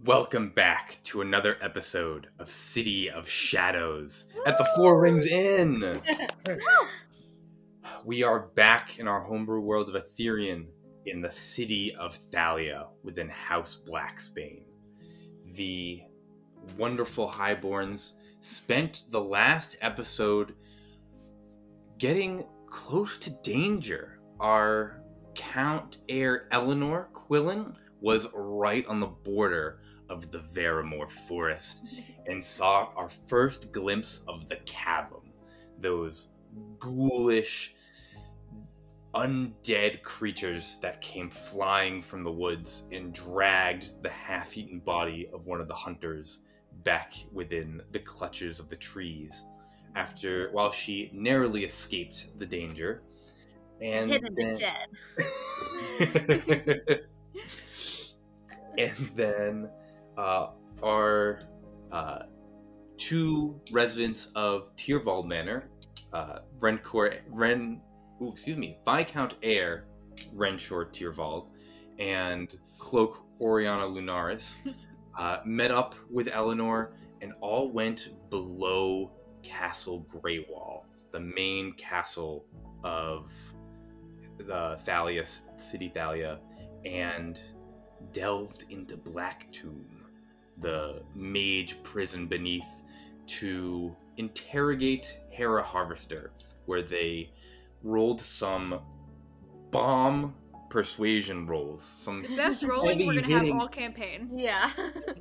Welcome back to another episode of City of Shadows at the Four Rings Inn. We are back in our homebrew world of Ethereum in the city of Thalia within House Blacksbane. The wonderful highborns spent the last episode getting close to danger. Our Count Heir Eleanor Quillen was right on the border of the Verimore Forest and saw our first glimpse of the Cavum, those ghoulish, undead creatures that came flying from the woods and dragged the half-eaten body of one of the hunters back within the clutches of the trees while she narrowly escaped the danger. And hid in the shed. And then our two residents of Tyrvald Manor, Viscount Heir Renshore Tyrvald and Cloak Oriana Lunaris, met up with Eleanor and all went below Castle Greywall, the main castle of the City Thalia, and delved into Black Tomb, the mage prison beneath, to interrogate Hera Harvester, where they rolled some bomb persuasion rolls. Some if that's rolling, we're gonna have all campaign. Yeah.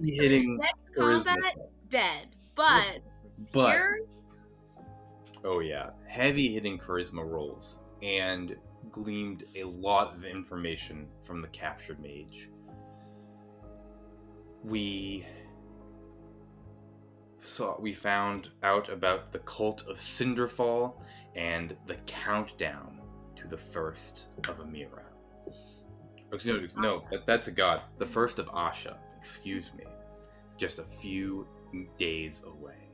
Hitting next charisma. combat, dead. But here... Oh yeah, heavy hitting charisma rolls, and gleamed a lot of information from the captured mage. We found out about the Cult of Cinderfall and the countdown to the first of Amira. No, that's a god. The first of Asha, excuse me. Just a few days away.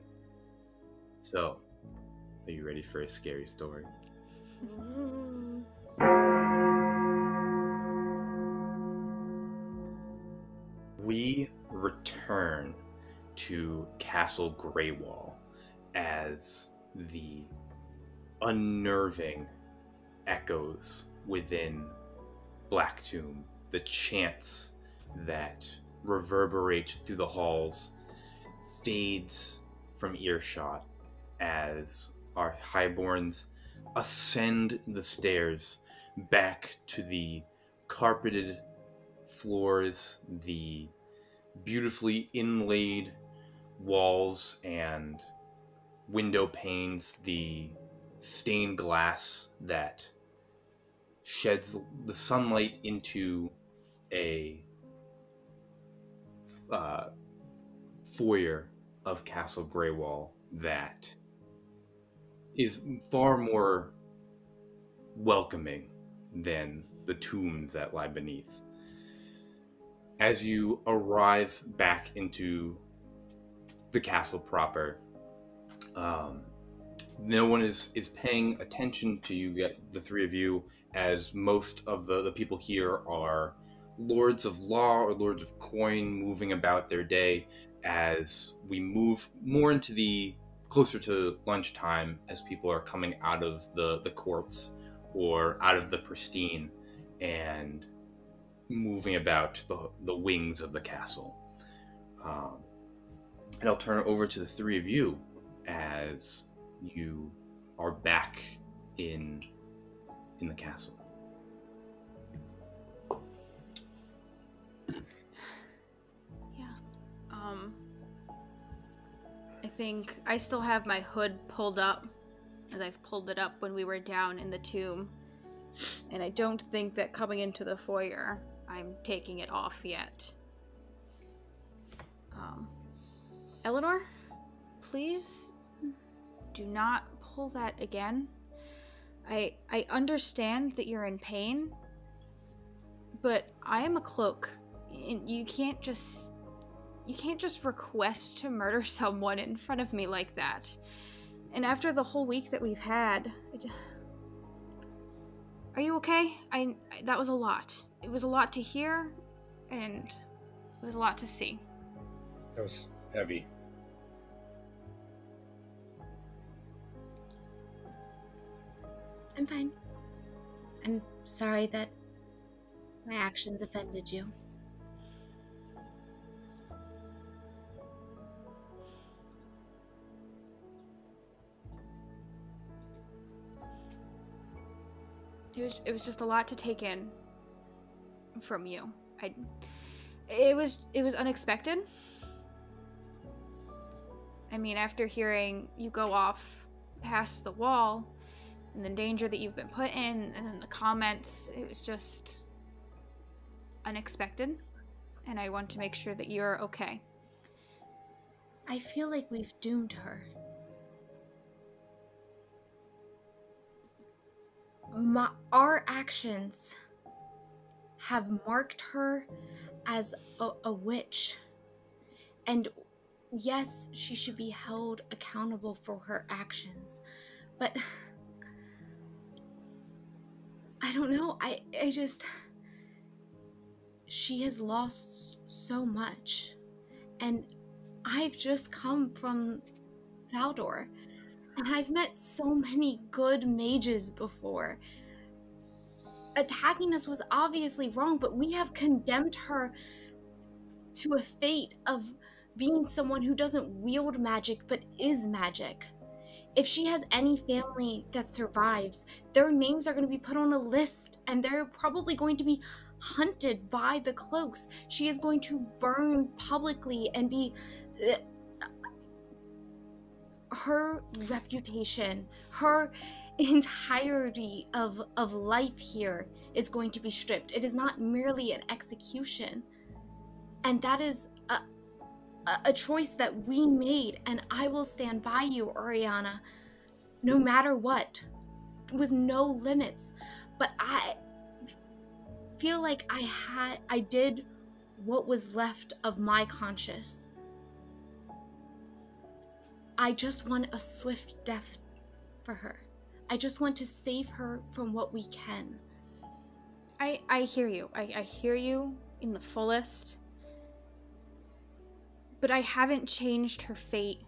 So, are you ready for a scary story? We return to Castle Greywall as the unnerving echoes within Black Tomb, the chants that reverberate through the halls, fades from earshot as our highborns ascend the stairs back to the carpeted floors, the beautifully inlaid walls and window panes, the stained glass that sheds the sunlight into a foyer of Castle Greywall that is far more welcoming than the tombs that lie beneath. As you arrive back into the castle proper, no one is paying attention to you, the three of you, as most of the people here are lords of law or lords of coin moving about their day. As we move more into the closer to lunchtime, as people are coming out of the courts or out of the pristine and moving about the wings of the castle. And I'll turn it over to the three of you as you are back in the castle. I think I still have my hood pulled up, as I've pulled it up when we were down in the tomb. And I don't think that coming into the foyer, I'm taking it off yet. Eleanor, please do not pull that again. I understand that you're in pain, but I am a cloak, and you can't just request to murder someone in front of me like that. And after the whole week that we've had, are you okay? That was a lot. It was a lot to hear, and it was a lot to see. That was heavy. I'm fine. I'm sorry that my actions offended you. It was just a lot to take in from you. It was unexpected. I mean, after hearing you go off past the wall and the danger that you've been put in, and then the comments, it was just unexpected. And I want to make sure that you're okay. I feel like we've doomed her. Our actions have marked her as a witch. And yes, she should be held accountable for her actions. But I don't know. I just... She has lost so much. And I've just come from Valdor. And I've met so many good mages before. Attacking us was obviously wrong, but we have condemned her to a fate of being someone who doesn't wield magic but is magic. If she has any family that survives, their names are going to be put on a list, and they're probably going to be hunted by the cloaks. She is going to burn publicly and be... her reputation, her entirety of life here is going to be stripped. It is not merely an execution. And that is a choice that we made, and I will stand by you, Oriana, no matter what, with no limits. But I feel like I did what was left of my conscience. I just want a swift death for her. I just want to save her from what we can. I hear you. I hear you in the fullest. But I haven't changed her fate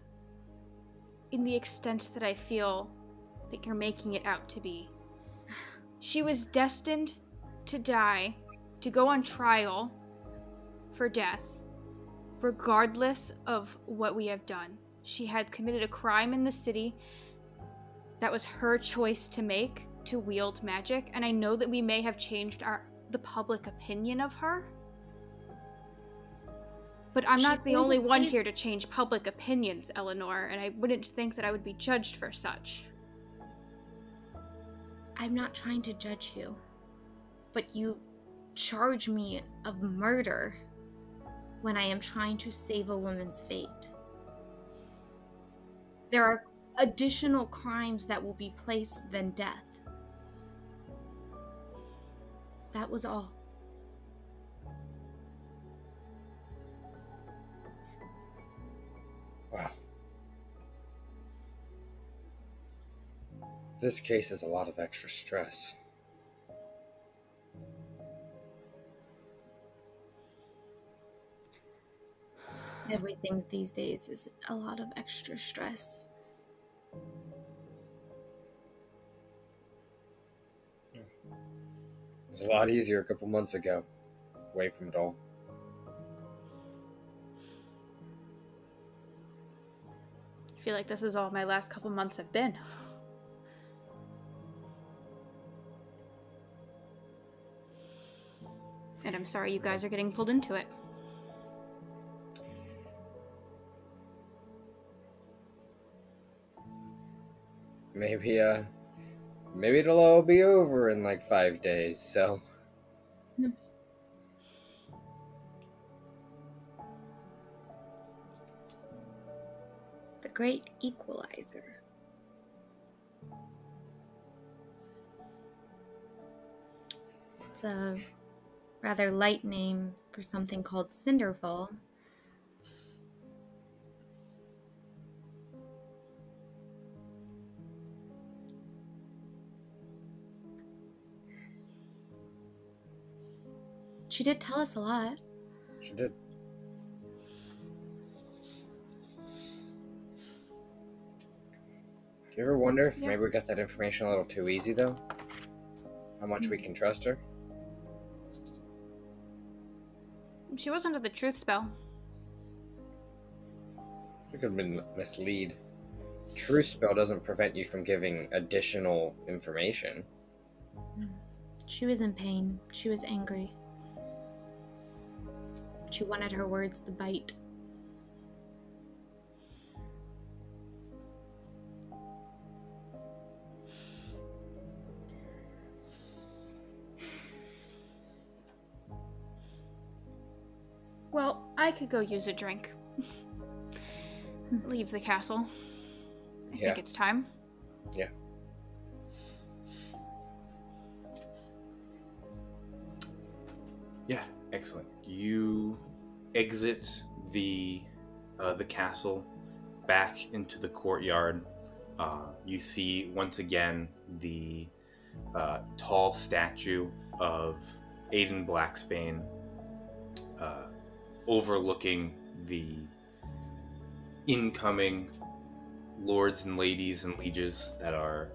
in the extent that I feel that you're making it out to be. She was destined to die, to go on trial for death, regardless of what we have done. She had committed a crime in the city. That was her choice to make, to wield magic. And I know that we may have changed the public opinion of her. But I'm not the only one here to change public opinions, Eleanor, and I wouldn't think that I would be judged for such. I'm not trying to judge you, but you charge me of murder when I am trying to save a woman's fate. There are additional crimes that will be placed than death. That was all. Wow. This case is a lot of extra stress. Everything these days is a lot of extra stress. It was a lot easier a couple months ago, away from it all. I feel like this is all my last couple months have been. And I'm sorry you guys are getting pulled into it. Maybe it'll all be over in like 5 days, so... The Great Equalizer. It's a rather light name for something called Cinderfall. She did tell us a lot. She did. You ever wonder if Yeah. maybe we got that information a little too easy, though? How much we can trust her? She was under the truth spell. We could have been misled. Truth spell doesn't prevent you from giving additional information. She was in pain. She was angry. She wanted her words to bite. Well, I could go use a drink. Leave the castle. I think it's time. Yeah. Yeah, excellent. You exit the castle back into the courtyard. You see once again the tall statue of Aiden Blacksbane overlooking the incoming lords and ladies and lieges that are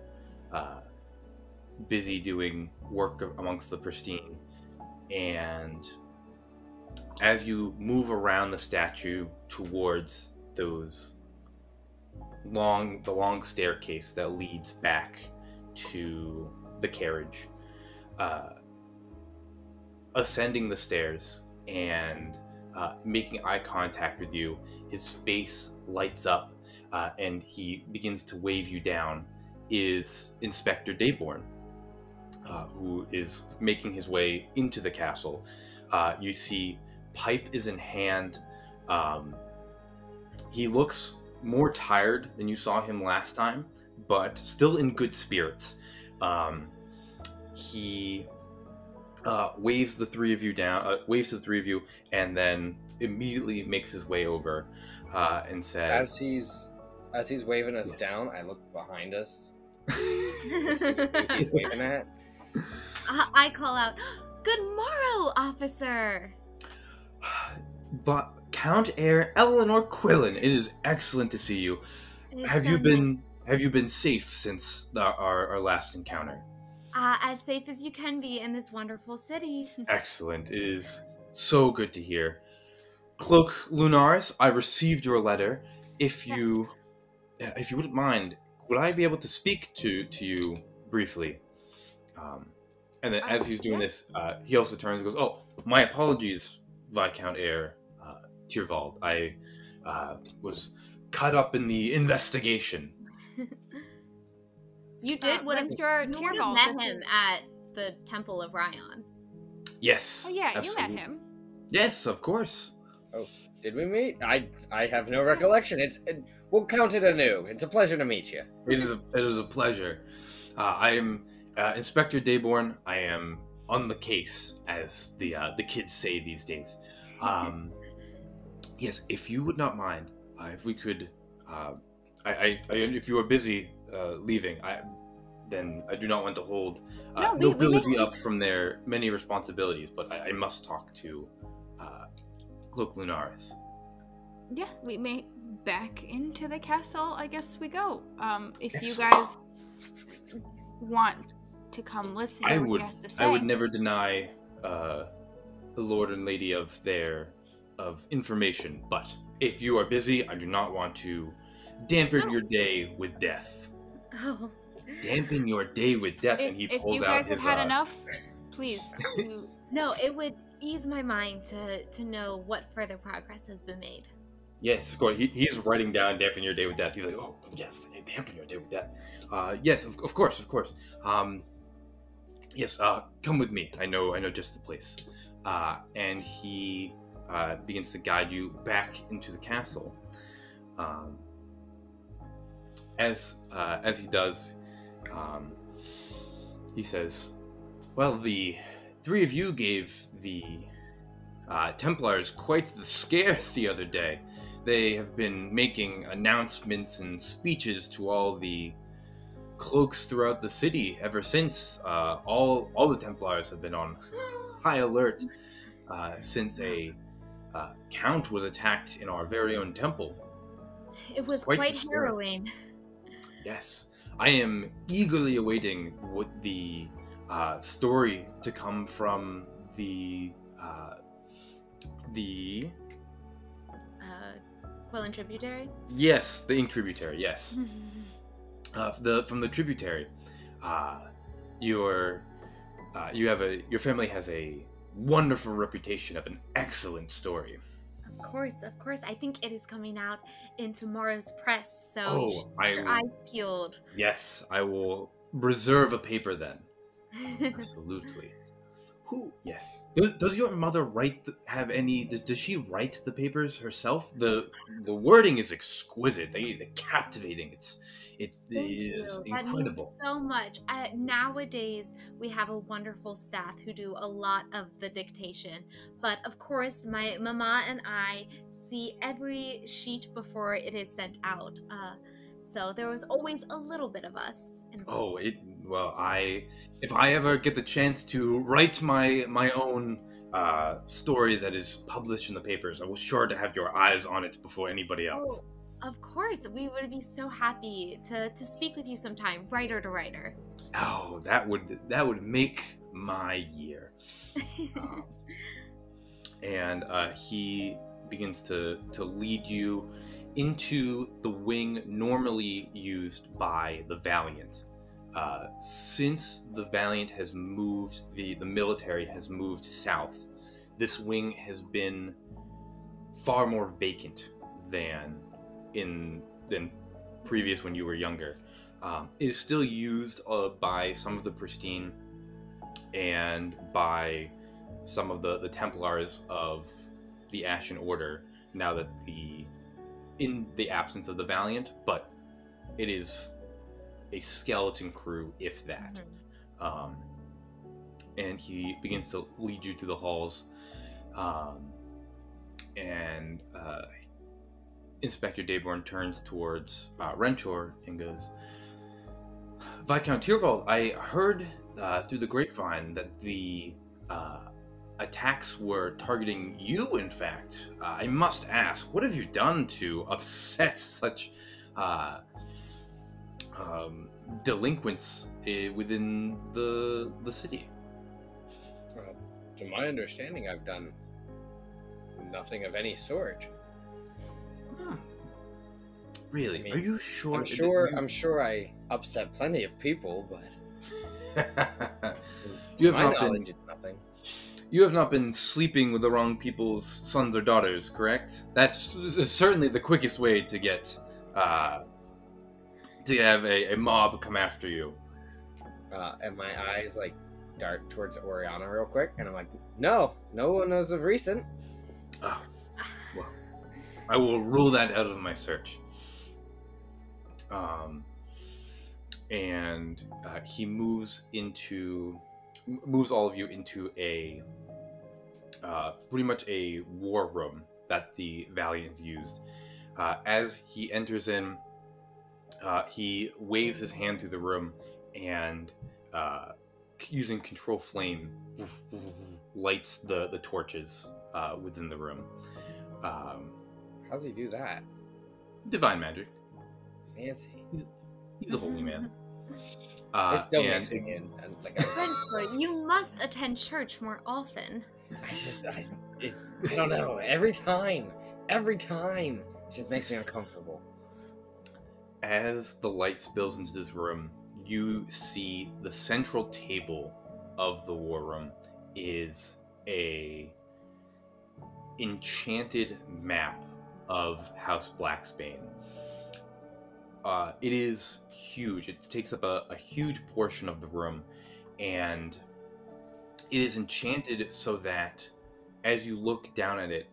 busy doing work amongst the pristine. And as you move around the statue towards the long staircase that leads back to the carriage, ascending the stairs and making eye contact with you, his face lights up and he begins to wave you down, is Inspector Dayborn, who is making his way into the castle. You see pipe is in hand. He looks more tired than you saw him last time, but still in good spirits. He waves to the three of you, and then immediately makes his way over and says, as he's waving us down, I look behind us. He's waving at. I call out, "Good morrow, officer!" But Count Heir Eleanor Quillen, it is excellent to see you. Have you been safe since our last encounter? As safe as you can be in this wonderful city. Excellent. It is so good to hear. Cloak Lunaris, I received your letter. If you wouldn't mind, would I be able to speak to you briefly? And then as he's doing this, he also turns and goes, "Oh, my apologies, Viscount Heir Tyrvald. I was caught up in the investigation." You did? What I'm sure You would have Tyrvald met him at the Temple of Ryan. Yes. Oh yeah, absolutely. you met him. Yes, of course. Oh, did we meet? I have no recollection. We'll count it anew. It's a pleasure to meet you. It is a pleasure. I am Inspector Dayborn. I am on the case, as the kids say these days. Yes, if you would not mind, if we could, if you are busy leaving, then I do not want to hold nobility up from their many responsibilities, but I must talk to Cloak Lunaris. Yeah, we may back into the castle. I guess we go. If you Excellent. guys want to come listen to what he has to say. I would never deny the lord and lady of information, but if you are busy, I do not want to dampen your day with death. Oh. Dampen your day with death, and he pulls out his... If you guys have had enough, please. No, it would ease my mind to know what further progress has been made. Yes, of course. He's writing down dampen your day with death. He's like, oh, yes, dampen your day with death. Yes, of course. Yes, come with me. I know just the place. And he begins to guide you back into the castle. As he does, he says, "Well, the three of you gave the Templars quite the scare the other day. They have been making announcements and speeches to all the cloaks throughout the city ever since. All the Templars have been on high alert since a count was attacked in our very own temple. It was quite harrowing. Yes, I am eagerly awaiting what the story to come from the Quill and Tributary? yes, the ink tributary. Yes, from the tributary. Your your family has a wonderful reputation of an excellent story. Of course. I think it is coming out in tomorrow's press, so Oh, you should keep your eyes peeled. Yes, I will reserve a paper then. Absolutely. Who? Yes. Does your mother have any? Does she write the papers herself? The wording is exquisite. They're captivating. It is incredible. That means so much. Nowadays, we have a wonderful staff who do a lot of the dictation. But of course, my mama and I see every sheet before it is sent out. So there was always a little bit of us involved. If I ever get the chance to write my own story that is published in the papers, I will sure to have your eyes on it before anybody else. Oh, of course, we would be so happy to speak with you sometime, writer to writer. Oh, that would make my year. And he begins to lead you into the wing normally used by the Valiant. Since the Valiant has moved, the military has moved south, this wing has been far more vacant than previous when you were younger. It is still used by some of the Pristine and by some of the Templars of the Ashen Order, now that in the absence of the Valiant, but it is a skeleton crew, if that. And he begins to lead you through the halls, and Inspector Dayborn turns towards Renchor and goes, Viscount Tyrvald, I heard through the grapevine that the attacks were targeting you, in fact. I must ask, what have you done to upset such delinquents within the city? To my understanding, I've done nothing of any sort. Really? I mean, are you sure? I'm sure I upset plenty of people, but you have not been. It's nothing. You have not been sleeping with the wrong people's sons or daughters, correct? That's certainly the quickest way to get to have a mob come after you. And my eyes dart towards Oriana real quick, and I'm like, no one knows of recent. Oh, well, I will rule that out of my search. And he moves all of you into a pretty much a war room that the Valiant used. As he enters in, he waves his hand through the room and using control flame lights the torches within the room. How's he do that? Divine magic. Fancy. He's a holy man. It still makes me in. You must attend church more often. I don't know. Every time, it just makes me uncomfortable. As the light spills into this room, you see the central table of the war room is a enchanted map of House Blacksbane. It is huge. It takes up a huge portion of the room, and it is enchanted so that as you look down at it,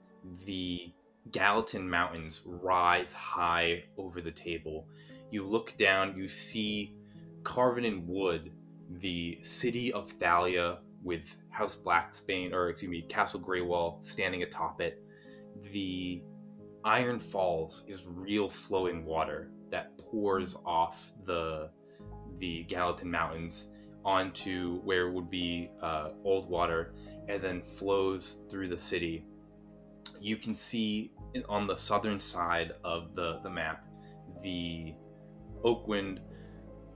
the Gallatin Mountains rise high over the table. You look down, you see carven in wood the city of Thalia with House Blacksbane, Castle Greywall standing atop it. The Iron Falls is real flowing water that pours off the Gallatin Mountains onto where would be old water and then flows through the city. You can see on the southern side of the map the oak wind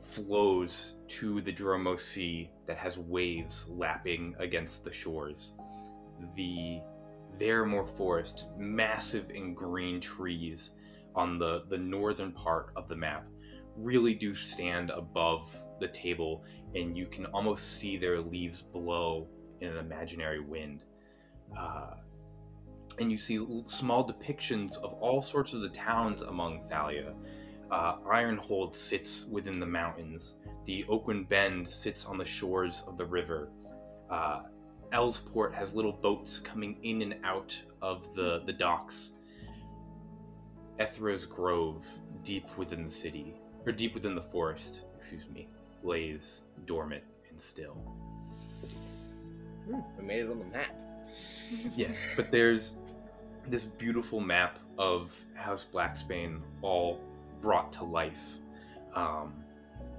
flows to the Dromo Sea that has waves lapping against the shores. The Vermore Forest, massive and green trees on the northern part of the map, really do stand above the table, and you can almost see their leaves blow in an imaginary wind. And you see small depictions of all sorts of the towns among Thalia. Ironhold sits within the mountains. The Oakwind Bend sits on the shores of the river. Elsport has little boats coming in and out of the docks. Ethra's Grove, deep within the city, or deep within the forest, lays dormant and still. We made it on the map. Yes, but there's this beautiful map of House Blacksbane all brought to life.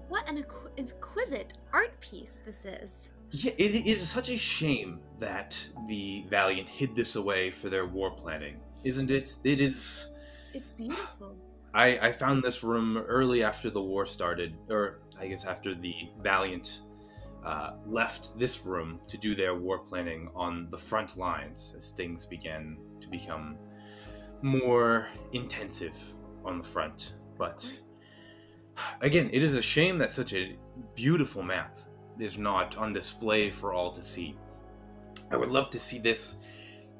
What an exquisite art piece this is. Yeah, it is such a shame that the Valiant hid this away for their war planning, isn't it? It is. It's beautiful. I found this room early after the war started, or I guess after the Valiant left this room to do their war planning on the front lines as things began to become more intensive on the front. But again, it is a shame that such a beautiful map is not on display for all to see. I would love to see this.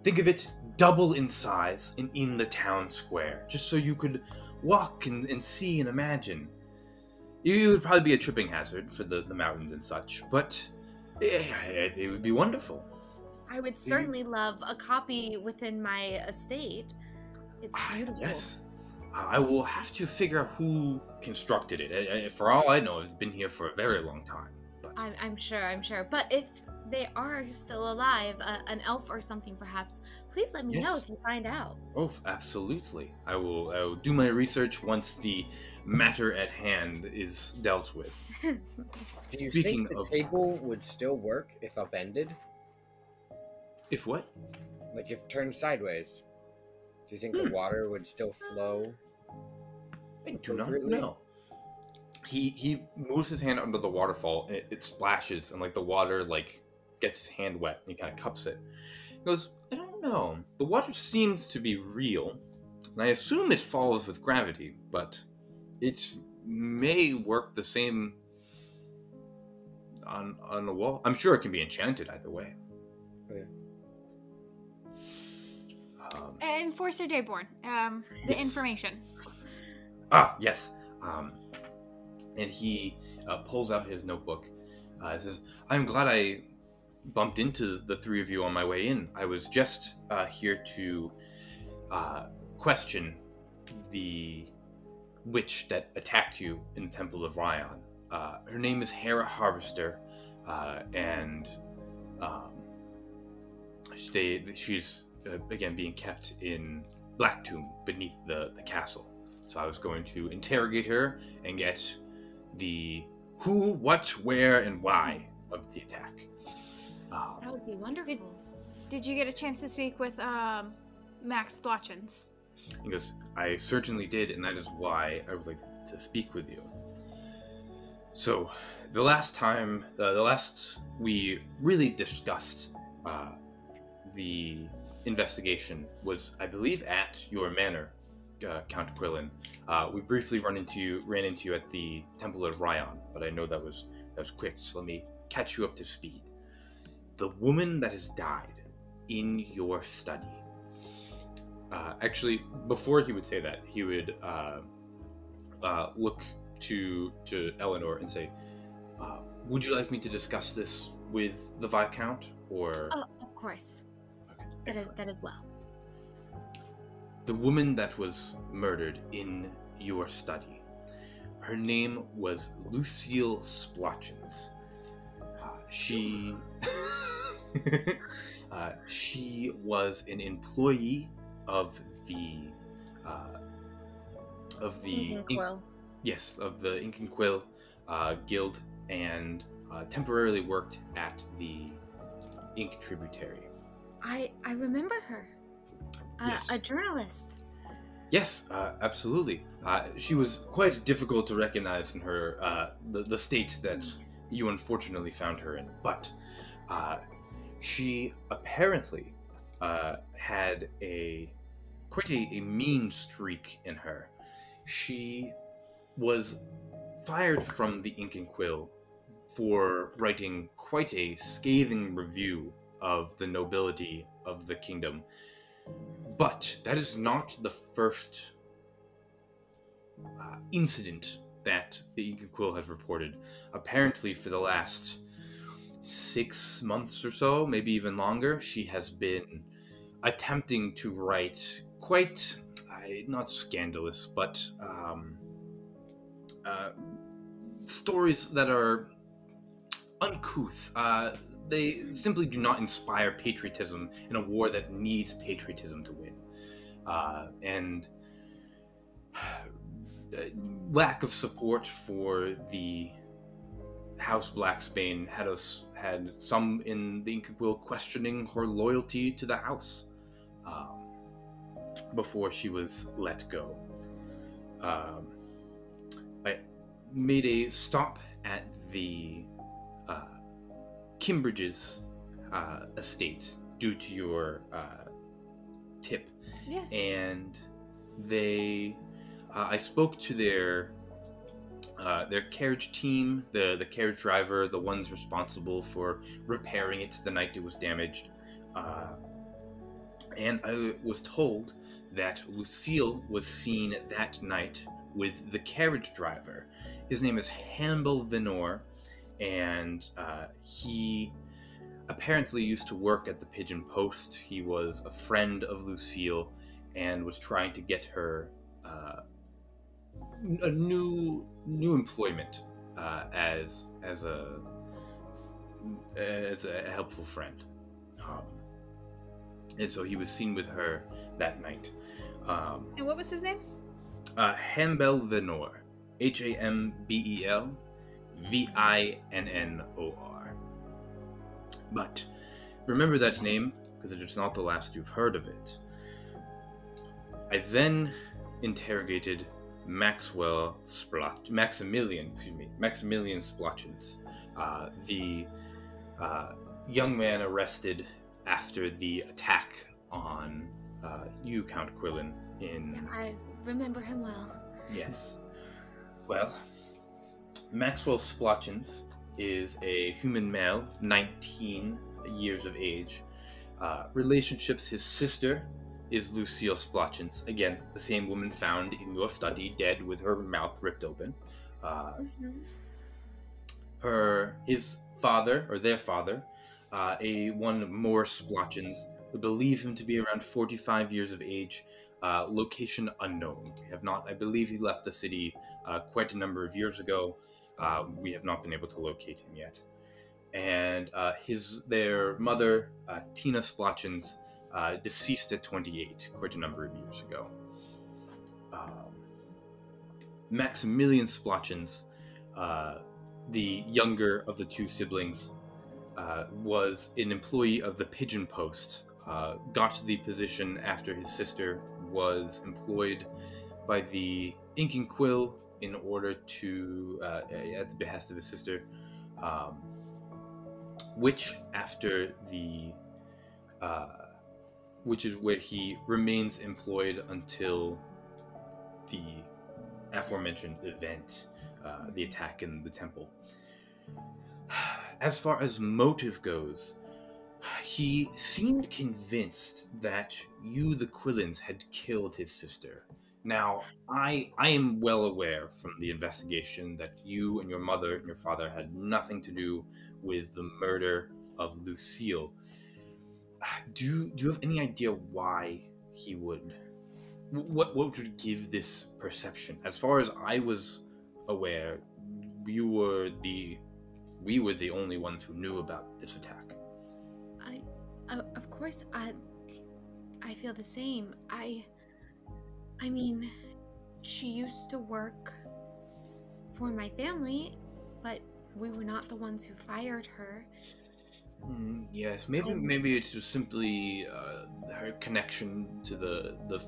Think of it double in size and in the town square, just so you could walk and see and imagine. It would probably be a tripping hazard for the mountains and such, but it would be wonderful. I would certainly love a copy within my estate. It's beautiful. Yes. I will have to figure out who constructed it. For all I know, it's been here for a very long time. But I'm sure. But if they are still alive, an elf or something perhaps, please let me know if you find out. Oh, absolutely. I will do my research once the matter at hand is dealt with. Do you think the table would still work if upended? If what? Like if turned sideways. Do you think the water would still flow? I do not know. He moves his hand under the waterfall, and it splashes, and like the water gets his hand wet, and he kind of cups it. He goes, I don't know. The water seems to be real, and I assume it follows with gravity, but it may work the same on the wall. I'm sure it can be enchanted either way. Okay. Enforcer Dayborn, the information. Yes. And he pulls out his notebook. It says, I'm glad I bumped into the three of you on my way in. I was just here to question the witch that attacked you in the Temple of Ryan. Her name is Hera Harvester, and she's again being kept in Black Tomb beneath the castle. So I was going to interrogate her and get the who, what, where, and why of the attack. That would be wonderful. Did you get a chance to speak with Max Blotchins? He goes, I certainly did, and that is why I would like to speak with you. So, the last we really discussed the investigation was, I believe, at your manor, Count Quillen. We briefly ran into you at the Temple of Ryan, but I know that was quick, so let me catch you up to speed. The woman that has died in your study. Actually, before he would say that, he would look to Eleanor and say, would you like me to discuss this with the Viscount, or? Oh, of course. Okay, that is well. The woman that was murdered in your study, her name was Lucille Splotchins. She was an employee of the Ink and Quill Guild, and temporarily worked at the Ink Tributary. I remember her. Yes. A journalist. Yes, absolutely. She was quite difficult to recognize in her the state that you unfortunately found her in, but she apparently had quite a mean streak in her. She was fired from the Ink and Quill for writing quite a scathing review of the nobility of the kingdom. But that is not the first incident that the Ink and Quill has reported. Apparently, for the last 6 months or so, maybe even longer, she has been attempting to write quite, not scandalous, but stories that are uncouth. They simply do not inspire patriotism in a war that needs patriotism to win. And lack of support for the House Blacksbane had some in the Ink and Quill questioning her loyalty to the house before she was let go. I made a stop at the Kimbridge's estate due to your tip. Yes. And I spoke to their carriage team, the carriage driver, the ones responsible for repairing it the night it was damaged. And I was told that Lucille was seen that night with the carriage driver. His name is Hannibal Venor, and he apparently used to work at the Pigeon Post. He was a friend of Lucille and was trying to get her a new employment as a helpful friend. And so he was seen with her that night. And what was his name? Hambel Venor. Hambel Vinnor. But remember that name, because it is not the last you've heard of it. I then interrogated Maximilian Splotchins, the young man arrested after the attack on you, Count Quillen, I remember him well. Yes. Well, Maxwell Splotchins is a human male, 19 years of age. Relationships, his sister is Lucille Splotchins. Again, the same woman found in your study, dead with her mouth ripped open. His father, or their father, one more Splotchins, we believe him to be around 45 years of age. Location unknown. We have not, I believe he left the city quite a number of years ago. We have not been able to locate him yet. And their mother, Tina Splotchins, deceased at 28, quite a number of years ago. Maximilian Splotchins, the younger of the two siblings, was an employee of the Pigeon Post. Got the position after his sister was employed by the Ink and Quill in order to, at the behest of his sister, which is where he remains employed until the aforementioned event, the attack in the temple. As far as motive goes, he seemed convinced that you, the Quillens, had killed his sister. Now, I am well aware from the investigation that you and your mother and your father had nothing to do with the murder of Lucille. Do you have any idea why he would? What would give this perception? As far as I was aware, we were the only ones who knew about this attack. Of course, I feel the same. I mean, she used to work for my family, but we were not the ones who fired her. Yes, maybe it's just simply her connection to the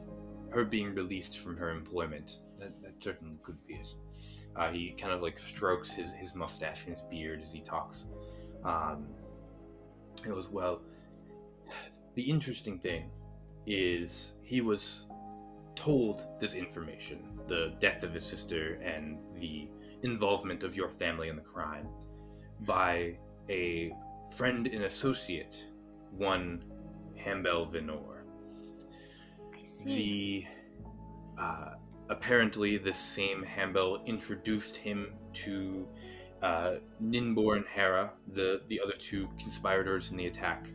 her being released from her employment. That certainly could be it. He kind of like strokes his mustache and his beard as he talks. It goes, well, the interesting thing is he was told this information, the death of his sister and the involvement of your family in the crime, by a friend and associate, one Hambel Venor. I see. Apparently this same Hambel introduced him to Ninbor and Hera, the other two conspirators in the attack,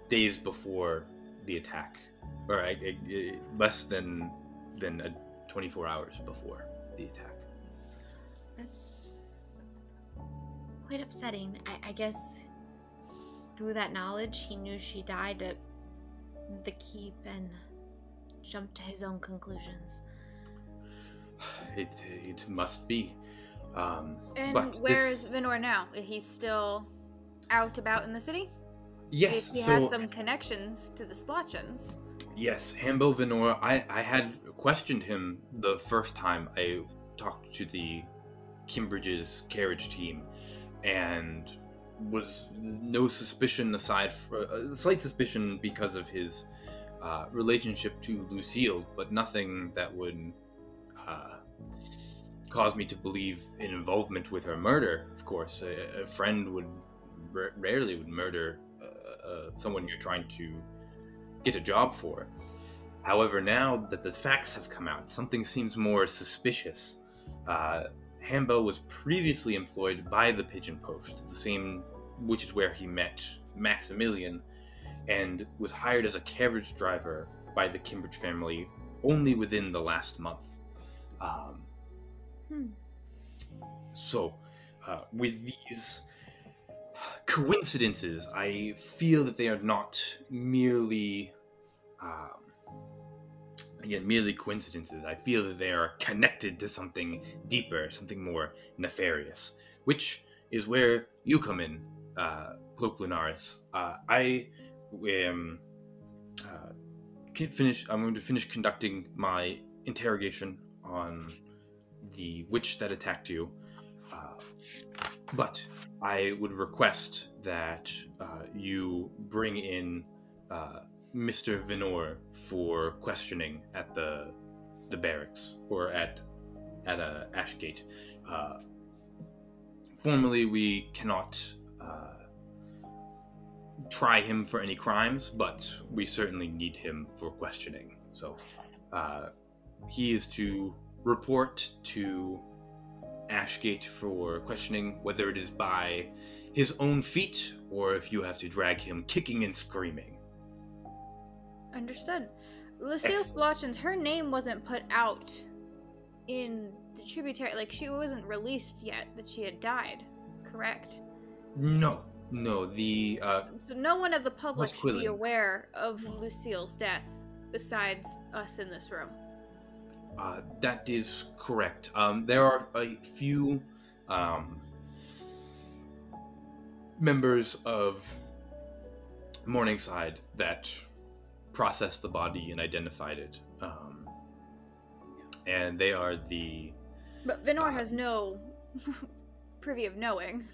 days before the attack, or less than 24 hours before the attack. That's quite upsetting. I guess through that knowledge, he knew she died at the keep and jumped to his own conclusions. It must be. And but where is Venor now? He's still out about in the city? Yes, If he has some connections to the Splotchens. Yes, Hambel Venor, I had questioned him the first time I talked to the Kimbridge's carriage team, and was no suspicion aside for a slight suspicion because of his relationship to Lucille, but nothing that would cause me to believe in involvement with her murder. Of course, a friend would rarely would murder someone you're trying to get a job for. However, now that the facts have come out, something seems more suspicious. Hambel was previously employed by the Pigeon Post, the same, which is where he met Maximilian, and was hired as a carriage driver by the Kimbridge family only within the last month. So, with these coincidences, I feel that they are not merely, merely coincidences. I feel that they are connected to something deeper, something more nefarious, which is where you come in, Cloak Lunaris. I'm going to finish conducting my interrogation on the witch that attacked you, but I would request that you bring in Mr. Venor for questioning at the barracks, or at Ashgate. Formally, we cannot try him for any crimes, but we certainly need him for questioning. So he is to report to Ashgate for questioning, whether it is by his own feet or if you have to drag him kicking and screaming. Understood. Lucille Splotchens, her name wasn't put out in the tributary, like she wasn't released yet that she had died, correct? No, so no one of the public should be aware of Lucille's death besides us in this room. That is correct. There are a few members of Morningside that processed the body and identified it. And they are the... But Venor has no privy of knowing.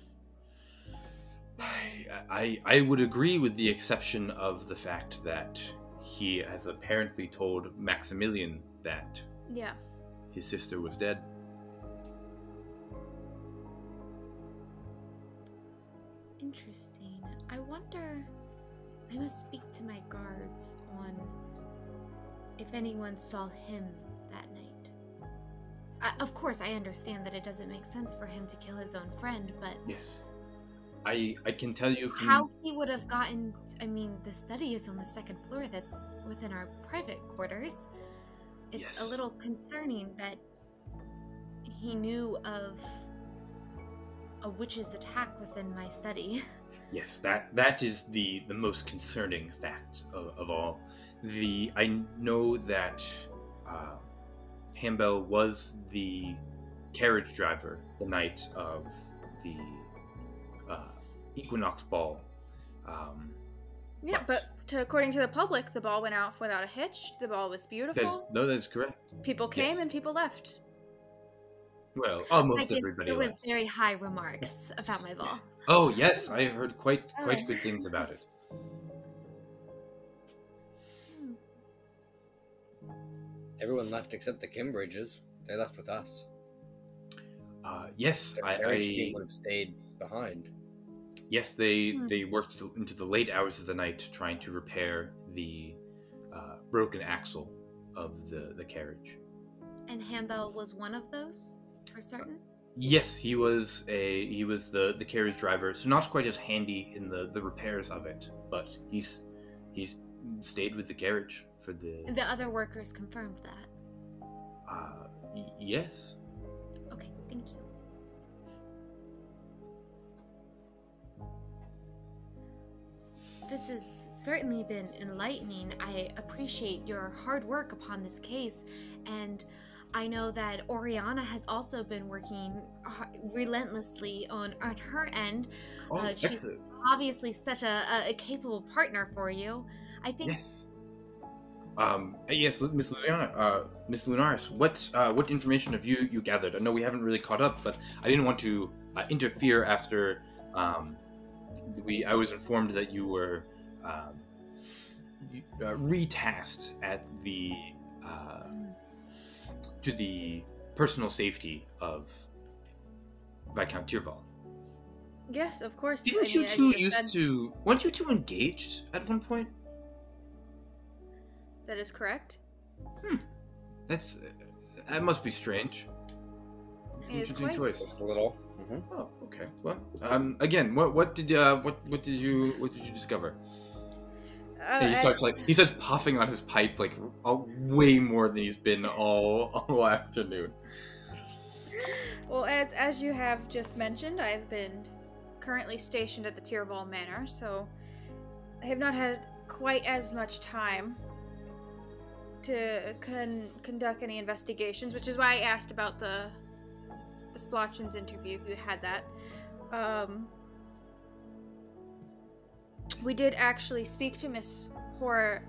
I would agree, with the exception of the fact that he has apparently told Maximilian that his sister was dead. Interesting. I wonder... I must speak to my guards on if anyone saw him that night. Of course, I understand that it doesn't make sense for him to kill his own friend, but... Yes. I can tell you from... How he would have gotten... I mean, the study is on the second floor. That's within our private quarters. It's a little concerning that he knew of a witch's attack within my study. Yes, that is the most concerning fact of all. I know that Hambel was the carriage driver the night of the Equinox Ball. Yeah, but according to the public, the ball went out without a hitch. The ball was beautiful. That's correct. People came and people left. Well, almost everybody There was left. very high remarks about my ball. Oh yes, I heard quite good things about it. Everyone left except the Kimbridges. They left with us. Yes, The carriage team would have stayed behind. Yes, they worked into the late hours of the night trying to repair the broken axle of the carriage. And Hambell was one of those, for certain? Yes, he was the carriage driver, so not quite as handy in the repairs of it, but he's stayed with the carriage for the... The other workers confirmed that. Yes. Okay, thank you. This has certainly been enlightening. I appreciate your hard work upon this case, and I know that Oriana has also been working relentlessly on her end. She's excellent. obviously such a capable partner for you. I think. Yes. Yes, Miss Luciana, Miss Lunaris, what information have you gathered? I know we haven't really caught up, but I didn't want to interfere after I was informed that you were retasked at the to the personal safety of Viscount Tyrvall. Yes, of course. Weren't you two engaged at one point? That is correct. That must be strange. It is Interesting quite. choice. Just a little. Mm-hmm. Oh, okay. Well, again, what did you discover? He starts puffing on his pipe like way more than he's been all afternoon. Well, as you have just mentioned, I have been currently stationed at the Tyrvall Manor, so I have not had quite as much time to conduct any investigations, which is why I asked about the Splotchin's interview, if you had that. We did actually speak to Miss Hera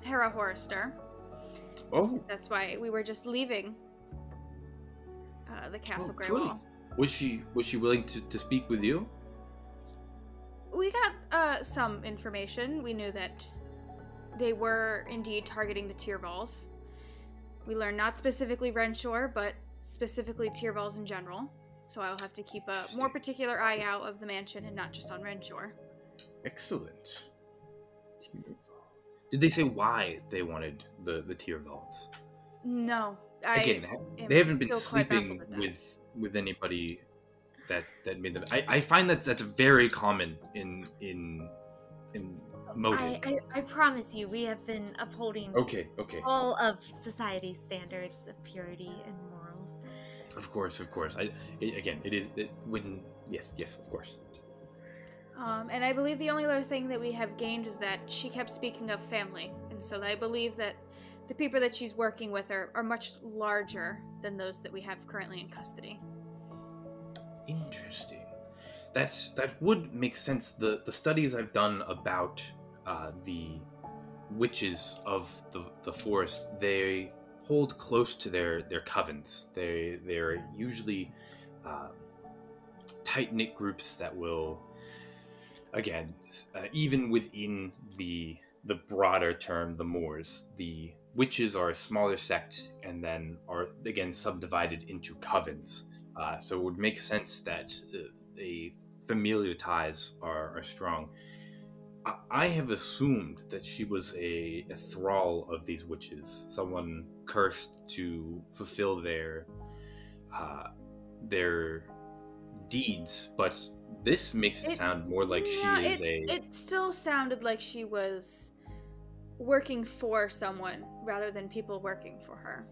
Horrister. Oh. That's why we were just leaving the Castle truly. Greywall. Was she willing to speak with you? We got some information. We knew that they were indeed targeting the Tyrvalls. We learned not specifically Renshore, but specifically Tyrvalls in general. So I'll have to keep a more particular eye out of the mansion and not just on Renshore. Excellent. Did they say why they wanted the Tyrvalls? No. Again, they haven't been sleeping with anybody that made them. I find that's very common in Modin. I promise you, we have been upholding Okay. all of society's standards of purity and morals. Of course. Yes, of course. And I believe the only other thing that we have gained is that she kept speaking of family, and so I believe that the people that she's working with are much larger than those that we have currently in custody. Interesting. That would make sense. The studies I've done about the witches of the forest, they hold close to their covens. They're usually tight-knit groups that will, again, even within the broader term, the Moors, the witches are a smaller sect and then are again subdivided into covens. So it would make sense that the familial ties are strong. I have assumed that she was a thrall of these witches, someone cursed to fulfill their deeds, but this makes it sound more like It still sounded like she was working for someone rather than people working for her.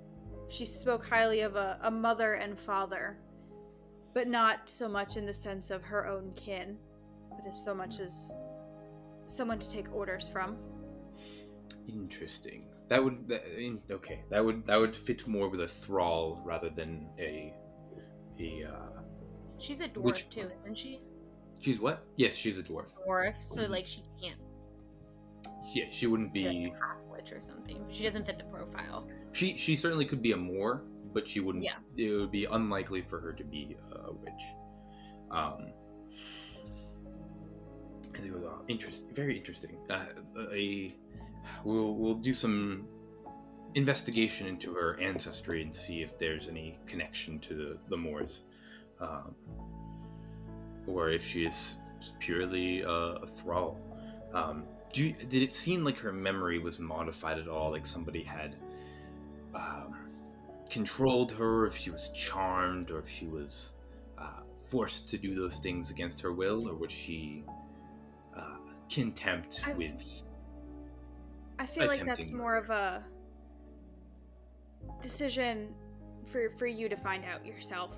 She spoke highly of a mother and father, but not so much in the sense of her own kin, but as so much as someone to take orders from. Interesting. That would fit more with a thrall rather than a She's a dwarf too, isn't she? She's what? Yes, she's a dwarf. Dwarf, so like she can't Yeah, she wouldn't be half witch or something. She doesn't fit the profile. She certainly could be a Moor, but she wouldn't. Yeah. It would be unlikely for her to be a witch. It was very interesting. We'll do some investigation into her ancestry and see if there's any connection to the Moors, or if she is purely a thrall. Did it seem like her memory was modified at all? Like somebody had controlled her, if she was charmed, or if she was forced to do those things against her will, or was she contempt with... I feel like that's more of a decision for you to find out yourself.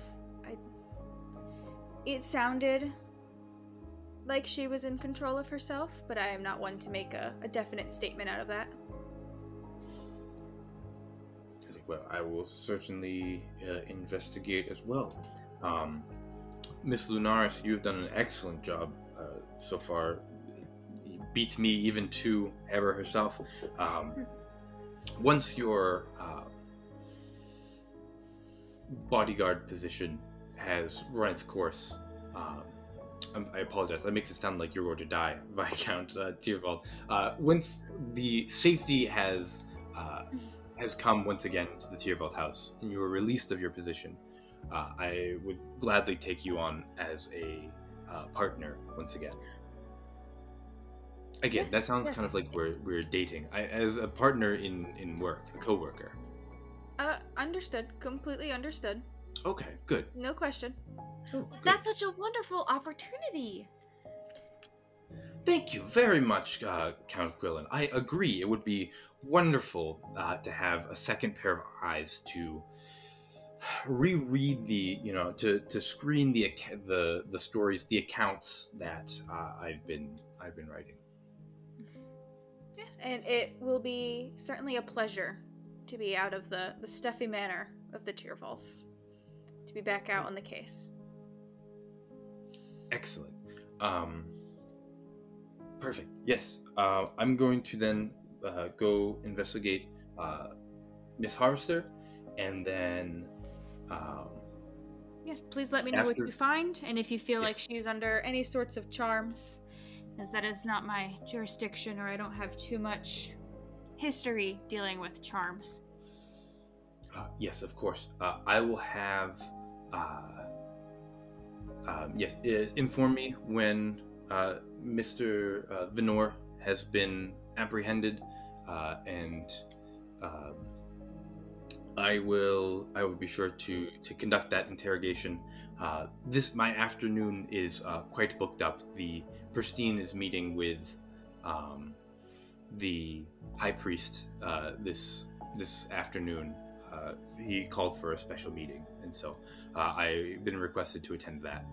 It sounded like she was in control of herself, but I am not one to make a definite statement out of that. Well, I will certainly investigate as well. Miss Lunaris, you've done an excellent job so far. You beat me even to Ever herself. Once your bodyguard position has run its course, I apologize, that makes it sound like you're going to die, Viscount Tyrvald. Once the safety has come once again to the Tyrvald house, and you are released of your position, I would gladly take you on as a partner once again. Again, Yes, that sounds yes. kind of like we're dating. As a partner in work, a co-worker. Understood. Completely understood. Okay, good. No question. Oh, good. That's such a wonderful opportunity. Thank you very much, Count Quillen. I agree. It would be wonderful to have a second pair of eyes to reread to screen the stories, the accounts that I've been writing. Yeah, and it will be certainly a pleasure to be out of the stuffy manor of the Tyrvalls. To be back out on the case. Excellent. Perfect. Yes. I'm going to then go investigate Miss Harvester, and then Yes, please let me know what you find, and if you feel like she's under any sorts of charms, as that is not my jurisdiction, or I don't have too much history dealing with charms. Yes, of course. I will have. Inform me when Mr. Venor has been apprehended, and I will be sure to conduct that interrogation. My afternoon is quite booked up. The Pristine is meeting with the High Priest this afternoon. He called for a special meeting, and so I've been requested to attend that.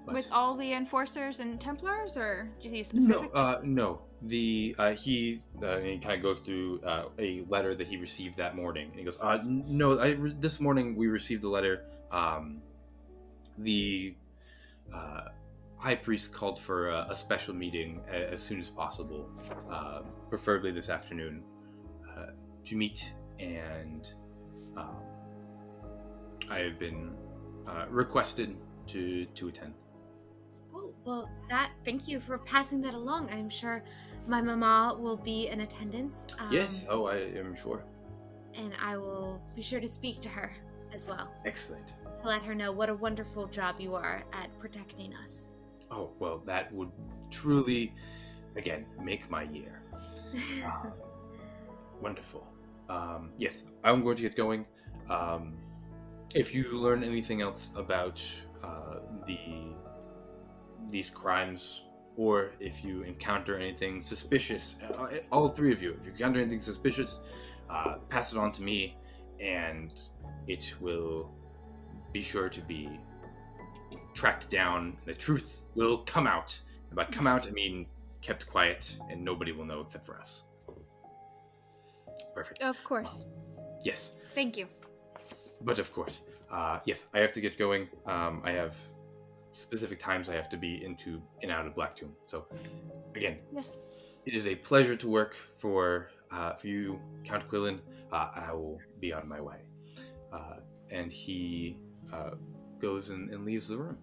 With all the Enforcers and Templars, or just you specifically? No. He kind of goes through a letter that he received that morning, and he goes, "No, this morning we received a letter. The High Priest called for a special meeting as soon as possible, preferably this afternoon, to meet, and I have been requested to attend." Oh, well, thank you for passing that along. I'm sure my mama will be in attendance. Yes, I am sure. And I will be sure to speak to her as well. Excellent. To let her know what a wonderful job you are at protecting us. Oh, well, that would truly, again, make my year. Wonderful. Yes, I'm going to get going. If you learn anything else about these crimes, or if you encounter anything suspicious, all three of you, if you encounter anything suspicious, pass it on to me, and it will be sure to be tracked down. The truth will come out. And by come out, I mean kept quiet, and nobody will know except for us. Perfect. Of course. Yes. Thank you. But of course. Yes, I have to get going. I have specific times I have to be in and out of Black Tomb. So, again, Yes. it is a pleasure to work for you, Count Quillen. I will be on my way. And he goes and leaves the room.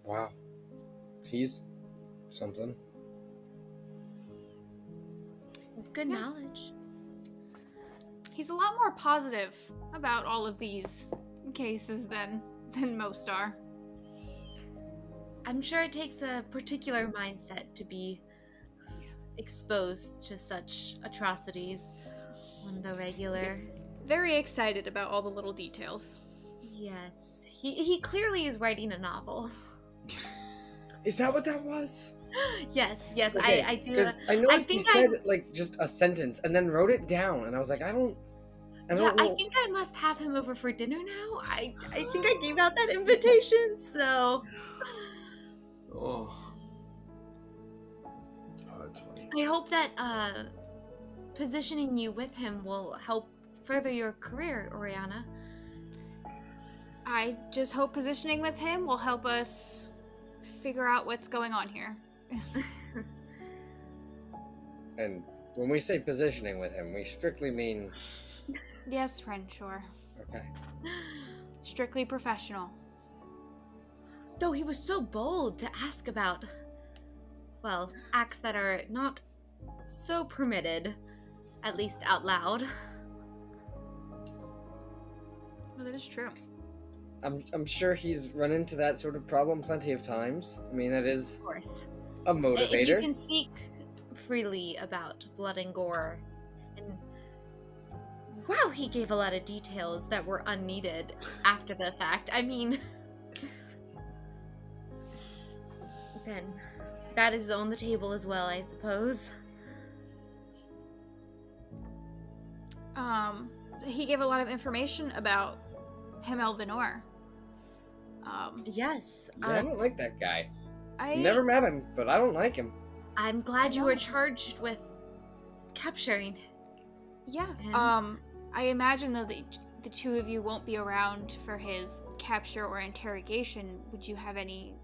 Wow. He's something. Good Yeah. knowledge. He's a lot more positive about all of these cases than most are. I'm sure it takes a particular mindset to be exposed to such atrocities on the regular. He's very excited about all the little details. Yes, he clearly is writing a novel. Is that what that was? Yes, Okay, I do. 'cause I noticed he think said like just a sentence and then wrote it down, and I was like, I don't know. I think I must have him over for dinner now. I think I gave out that invitation, so Oh, that's funny. I hope that positioning you with him will help further your career, Oriana. I just hope positioning with him will help us figure out what's going on here. And when we say positioning with him, we strictly mean Yes, friend, sure. okay. Strictly professional. Though he was so bold to ask about, well, acts that are not so permitted, at least out loud. Well, that is true. I'm sure he's run into that sort of problem plenty of times. I mean, that is Of course. a If you motivator. can speak freely about blood and gore, and wow, he gave a lot of details that were unneeded after the fact. I mean, then that is on the table as well, I suppose. He gave a lot of information about Himmel Venor. Yes. Yeah, I don't like that guy. I Never met him, but I don't like him. I'm glad you were No. charged with capturing. Yeah. And- I imagine though that the two of you won't be around for his capture or interrogation. Would you have any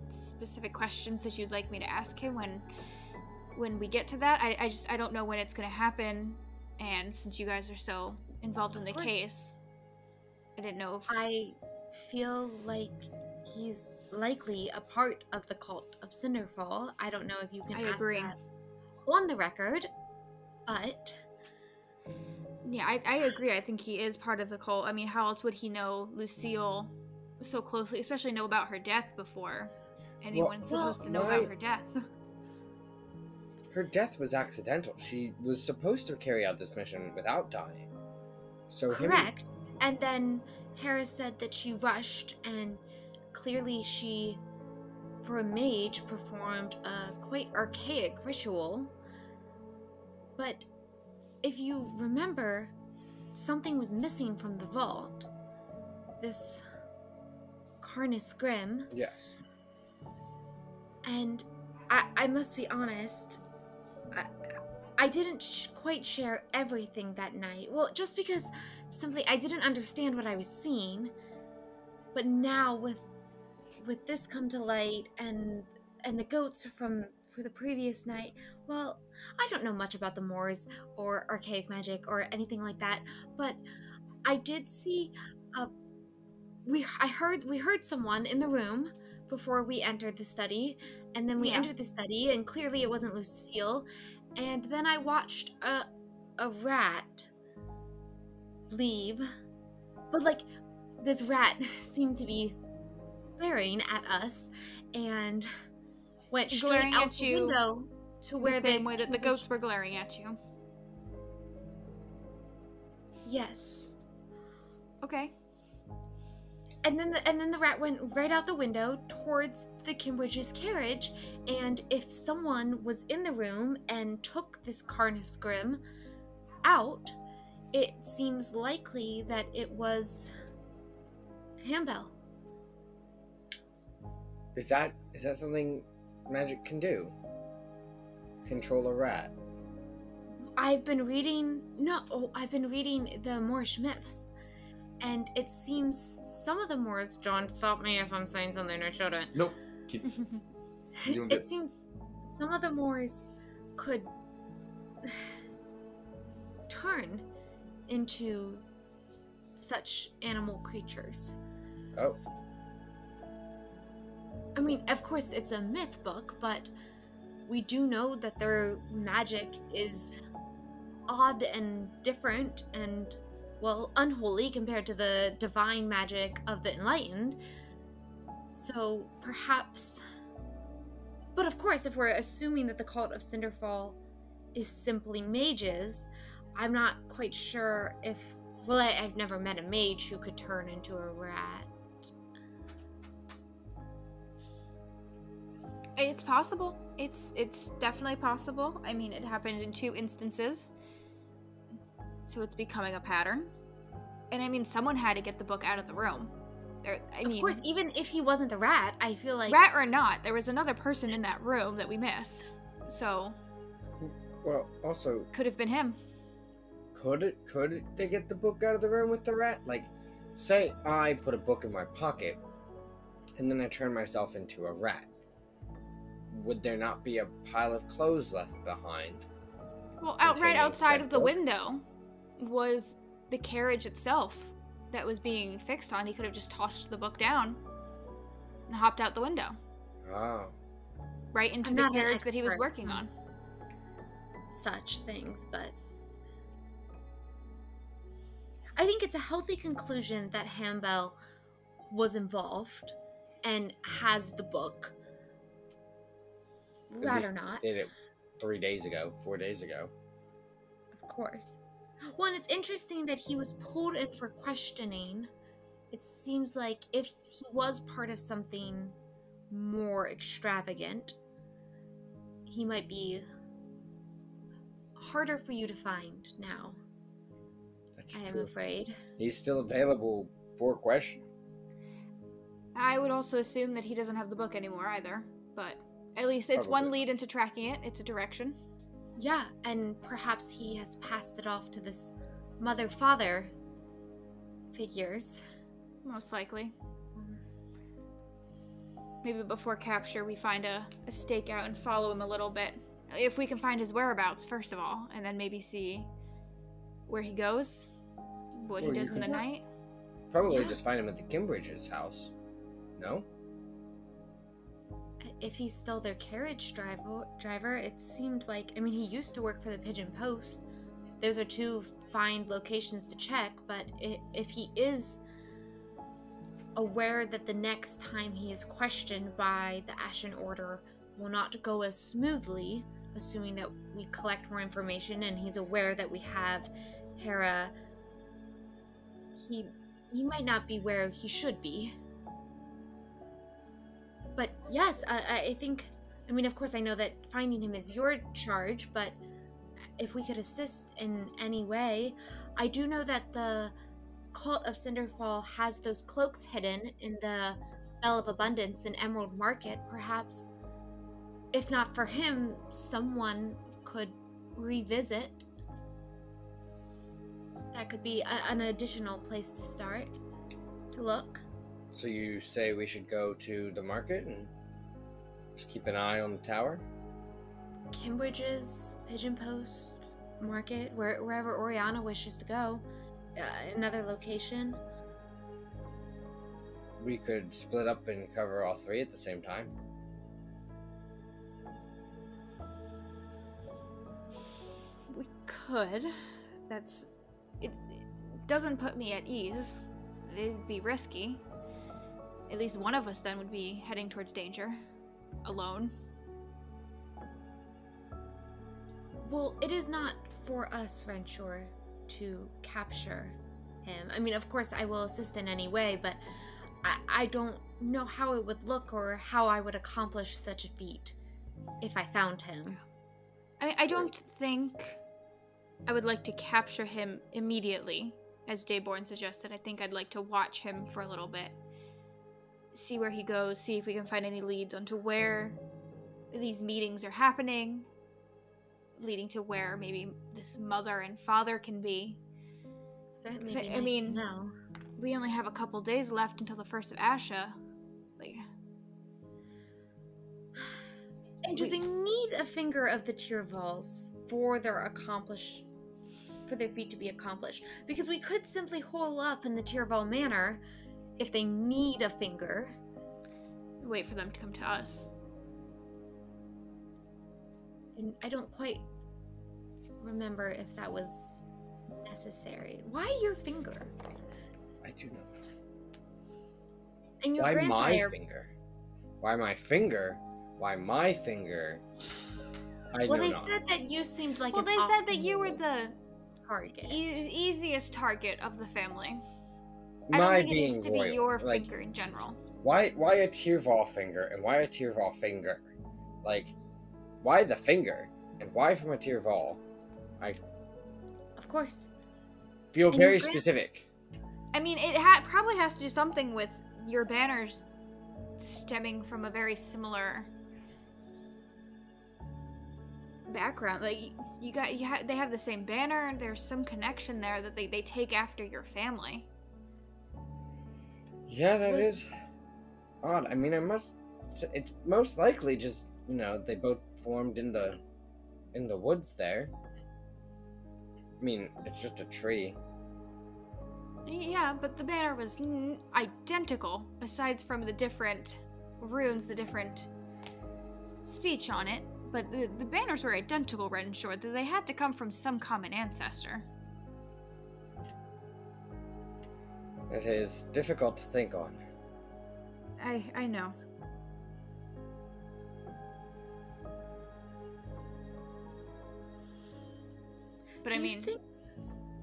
specific questions that you'd like me to ask him when we get to that? I don't know when it's gonna happen, and since you guys are so involved in the course. case, I didn't know if I feel like he's likely a part of the Cult of Cinderfall. I don't know if you can I ask agree. that on the record, but Yeah, I agree. I think he is part of the cult. I mean, how else would he know Lucille so closely, especially know about her death before anyone's well, supposed to know my- about her death? Her death was accidental. She was supposed to carry out this mission without dying. So correct. And then Harris said that she rushed, and clearly she, for a mage, performed a quite archaic ritual. But if you remember, something was missing from the vault. This Carnus Grim. Yes. And I must be honest, I didn't quite share everything that night. Well, just because simply I didn't understand what I was seeing. But now with this come to light and the goats from the previous night, well, I don't know much about the Moors or archaic magic or anything like that, but I did see we heard someone in the room before we entered the study, and then we Yeah. entered the study, and clearly it wasn't Lucille, and then I watched a rat leave, but like this rat seemed to be staring at us and went straight Glaring out at the you window to where the same way that the goats were glaring at you. Yes. Okay. And then the rat went right out the window towards the Kimbridge's carriage, and if someone was in the room and took this Carnus Grim out, it seems likely that it was Hambell. Is that something magic can do? Control a rat. I've been reading the Moorish myths, And it seems some of the Moors, John, stop me if I'm saying something I shouldn't. Nope. Keep doing good. It seems some of the Moors could turn into such animal creatures. Oh. I mean, of course, it's a myth book, but we do know that their magic is odd and different and, well, unholy compared to the divine magic of the Enlightened. So perhaps... But of course, if we're assuming that the Cult of Cinderfall is simply mages, I'm not quite sure if... Well, I've never met a mage who could turn into a rat. It's possible. It's definitely possible. I mean, it happened in 2 instances. So it's becoming a pattern. And I mean, someone had to get the book out of the room. Of course, even if he wasn't the rat, I feel like... Rat or not, there was another person in that room that we missed. So... Well, also... Could have been him. Could they get the book out of the room with the rat? Like, say I put a book in my pocket, and then I turn myself into a rat. Would there not be a pile of clothes left behind? Well, right outside of the window was the carriage itself that was being fixed on. He could have just tossed the book down and hopped out the window. Oh. Right into the carriage that he was working on. Such things, but... I think it's a healthy conclusion that Hambell was involved and has the book. Rat or not. Did it 4 days ago. Of course. Well, and it's interesting that he was pulled in for questioning. It seems like if he was part of something more extravagant, he might be harder for you to find now. That's I am true. afraid. He's still available for question. I would also assume that he doesn't have the book anymore either, but at least it's one lead into tracking it. It's a direction. Yeah, and perhaps he has passed it off to this mother-father figures. Most likely. Maybe before capture we find a stakeout and follow him a little bit. If we can find his whereabouts, first of all, and then maybe see where he goes, what he does in the night. Probably just find him at the Kimbridge's house. No? If he's still their carriage driver, it seemed like... I mean, he used to work for the Pigeon Post. Those are 2 fine locations to check, but if he is aware that the next time he is questioned by the Ashen Order will not go as smoothly, assuming that we collect more information and he's aware that we have Hera, he might not be where he should be. But yes, I think, I mean, of course I know that finding him is your charge, but if we could assist in any way, I do know that the Cult of Cinderfall has those cloaks hidden in the Bell of Abundance in Emerald Market. Perhaps, if not for him, someone could revisit. That could be an additional place to start, to look. So you say we should go to the market and just keep an eye on the tower? Kimbridge's, Pigeon Post, Market, wherever Oriana wishes to go. Another location. We could split up and cover all 3 at the same time. We could. It doesn't put me at ease. It would be risky. At least one of us then would be heading towards danger. Alone. Well, it is not for us, Renshaw, to capture him. I mean, of course I will assist in any way, but I don't know how it would look or how I would accomplish such a feat if I found him. I don't think I would like to capture him immediately, as Dayborn suggested. I think I'd like to watch him for a little bit. See where he goes, see if we can find any leads onto where these meetings are happening, leading to where maybe this mother and father can be. Certainly be nice to know. we only have a couple days left until the first of Asha. Like, And do they need a finger of the Thralls for their feat to be accomplished? Because we could simply hole up in the Thrall Manor if they need a finger. Wait for them to come to us. And I don't quite remember if that was necessary. Why your finger? I do not. And your Why my grandsire. finger? Why my finger? Why my finger? I Well, know they not. said that you seemed like Well, an they said that you were the target. easiest target of the family. I don't My think it needs being to be royal, your like, finger in general. Why a Tyrval finger and why a Tyrval finger? Like, why the finger and why from a Tyrval? Of course. Feel And very your specific. I mean, it probably has to do something with your banners stemming from a very similar background. Like, they have the same banner, and there's some connection there that they take after your family. Yeah, that is odd. I mean, it's most likely just, they both formed in the woods there. I mean, it's just a tree. Yeah, but the banner was identical, besides from the different runes, the different speech on it. But the banners were identical, red and short. They had to come from some common ancestor. It is difficult to think on. I know. But I mean,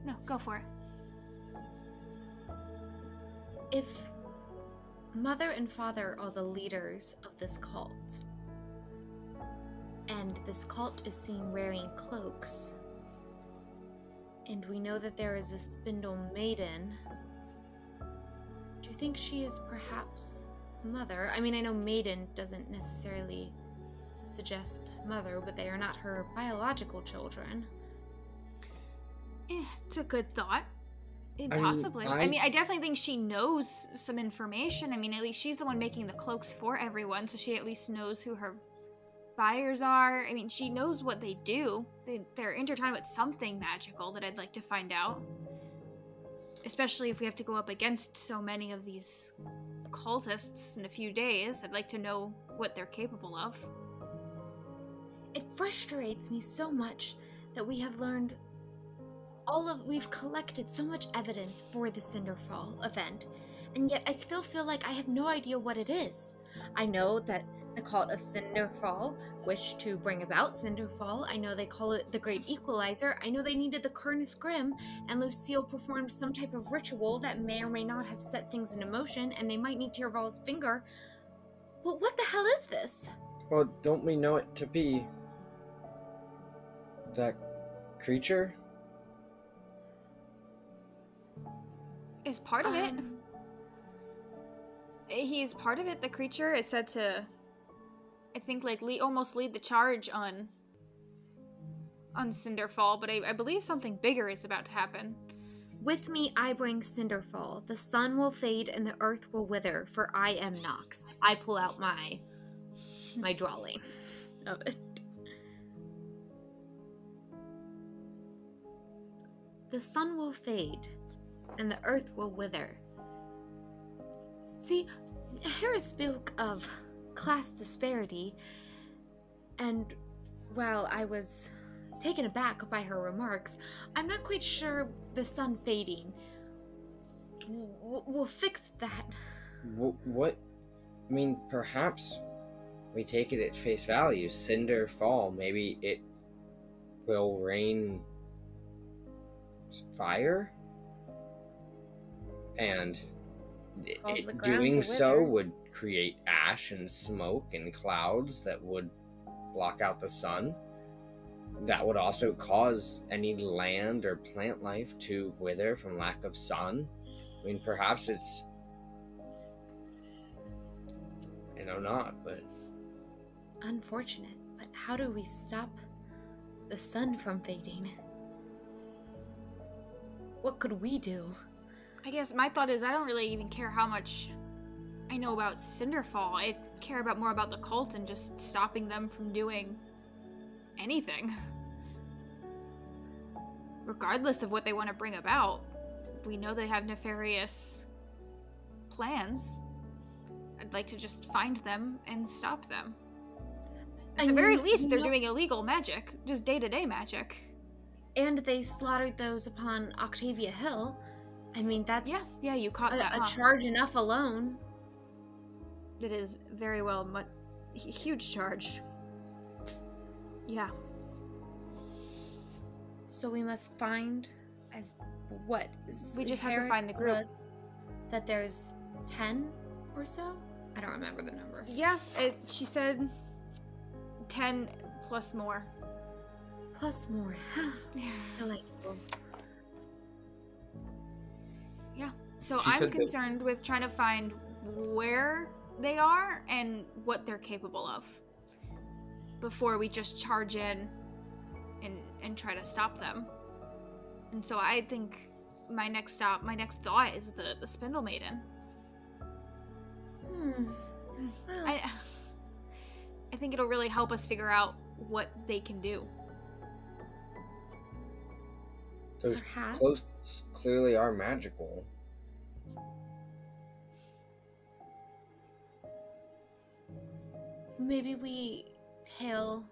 no, go for it. If mother and father are the leaders of this cult, and this cult is seen wearing cloaks, and we know that there is a spindle maiden, do you think she is perhaps mother? I mean, I know maiden doesn't necessarily suggest mother, but they are not her biological children. It's a good thought. Possibly. I mean, I definitely think she knows some information. I mean, at least she's the one making the cloaks for everyone, so she at least knows who her buyers are. I mean, she knows what they do. They're intertwined with something magical that I'd like to find out. Especially if we have to go up against so many of these cultists in a few days. I'd like to know what they're capable of. It frustrates me so much that we have learned we've collected so much evidence for the Cinderfall event, and yet I still feel like I have no idea what it is. I know that the Cult of Cinderfall wished to bring about Cinderfall. I know they call it the Great Equalizer. I know they needed the Curnus Grim, and Lucille performed some type of ritual that may or may not have set things into motion, and they might need Tyrval's finger. But what the hell is this? Well, don't we know it to be that creature? Is part of it. He's part of it. The creature is said to, I think, like, almost lead the charge on Cinderfall, but I believe something bigger is about to happen. With me I bring Cinderfall. The sun will fade and the earth will wither, for I am Nox. I pull out my drawing of it. The sun will fade and the earth will wither. See, Harris spoke of class disparity, and while I was taken aback by her remarks, I'm not quite sure the sun fading will fix that. What? I mean, perhaps we take it at face value. Cinderfall, maybe it will rain fire? And doing so would create ash and smoke and clouds that would block out the sun. That would also cause any land or plant life to wither from lack of sun. I mean, perhaps it's, not, but... Unfortunate, but how do we stop the sun from fading? What could we do? I guess my thought is I don't really even care how much I know about Cinderfall. I care more about the cult and just stopping them from doing anything. Regardless of what they want to bring about. We know they have nefarious plans. I'd like to just find them and stop them. At the very least, they're doing illegal magic. Just day-to-day magic. And they slaughtered those upon Octavia Hill. I mean, that's... Yeah, you caught that, a charge enough alone. It is very well huge charge. Yeah. So we must find we just have to find the group. That there's 10 or so? I don't remember the number. Yeah, she said 10 plus more. Plus more. Yeah. Delightful. Yeah. So I'm concerned with trying to find where they are and what they're capable of before we just charge in and try to stop them. And so I think my next thought is the Spindle Maiden. Well, I think it'll really help us figure out what they can do. Those perhaps. clothes clearly are magical. Maybe we tail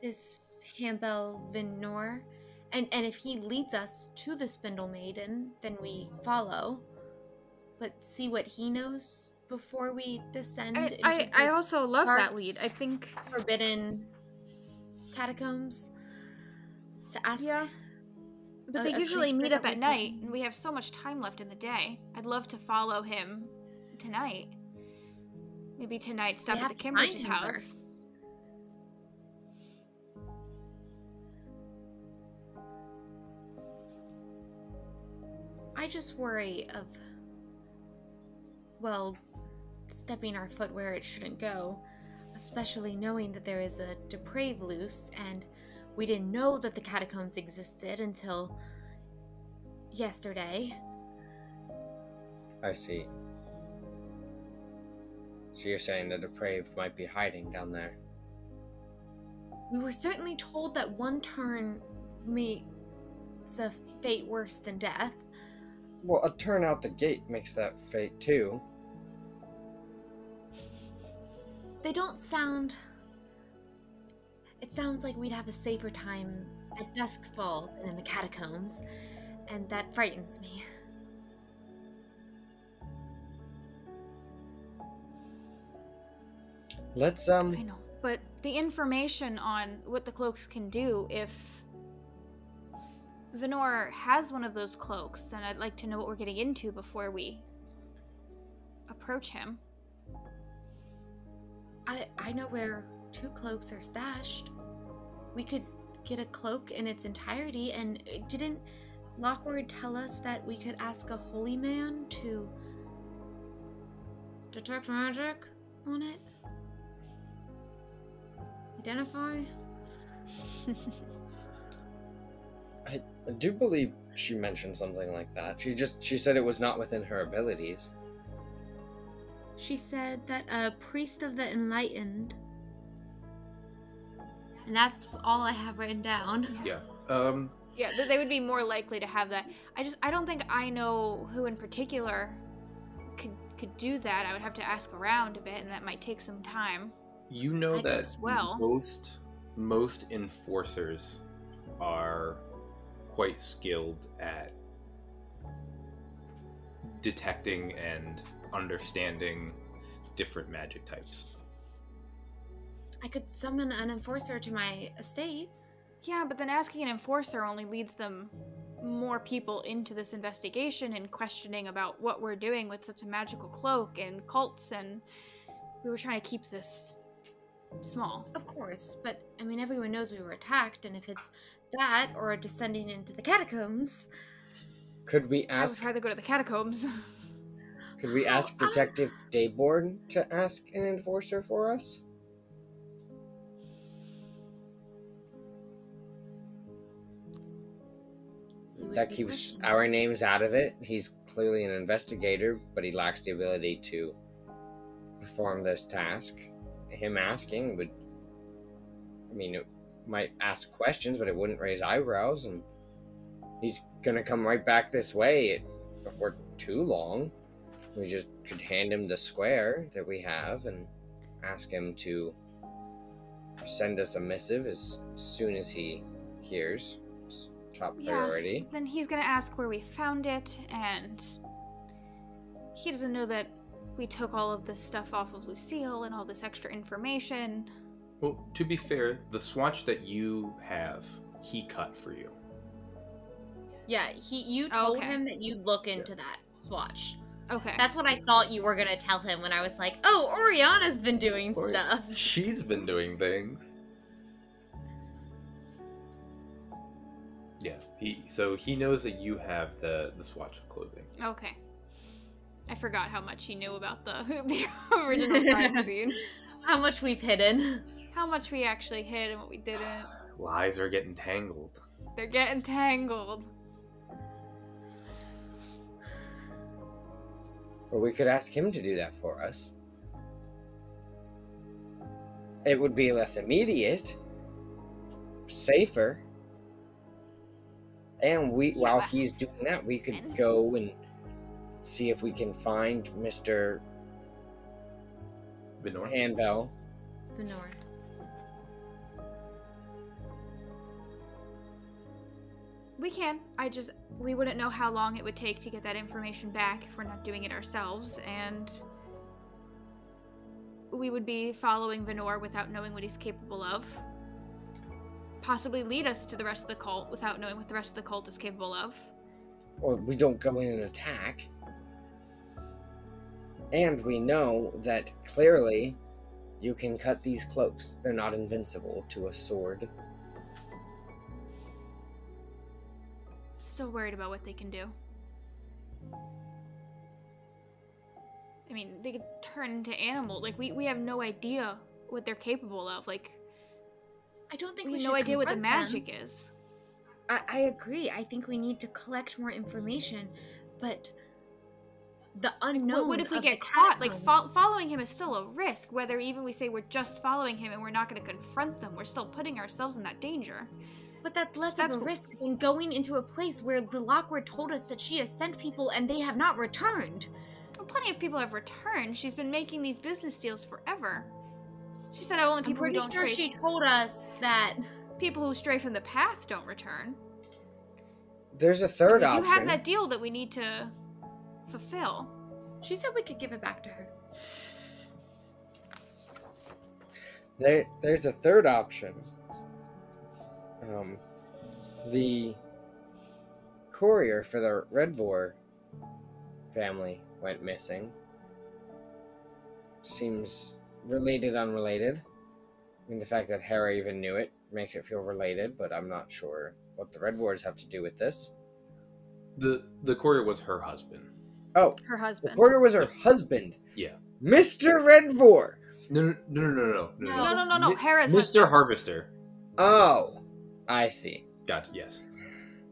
this Hambel Vinor, and if he leads us to the Spindle Maiden, then we follow. But see what he knows before we descend into I also love dark, that lead. I think forbidden catacombs to ask. Yeah. But they usually meet up at night, and we have so much time left in the day. I'd love to follow him tonight. Maybe tonight stop at the Kimbridge's house. First. I just worry of, well, stepping our foot where it shouldn't go, especially knowing that there is a depraved loose, and we didn't know that the catacombs existed until yesterday. I see. So you're saying the depraved might be hiding down there? We were certainly told that one turn makes a fate worse than death. Well, a turn out the gate makes that fate too. They don't sound... It sounds like we'd have a safer time at Duskfall than in the catacombs, and that frightens me. Let's, I know, but the information on what the cloaks can do, if Vinor has one of those cloaks, then I'd like to know what we're getting into before we approach him. I know where 2 cloaks are stashed. We could get a cloak in its entirety, and didn't Lockwood tell us that we could ask a holy man to detect magic on it? Identify? I do believe she mentioned something like that. She said it was not within her abilities. She said that a priest of the enlightened. And that's all I have written down. Yeah. Yeah, they would be more likely to have that. I don't think I know who in particular could do that. I would have to ask around a bit, and that might take some time. You know that as well. most enforcers are quite skilled at detecting and understanding different magic types. I could summon an enforcer to my estate. Yeah, but then asking an enforcer only leads them more people into this investigation and questioning about what we're doing with such a magical cloak and cults, and we were trying to keep this small. Of course, but I mean, everyone knows we were attacked, and if it's that or descending into the catacombs... Could we ask... I would rather go to the catacombs. Could we ask Detective Dayborn to ask an enforcer for us? We that keeps our names out of it. He's clearly an investigator, but he lacks the ability to perform this task. Him asking would, I mean, it might ask questions, but it wouldn't raise eyebrows, and he's gonna come right back this way before too long. We just could hand him the square that we have and ask him to send us a missive as soon as he hears. It's top priority. Yes, then he's gonna ask where we found it, and he doesn't know that we took all of this stuff off of Lucille and all this extra information. Well, to be fair, the swatch that you have, he cut for you. Yeah, you told him that you'd look into that swatch. Okay. That's what I thought you were gonna tell him when I was like, oh, Oriana's been doing stuff. She's been doing things. Yeah, he knows that you have the swatch of clothing. Okay. I forgot how much he knew about the original crime scene. How much we've hidden. How much we actually hid and what we didn't. Lies are getting tangled. They're getting tangled. Or we could ask him to do that for us. It would be less immediate, safer, and while he's doing that, we could go and see if we can find Mr. Venor. Handbell. Venor. We can. We wouldn't know how long it would take to get that information back if we're not doing it ourselves, and we would be following Venor without knowing what he's capable of. Possibly lead us to the rest of the cult without knowing what the rest of the cult is capable of. Or we don't go in and attack. And we know that clearly you can cut these cloaks. They're not invincible to a sword. Still worried about what they can do. I mean, they could turn into animals. Like, we have no idea what they're capable of. Like, I don't think we we have should no idea what the confront them. magic is. I agree. I think we need to collect more information, but the unknown. What if we of get the caught? Like, catacombs- following him is still a risk. Whether even we say we're just following him and we're not going to confront them, we're still putting ourselves in that danger. But that's less That's of a wh- risk than going into a place where the Lockwood told us that she has sent people and they have not returned. Well, plenty of people have returned. She's been making these business deals forever. She said only I'm people who pretty don't sure stray. she told us that. People who stray from the path don't return. There's a third We option. do have that deal that we need to fulfill. She said we could give it back to her. There's a third option. The courier for the Redvor family went missing. Seems related, unrelated. I mean, the fact that Hera even knew it makes it feel related, but I'm not sure what the Redvors have to do with this. The courier was her husband. Oh, Her the husband. courier was her husband. Yeah. Mr. Redvor! No. No. Hera's Mr. husband. Harvester. Oh, I see. Gotcha. Yes.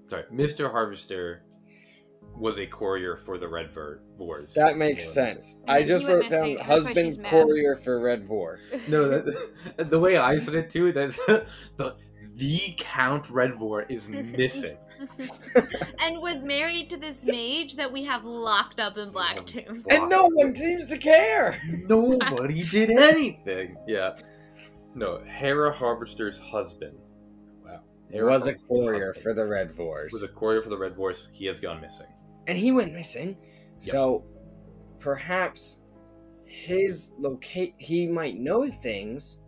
Sorry, Mr. Harvester was a courier for the Redvors. That makes sense. And I then just he went wrote down missing, and that's why she's husband mad. courier for Redvor. No, the way I said it too. That's the Count Redvor is missing. And was married to this mage that we have locked up in Black Tomb. And no one seems to care! Nobody did anything. Yeah. No, Hera Harvester's husband. Wow. He was a courier for the Redvors. Was a courier for the Redvors. He has gone missing. And he went missing. Yep. So perhaps he might know things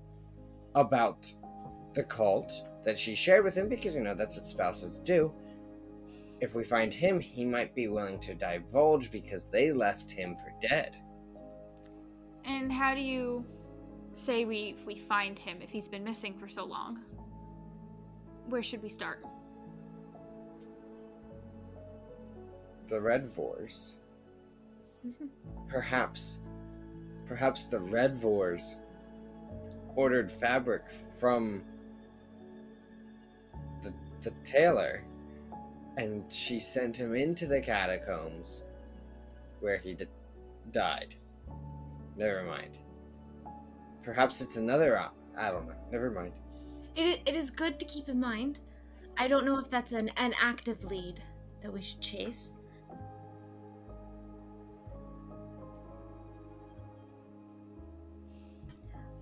about the cult that she shared with him, because that's what spouses do. If we find him, he might be willing to divulge because they left him for dead. And how do you say if we find him if he's been missing for so long? Where should we start? The Redvors. Perhaps the Redvors ordered fabric from the tailor And she sent him into the catacombs where he died. Never mind. Perhaps it's another I don't know. Never mind. It is good to keep in mind. I don't know if that's an active lead that we should chase.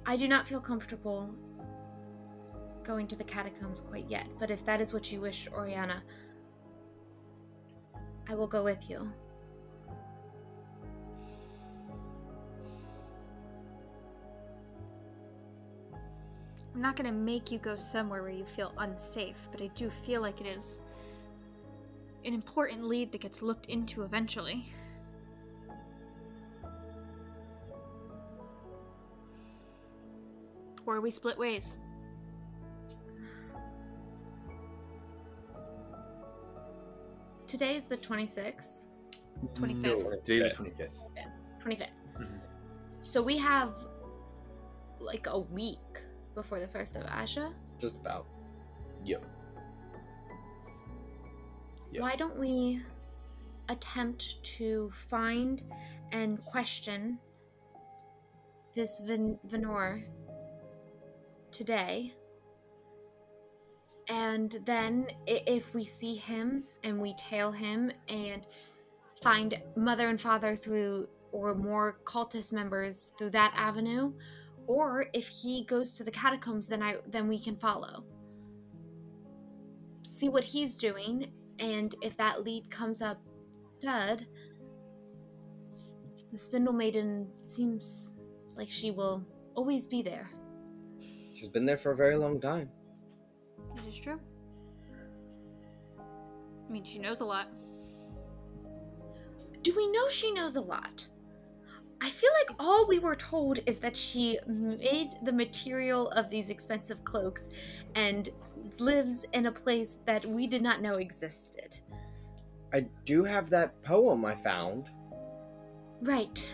I do not feel comfortable going to the catacombs quite yet, but if that is what you wish, Oriana, I will go with you. I'm not going to make you go somewhere where you feel unsafe, but I do feel like it is an important lead that gets looked into eventually. Or we split ways. Today is the 26th. 25th. No, today's the 25th. 25th. Mm-hmm. So we have like a week before the 1st of Asha. Just about. Yep. Why don't we attempt to find and question this Venor today? And then if we see him and we tail him and find mother and father through, or more cultist members through that avenue, or if he goes to the catacombs, then we can follow. See what he's doing, and if that lead comes up dead, the Spindle Maiden seems like she will always be there. She's been there for a very long time. That is true. I mean, she knows a lot. Do we know she knows a lot? I feel like all we were told is that she made the material of these expensive cloaks and lives in a place that we did not know existed. I do have that poem I found. Right.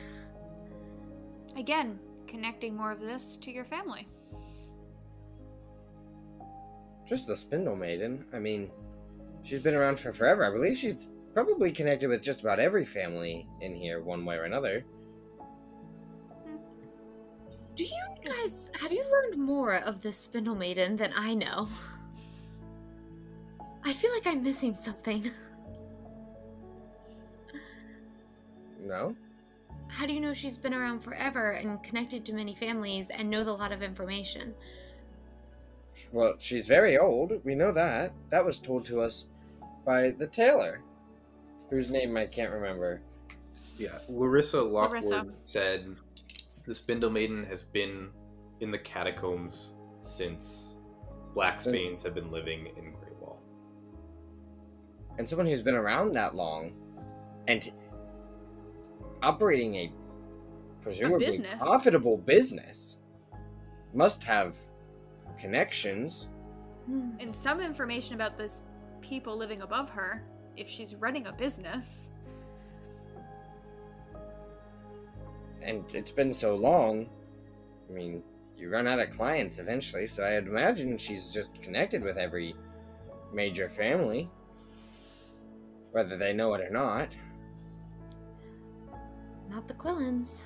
Again, connecting more of this to your family. Just the Spindle Maiden. I mean, she's been around for forever. I believe she's probably connected with just about every family in here, one way or another. Do you guys, have you learned more of the Spindle Maiden than I know? I feel like I'm missing something. No? How do you know she's been around forever and connected to many families and knows a lot of information? Well, she's very old. We know that. That was told to us by the tailor, whose name I can't remember. Yeah, Larissa Lockwood Larissa. said the Spindle Maiden has been in the catacombs since Black Spains have been living in Great Wall. And someone who's been around that long and operating a presumably business. profitable business must have connections. And some information about this people living above her, if she's running a business. And it's been so long. I mean, you run out of clients eventually, so I'd imagine she's just connected with every major family, whether they know it or not. Not the Quillins.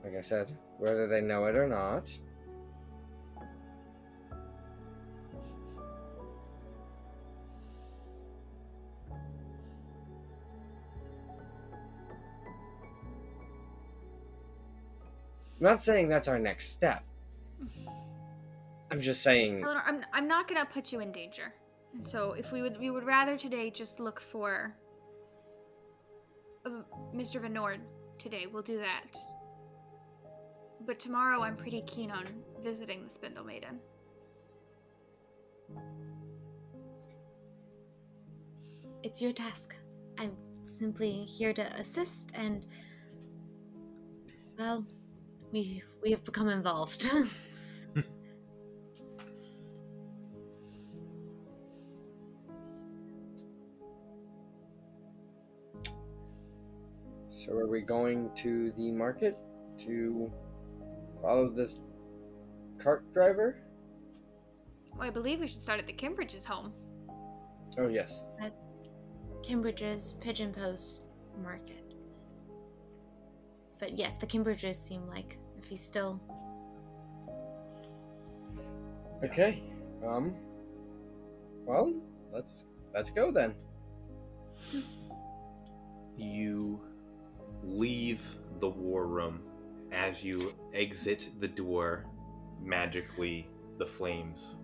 Like I said, whether they know it or not. I'm not saying that's our next step. I'm just saying. Eleanor, I'm not gonna put you in danger. And so if we would rather today just look for Mr. Venord today. We'll do that. But tomorrow I'm pretty keen on visiting the Spindle Maiden. It's your task. I'm simply here to assist and, well, we have become involved. So are we going to the market to follow this cart driver? Well, I believe we should start at the Kimbridge's home. Oh, yes. At Kimbridge's Pigeon Post Market. But yes, the Kimbridges seem like if he's still... Okay. Well, let's go then. You leave the war room. As you exit the door, magically the flames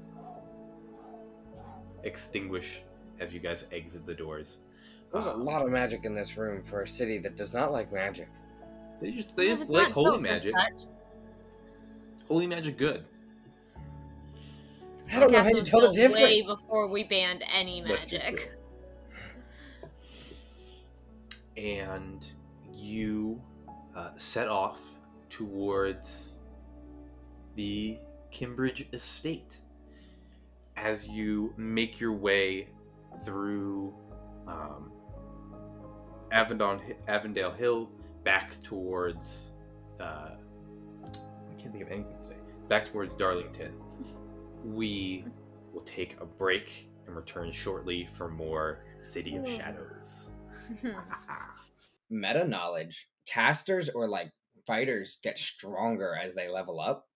extinguish as you guys exit the doors. There's a lot of magic in this room for a city that does not like magic. They just like holy magic. Holy magic, good. I don't know how you tell the difference. Way before we banned any magic. And you set off towards the Kimbridge estate. As you make your way through Avondale Hill back towards I can't think of anything today. Back towards Darlington. We will take a break and return shortly for more City of Shadows. Meta knowledge. Casters or like fighters get stronger as they level up.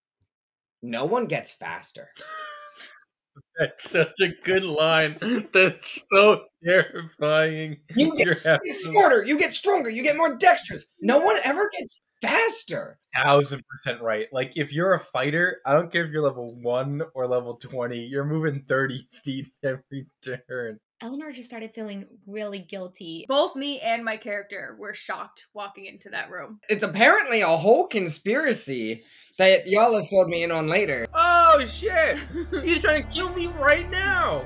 No one gets faster. That's such a good line. That's so terrifying. You get smarter, you get stronger, you get more dexterous. No one ever gets faster. 1000% right. Like, if you're a fighter, I don't care if you're level 1 or level 20, you're moving 30 feet every turn. Eleanor just started feeling really guilty. Both me and my character were shocked walking into that room. It's apparently a whole conspiracy that y'all have filled me in on later. Oh, shit! He's trying to kill me right now!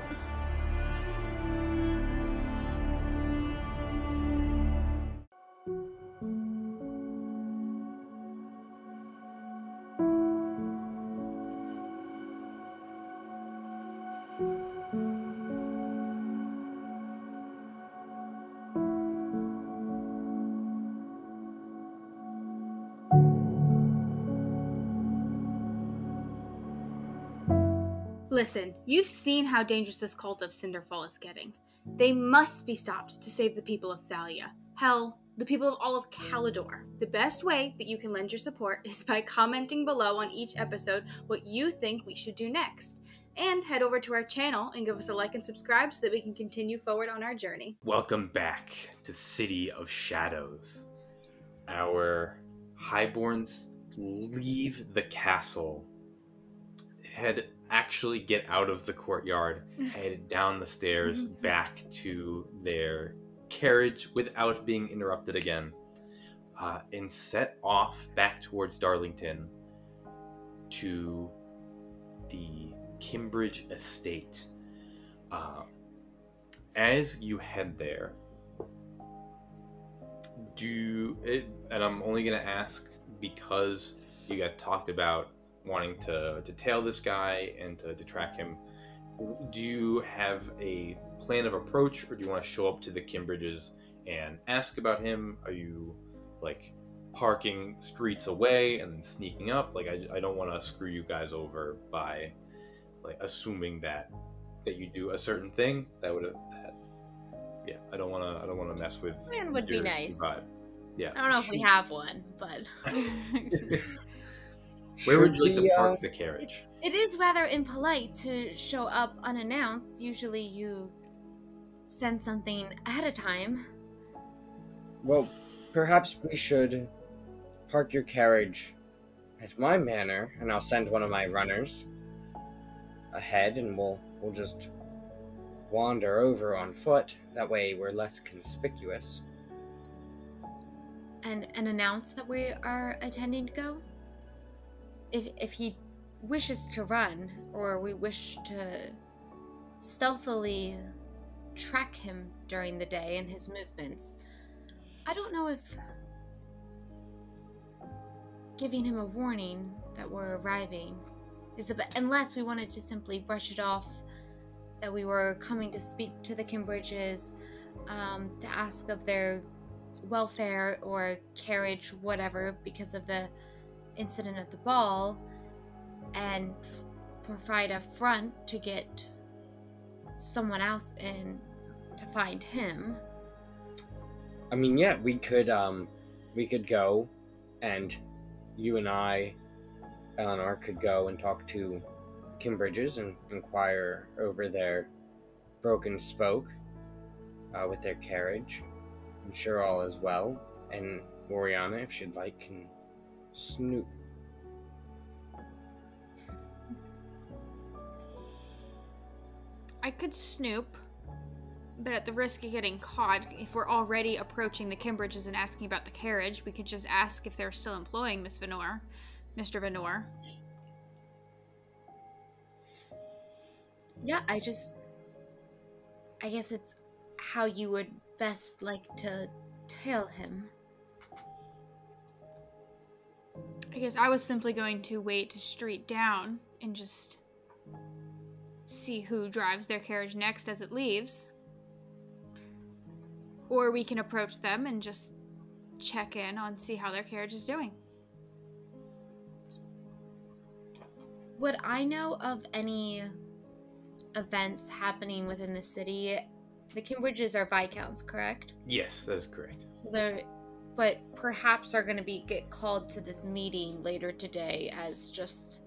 Listen, you've seen how dangerous this Cult of Cinderfall is getting. They must be stopped to save the people of Thalia. Hell, the people of all of Calidor. The best way that you can lend your support is by commenting below on each episode what you think we should do next. And head over to our channel and give us a like and subscribe so that we can continue forward on our journey. Welcome back to City of Shadows. Our highborns leave the castle, actually get out of the courtyard, head down the stairs back to their carriage without being interrupted again, and set off back towards Darlington to the Kimbridge estate. As you head there, and I'm only going to ask because you guys talked about wanting to tail this guy and to track him, do you have a plan of approach, or do you want to show up to the Kimbridges and ask about him? Are you like parking streets away and then sneaking up? Like, I don't want to screw you guys over by like assuming that you do a certain thing. I don't want to mess with. Plan would be nice. Vibe. Yeah. I don't know if we have one, but where would you like to park the carriage? It is rather impolite to show up unannounced. Usually you send something ahead of time. Well, perhaps we should park your carriage at my manor, and I'll send one of my runners ahead, and we'll just wander over on foot. That way we're less conspicuous. And announce that we are intending to go? If he wishes to run, or we wish to stealthily track him during the day and his movements, I don't know if giving him a warning that we're arriving is the best, unless we wanted to simply brush it off that we were coming to speak to the Kimbridges, to ask of their welfare or carriage, whatever, because of the incident at the ball, and provide a front to get someone else in to find him. I mean, yeah, we could go, and you and I, Eleanor, could go and talk to Kimbridges and inquire over their broken spoke with their carriage. Ensure all is well, and Oriana, if she'd like, can snoop. I could snoop, but at the risk of getting caught, if we're already approaching the Kimbridges and asking about the carriage, we could just ask if they're still employing Mr. Venor. Yeah, I guess it's how you would best like to tell him. I guess I was simply going to wait to street down and just see who drives their carriage next as it leaves. Or we can approach them and just check in on see how their carriage is doing. Would I know of any events happening within the city? The Kimbridges are Viscounts, correct? Yes, that is correct. So but perhaps are going to get called to this meeting later today as just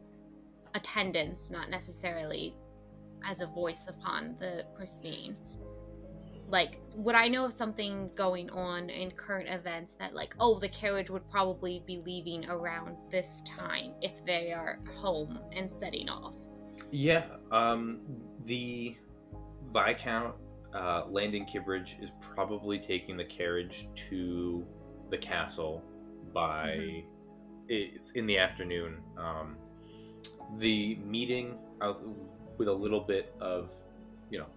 attendance, not necessarily as a voice upon the proceeding. Like, would I know of something going on in current events that, like, oh, the carriage would probably be leaving around this time if they are home and setting off? Yeah, the Viscount Landon Kimbridge is probably taking the carriage to the castle by it's in the afternoon. The meeting with a little bit of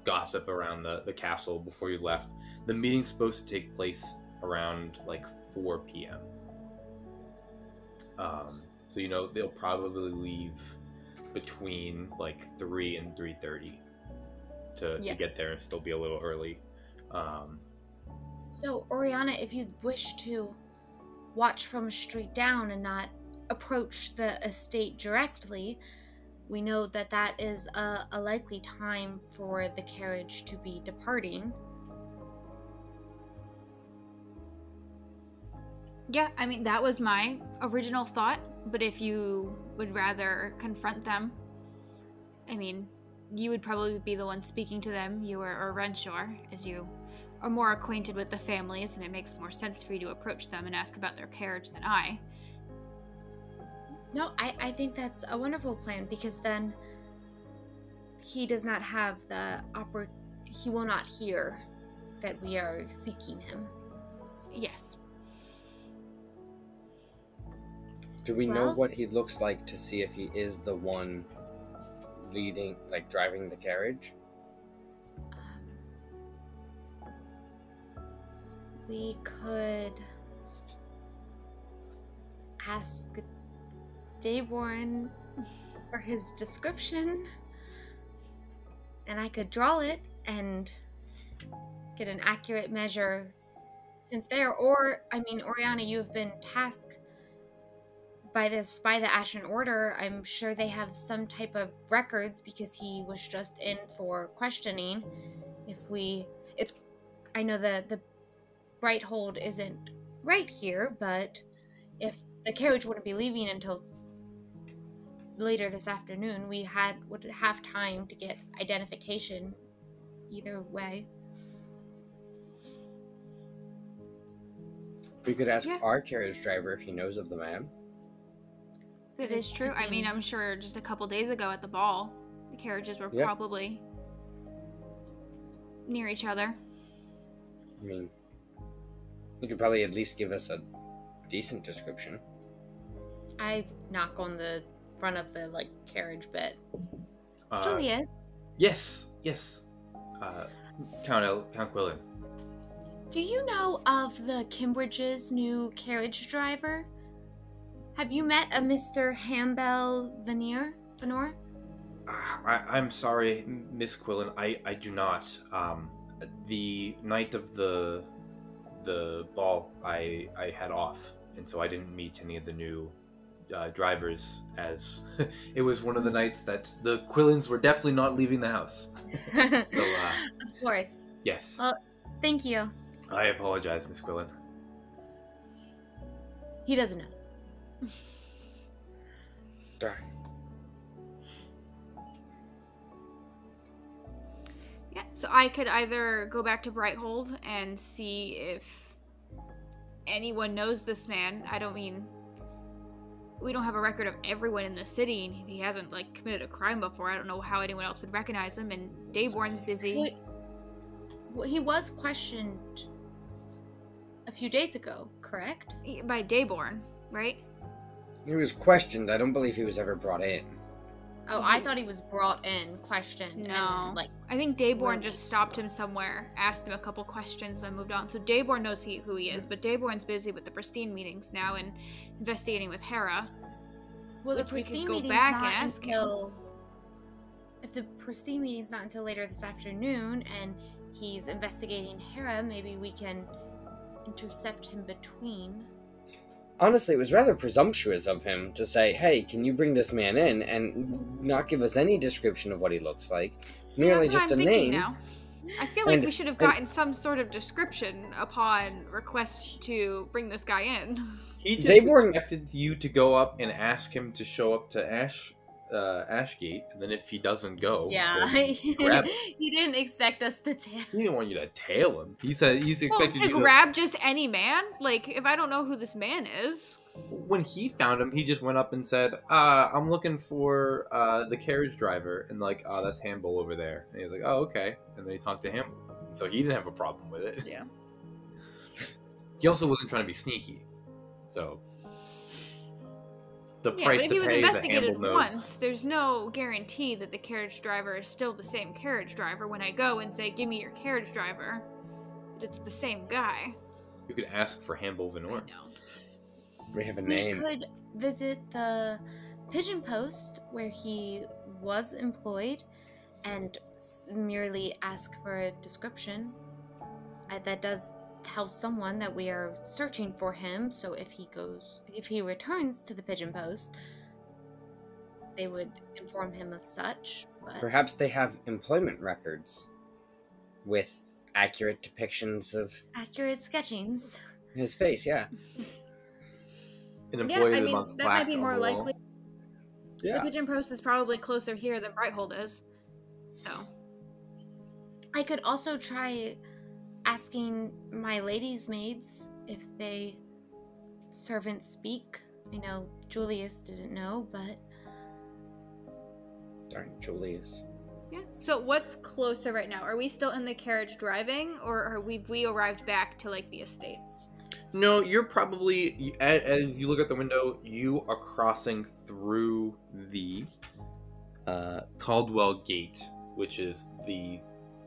gossip around the castle before you left. The meeting's supposed to take place around like 4 p.m. So they'll probably leave between like 3 and 3:30 to get there and still be a little early. So, Oriana, if you wish to watch from a street down and not approach the estate directly, we know that that is a likely time for the carriage to be departing. Yeah, I mean, that was my original thought, but if you would rather confront them, I mean, you would probably be the one speaking to them, you or Renshaw, as you are more acquainted with the families, and it makes more sense for you to approach them and ask about their carriage than I. No, I think that's a wonderful plan, because then he does not have he will not hear that we are seeking him. Yes. Do we know what he looks like to see if he is the one leading, like driving the carriage? We could ask Dayborn for his description, and I could draw it and get an accurate measure since there. Or, I mean, Oriana, you have been tasked by the Ashen Order. I'm sure they have some type of records because he was just in for questioning. I know the Brighthold isn't right here, but if the carriage wouldn't be leaving until later this afternoon, we would have time to get identification either way. We could ask our carriage driver if he knows of the man. That is true. I mean, I'm sure just a couple days ago at the ball, the carriages were probably near each other. I mean, you could probably at least give us a decent description. I knock on the front of the carriage bit. Julius? Yes. Count Quillen. Do you know of the Kimbridge's new carriage driver? Have you met a Mr. Hambell Venor? I'm sorry, Miss Quillen. I do not. The night of the ball, I had off, and so I didn't meet any of the new drivers, as it was one of the nights that the Quillins were definitely not leaving the house. So, Of course. yes. Well, thank you. I apologize, Miss Quillin. He doesn't know. Darn. Yeah, so I could either go back to Brighthold and see if anyone knows this man. I don't mean, we don't have a record of everyone in the city, and he hasn't, like, committed a crime before. I don't know how anyone else would recognize him, and Dayborn's busy. Well, he was questioned a few days ago, correct? By Dayborn, right? He was questioned. I don't believe he was ever brought in. Oh, I thought he was brought in, questioned. No. And, like, I think Dayborn just stopped him somewhere, asked him a couple questions, and moved on. So Dayborn knows who he is, but Dayborn's busy with the Pristine meetings now and investigating with Hera. well, the which we could Pristine go meeting's back not and ask him. until... If the Pristine meeting's not until later this afternoon, and he's investigating Hera, maybe we can intercept him between. Honestly, it was rather presumptuous of him to say, hey, can you bring this man in, and not give us any description of what he looks like. Merely That's what just I'm a thinking name. now. I feel like And- we should have gotten some sort of description upon request to bring this guy in. He just Dayborn- expected you to go up and ask him to show up to Ashgate, and then if he doesn't go, Yeah, then grab him. he didn't expect us to tell. He didn't want you to tail him. He said he's Well, expecting to you grab just any man? Like, if I don't know who this man is. When he found him, he just went up and said, I'm looking for the carriage driver, and like, oh, that's Hannibal over there. And he's like, oh, okay. And then he talked to him, so he didn't have a problem with it. Yeah. He also wasn't trying to be sneaky, so the Yeah, price but if to he was pay, the investigated Hannibal knows. once, there's no guarantee that the carriage driver is still the same carriage driver when I go and say, give me your carriage driver. That it's the same guy. You could ask for Hannibal I Venor. know. We have a We name. could visit the pigeon post where he was employed and merely ask for a description. That does tell someone that we are searching for him, so if he returns to the pigeon post, they would inform him of such. But Perhaps they have employment records with accurate depictions of accurate sketchings. his face, yeah. An employee Yeah, I of the mean, month that plaque might be on more the wall. likely. The pigeon post is probably closer here than Brighthold is. So. I could also try asking my ladies' maids if they servants speak. I know Julius didn't know, but Darn, Julius. Yeah. So what's closer right now? Are we still in the carriage driving, or are we arrived back to, like, the estates? No, you're probably, as you look out the window, you are crossing through the Caldwell Gate, which is the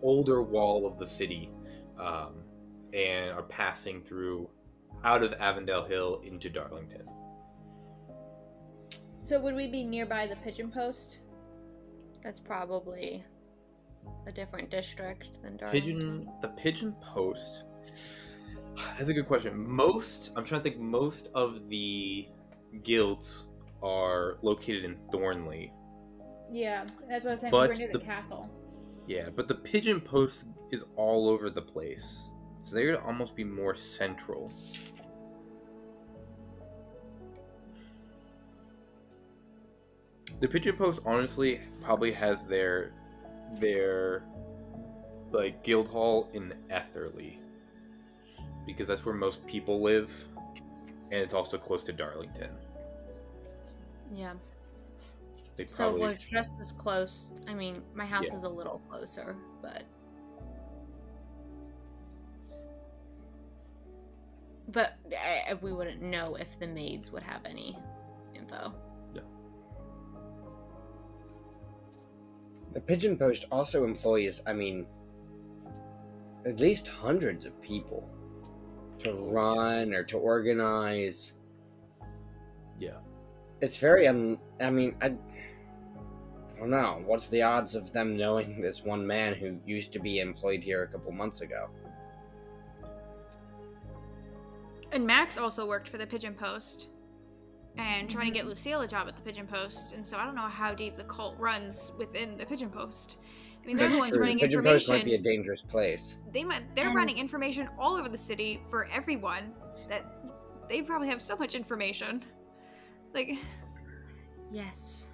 older wall of the city, and are passing through out of Avondale Hill into Darlington. So would we be nearby the pigeon post? that's probably a different district than Darlington. The Pigeon Post. That's a good question. I'm trying to think, most of the guilds are located in Thornley. Yeah, that's what I was saying. But We're near the- the castle. Yeah, but the Pigeon Post is all over the place. So they're gonna almost be more central. The Pigeon Post honestly probably has their like guild hall in Etherley, because that's where most people live, and it's also close to Darlington. Yeah. They So probably we're just as close. I mean, my house Yeah. is a little closer, but we wouldn't know if the maids would have any info. The Pigeon Post also employs, I mean, at least hundreds of people to run or to organize. Yeah. It's very, I don't know. What's the odds of them knowing this one man who used to be employed here a couple months ago? And Max also worked for the pigeon post. and trying to get Lucille a job at the Pigeon Post. And so I don't know how deep the cult runs within the Pigeon Post. I mean, they're the That's ones true. running Pigeon Post information. might be a dangerous place. They're running information all over the city for everyone. That they probably have so much information. Like, Yes.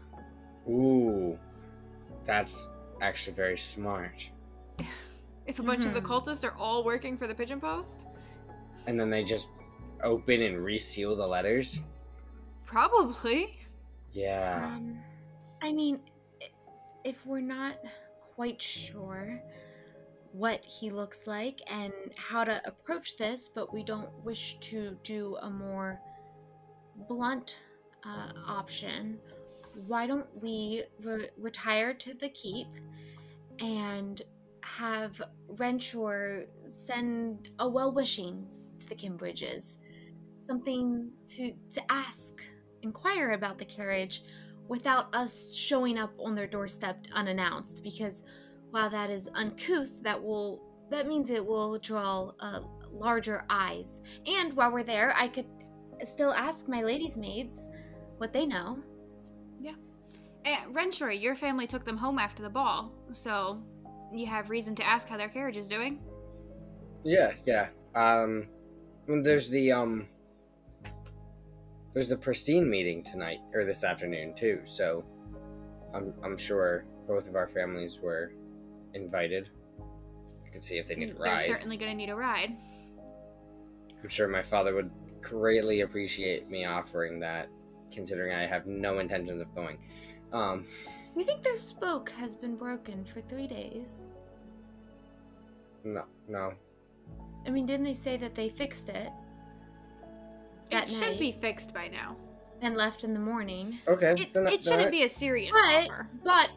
Ooh, that's actually very smart. if a bunch of the cultists are all working for the Pigeon Post, And then they just open and reseal the letters? probably. Yeah. I mean, if we're not quite sure what he looks like and how to approach this, but we don't wish to do a more blunt option, why don't we retire to the keep and have Renshaw send a well-wishings to the Kimbridges, something to ask, inquire about the carriage without us showing up on their doorstep unannounced, because while that is uncouth, that means it will draw larger eyes. And while we're there, I could still ask my ladies' maids what they know. Yeah. And Renshaw, your family took them home after the ball, so you have reason to ask how their carriage is doing. Yeah. There's the Pristine meeting tonight, or this afternoon too, so I'm sure both of our families were invited. I could see if they need a They're ride. certainly going to need a ride. I'm sure my father would greatly appreciate me offering that, considering I have no intentions of going. We think their spoke has been broken for 3 days. No. I mean, didn't they say that they fixed it that It should night be fixed by now. and left in the morning? Okay. It shouldn't be a serious offer. But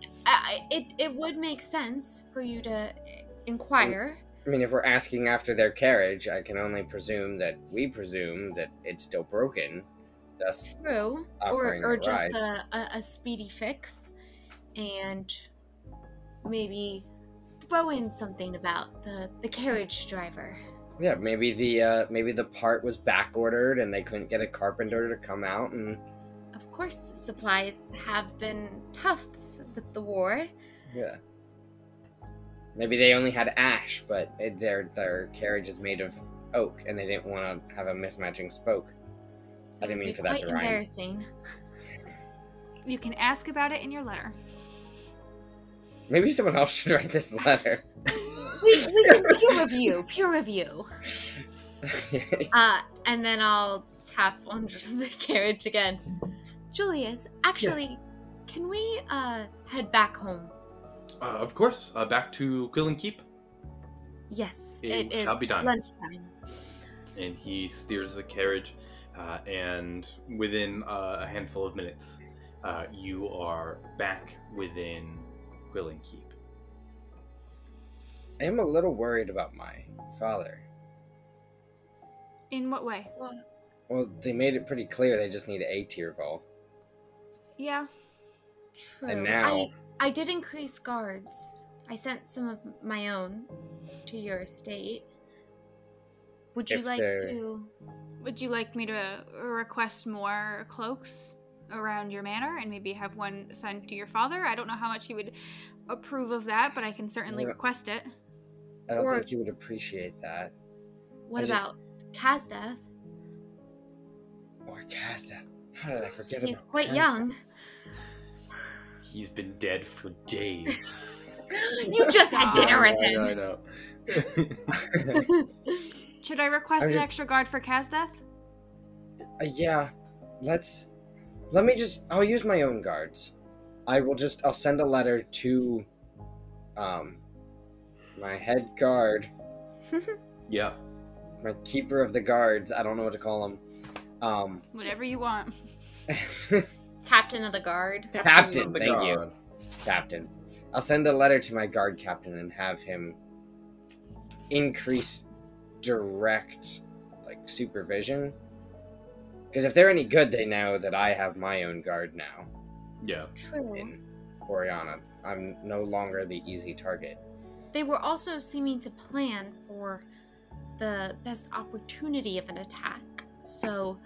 it would make sense for you to inquire. I mean, if we're asking after their carriage, I can only presume that it's still broken. Thus, True. offering Or a just ride. a speedy fix, and maybe throw in something about the carriage driver. Yeah, maybe the part was back ordered and they couldn't get a carpenter to come out and. Of course, supplies have been tough with the war. Yeah. Maybe they only had ash, but their carriage is made of oak, and they didn't want to have a mismatching spoke. I didn't mean for that to Quite rhyme. embarrassing. You can ask about it in your letter. Maybe someone else should write this letter. we can peer review. And then I'll tap on the carriage again. Julius, actually, Yes. can we head back home? Of course. Back to Quill and Keep. Yes, It it is shall be done. lunchtime. And he steers the carriage, and within a handful of minutes, you are back within Quill and Keep. I am a little worried about my father. In what way? Well, they made it pretty clear they just need a tier vault. Yeah. True. And now- I did increase guards. I sent some of my own to your estate. Would you If like they're- to? Would you like me to request more cloaks around your manor and maybe have one sent to your father? I don't know how much he would approve of that, but I can certainly Yeah. request it. I don't Or- think you would appreciate that. What I just- about Kazdeth? Or Kazda. How did I forget He's about quite Kazda? young. He's been dead for days. You just had dinner with I him. know. Should I request I an just- extra guard for Kazdeth? Yeah, I'll use my own guards. I'll send a letter to, my head guard, Yeah. my keeper of the guards, I don't know what to call him. Whatever you want. Captain of the guard. Captain, of the thank you. guard. Captain. I'll send a letter to my guard captain and have him increase direct, supervision. Because if they're any good, they know that I have my own guard now Yeah. True. in Oriana. I'm no longer the easy target. They were also seeming to plan for the best opportunity of an attack. So,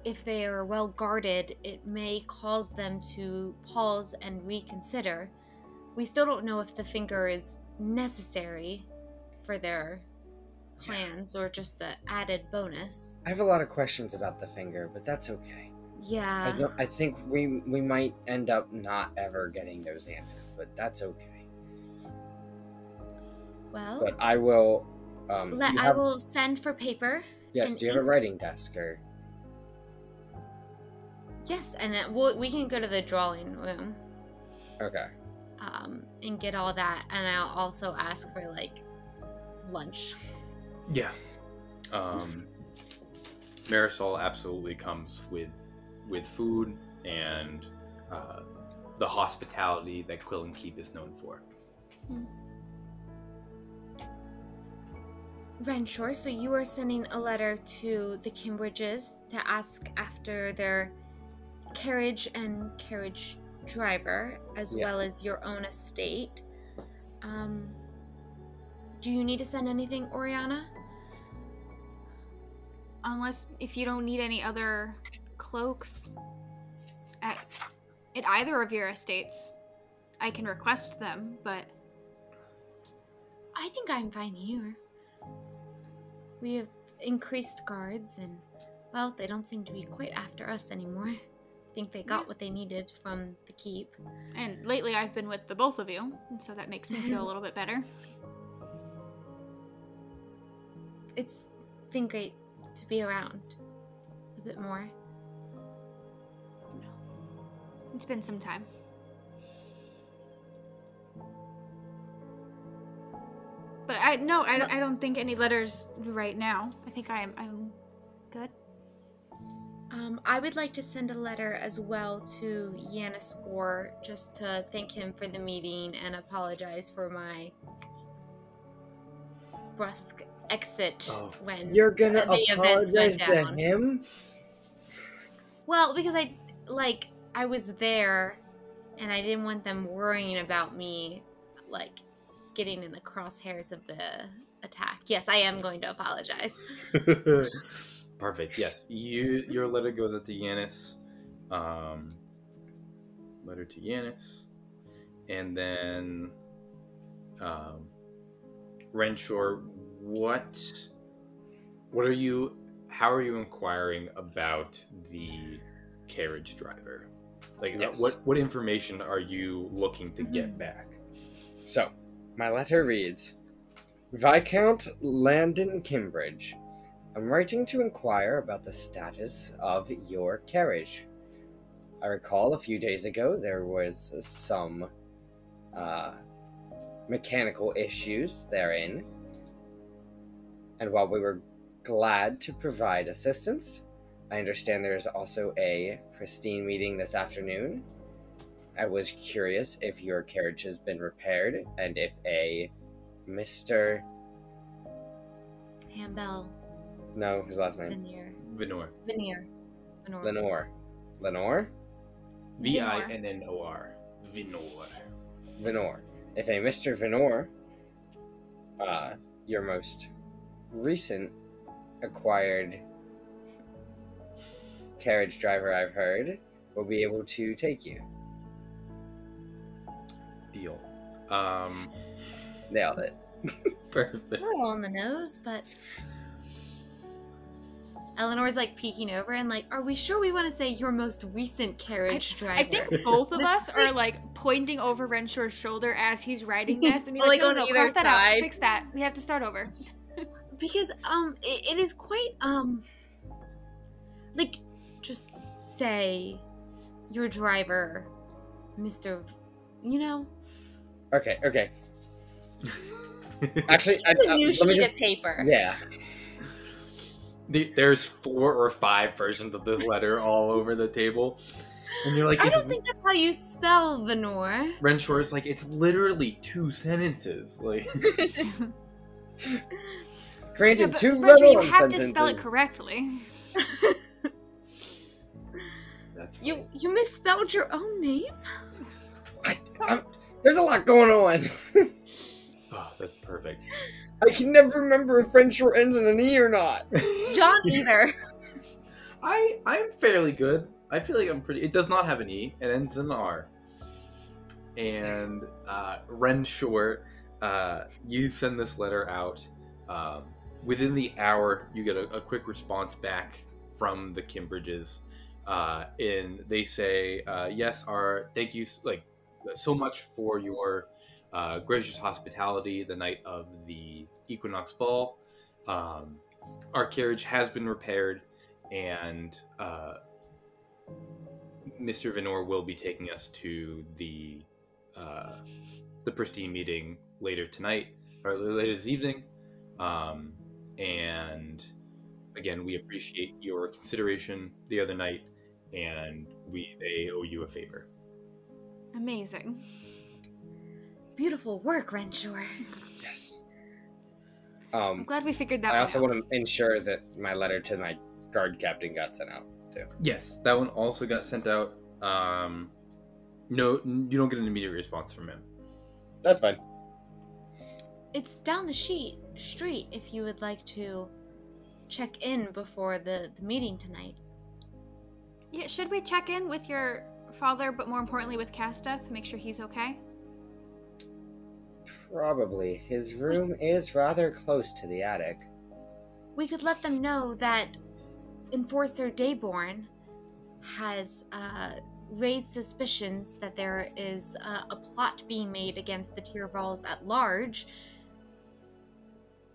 if they are well guarded, it may cause them to pause and reconsider. We still don't know if the finger is necessary for their plans or just an added bonus. I have a lot of questions about the finger, but that's okay. Yeah. I think we might end up not ever getting those answers, but that's okay. Well, But I will. I will send for paper. Yes. and Do you have a ink. writing desk or? Yes, and then we can go to the drawing room Okay. and get all that, and I'll also ask for like lunch. Yeah. Marisol absolutely comes with food and the hospitality that Quill and Keep is known for. Renshaw, so you are sending a letter to the Kimbridges to ask after their carriage and carriage driver, as well as your own estate. Do you need to send anything, Oriana? Unless if you don't need any other cloaks at either of your estates, I can request them, but I think I'm fine here. We have increased guards, and, well, they don't seem to be quite after us anymore. I think they got what they needed from the keep. and lately I've been with the both of you, and so that makes me feel a little bit better. It's been great to be around a bit more. It's been some time. But I don't think any letters right now. I think I'm good. I would like to send a letter as well to Yanis Gore, just to thank him for the meeting and apologize for my brusque exit when You're gonna the events went apologize to down. him? Well, because I was there, and I didn't want them worrying about me, like, getting in the crosshairs of the attack. Yes, I am going to apologize. Perfect. Yes, your letter goes out to Yanis. Letter to Yanis, and then Renshaw. What are you? How are you inquiring about the carriage driver? Like, Yes. what information are you looking to get back? So, my letter reads, Viscount Landon Kimbridge, I'm writing to inquire about the status of your carriage. I recall a few days ago there was some mechanical issues therein, and while we were glad to provide assistance, I understand there is also a pristine meeting this afternoon. I was curious if your carriage has been repaired and if a Mr. Hambell. No, his last name. Vinor. Lenore. Lenore? Vinnor. Vinor. Vinor. If a Mr. Vinor, your most recent acquired carriage driver I've heard, will be able to take you. Deal. Nailed it. Perfect. A little on the nose, but Eleanor's like peeking over and like, are we sure we want to say your most recent carriage driver? I think both of us are like pointing over Renshaw's shoulder as he's writing this and be like, no, on either cross that side. out, fix that. We have to start over. Because it is quite like, just say your driver, Mr. Okay. Actually, a new sheet of paper. Yeah. There's 4 or 5 versions of this letter all over the table, and you're like, I don't think that's how you spell Venor. Renshaw is like, it's literally 2 sentences. Like, Granted, but, two Roger, little you have sentences. to spell it correctly. that's You misspelled your own name? There's a lot going on. oh, that's perfect. I can never remember if Renshaw ends in an E or not. John either. I'm fairly good. I feel like I'm pretty. It does not have an E. It ends in an R. And Renshaw, you send this letter out. Within the hour, you get a quick response back from the Kimbridges, and they say, "Yes, thank you so much for your gracious hospitality the night of the Equinox Ball. Our carriage has been repaired, and Mr. Venor will be taking us to the Pristine meeting later tonight, or later this evening. And again, we appreciate your consideration the other night, and they owe you a favor." Amazing. Beautiful work, Renshaw. Yes. I'm glad we figured that I one also out. want to ensure that my letter to my guard captain got sent out too. Yes, that one also got sent out. No, you don't get an immediate response from him. That's fine. It's down the street if you would like to check in before the meeting tonight. Yeah, should we check in with your father, but more importantly with Casteth, make sure he's okay? Probably. His room is rather close to the attic. We could let them know that Enforcer Dayborn has raised suspicions that there is a plot being made against the Thralls at large.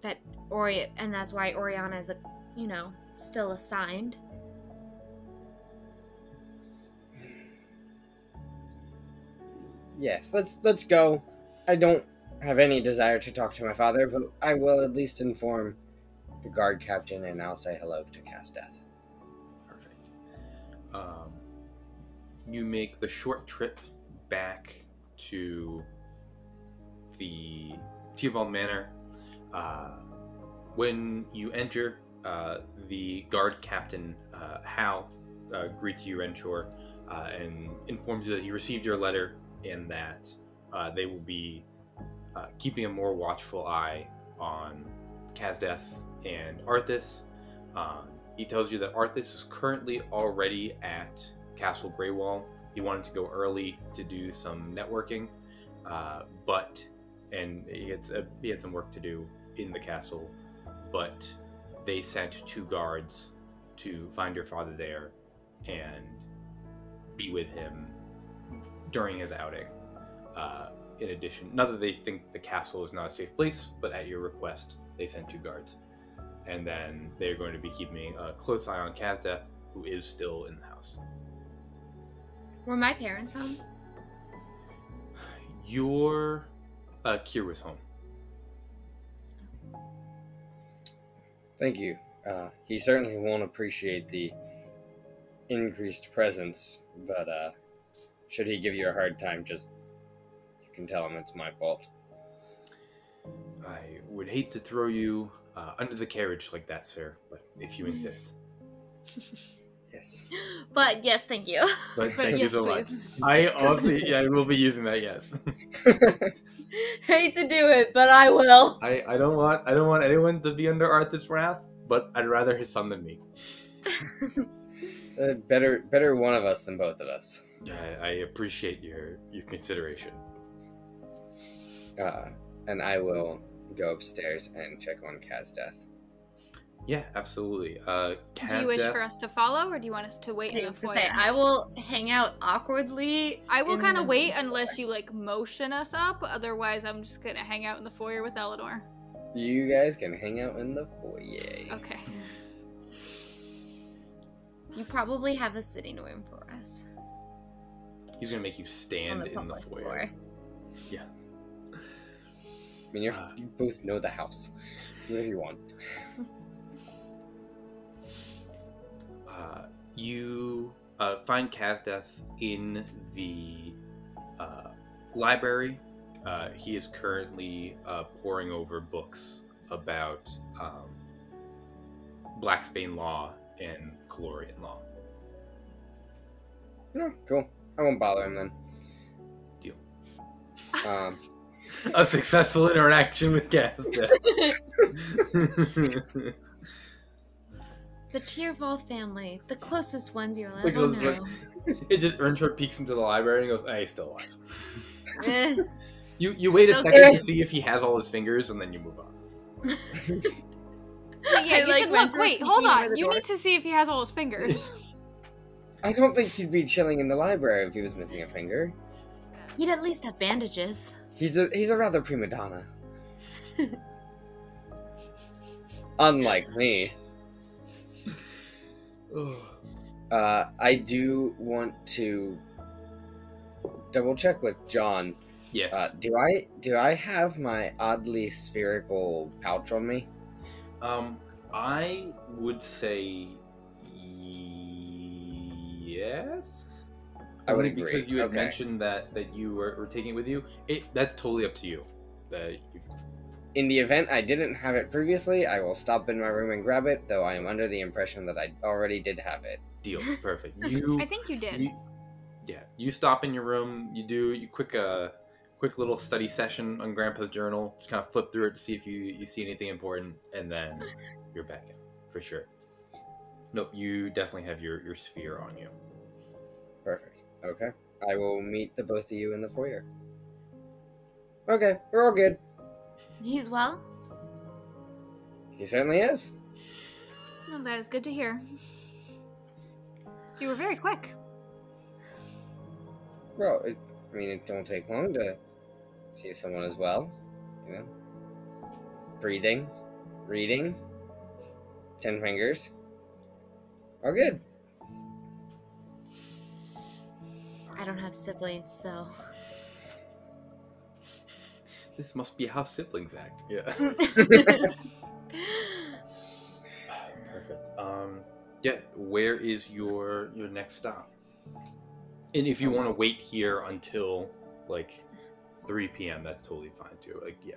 And that's why Oriana is, still assigned. Yes, let's go. I don't have any desire to talk to my father, but I will at least inform the guard captain, and I'll say hello to Casteth. Perfect. You make the short trip back to the Tyrval Manor. When you enter, the guard captain, Hal, greets you, Renshaw, and informs you that he received your letter and that they will be keeping a more watchful eye on Kazdeth and Arthas. He tells you that Arthas is currently already at Castle Greywall. He wanted to go early to do some networking, and he had some work to do in the castle, but they sent 2 guards to find your father there and be with him during his outing. In addition, not that they think the castle is not a safe place, but at your request, they sent 2 guards. And then they're going to be keeping a close eye on Kazdeth, who is still in the house. Were my parents home? Your Kier was home. Thank you. He certainly won't appreciate the increased presence, but should he give you a hard time, you can tell him it's my fault. I would hate to throw you under the carriage like that, sir, but if you insist. Yes. But yes, thank you. But thank you yes, so please. much. I also, I will be using that, yes. Hate to do it, but I will. I don't want anyone to be under Arthur's wrath, but I'd rather his son than me. Better one of us than both of us. I appreciate your consideration. And I will go upstairs and check on Kazdeth. Yeah, absolutely. Do you wish for us to follow, or do you want us to wait in the foyer? I will hang out awkwardly. I will kind of wait unless you motion us up. Otherwise, I'm just gonna hang out in the foyer with Eleanor. You guys can hang out in the foyer. Okay. You probably have a sitting room for us. He's gonna make you stand in the foyer. Floor. Yeah. I mean, you both know the house. Whatever you want. You find Kazdeth in the library. He is currently poring over books about Blacksbane law and Calorian law. No, cool. I won't bother him then. Deal. A successful interaction with Kazdeth. The Tyrfall family, the closest ones you'll Like, ever like- know. It just Earnshaw peeks into the library and goes, "Hey, he's still alive." Eh. You wait a So second good. to see if he has all his fingers, and then you move on. Wait, yeah, I you like should look. Windsor Wait, peeking hold over on. the You door. need to see if he has all his fingers. I don't think he'd be chilling in the library if he was missing a finger. He'd at least have bandages. He's a rather prima donna. Unlike me. I do want to double check with John. Yes. Do I have my oddly spherical pouch on me? I would say yes. I would Only agree. because you had Okay. mentioned that you were taking it with you. That's totally up to you. In the event I didn't have it previously, I will stop in my room and grab it, though I am under the impression that I already did have it. Deal. Perfect. You. I think you did. You stop in your room. You quick little study session on Grandpa's journal. Just kind of flip through it to see if you see anything important, and then you're back in for sure. Nope, you definitely have your sphere on you. Perfect. Okay. I will meet the both of you in the foyer. Okay, we're all good. He's well? He certainly is. Well, that is good to hear. You were very quick. Well, it don't take long to see if someone is well. You know? Breathing. Reading. 10 fingers. All good. I don't have siblings, so. This must be how siblings act. Yeah. Perfect. Yeah. Where is your next stop? And if you want to wait here until like 3 p.m., that's totally fine too. Like, yeah,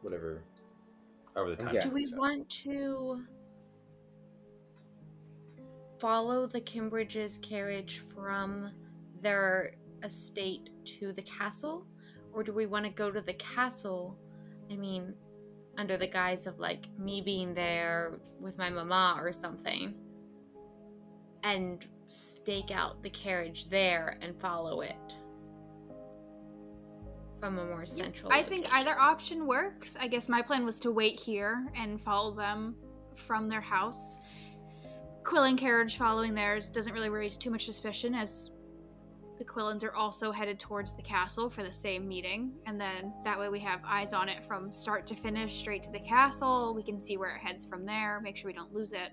whatever. However the time. Yeah. Do we works out. want to follow the Kimbridges' carriage from their estate to the castle? Or do we want to go to the castle, under the guise of, like, me being there with my mama or something, and stake out the carriage there and follow it from a more central I think location? either option works. I guess my plan was to wait here and follow them from their house. Quillen carriage following theirs doesn't really raise too much suspicion, as the Quillens are also headed towards the castle for the same meeting, and then that way we have eyes on it from start to finish, straight to the castle. We can see where it heads from there, make sure we don't lose it.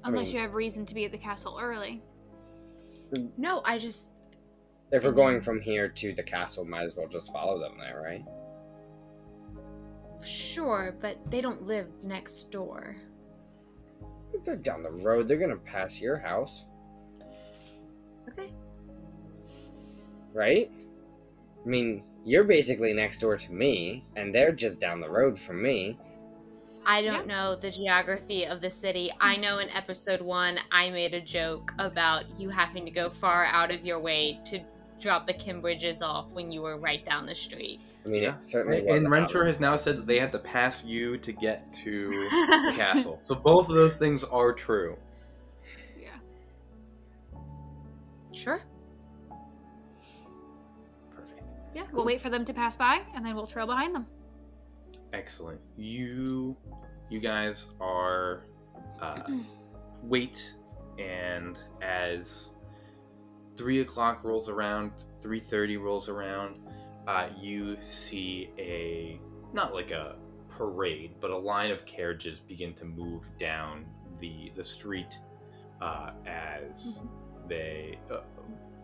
Unless you have reason to be at the castle early. No, I just... If we're going from here to the castle, might as well just follow them there, right? Sure, but they don't live next door. If they're down the road, they're gonna pass your house, Okay. right? You're basically next door to me, and they're just down the road from me. I don't know the geography of the city. I know in episode 1, I made a joke about you having to go far out of your way to drop the Kimbridges off when you were right down the street. Yeah. It certainly was. And Renshore has now said that they had to pass you to get to the castle. So both of those things are true. Yeah. Sure. Perfect. Yeah, we'll wait for them to pass by, and then we'll trail behind them. Excellent. You guys are wait, and as 3 o'clock rolls around, 3:30 rolls around, you see not like a parade, but a line of carriages begin to move down the street as they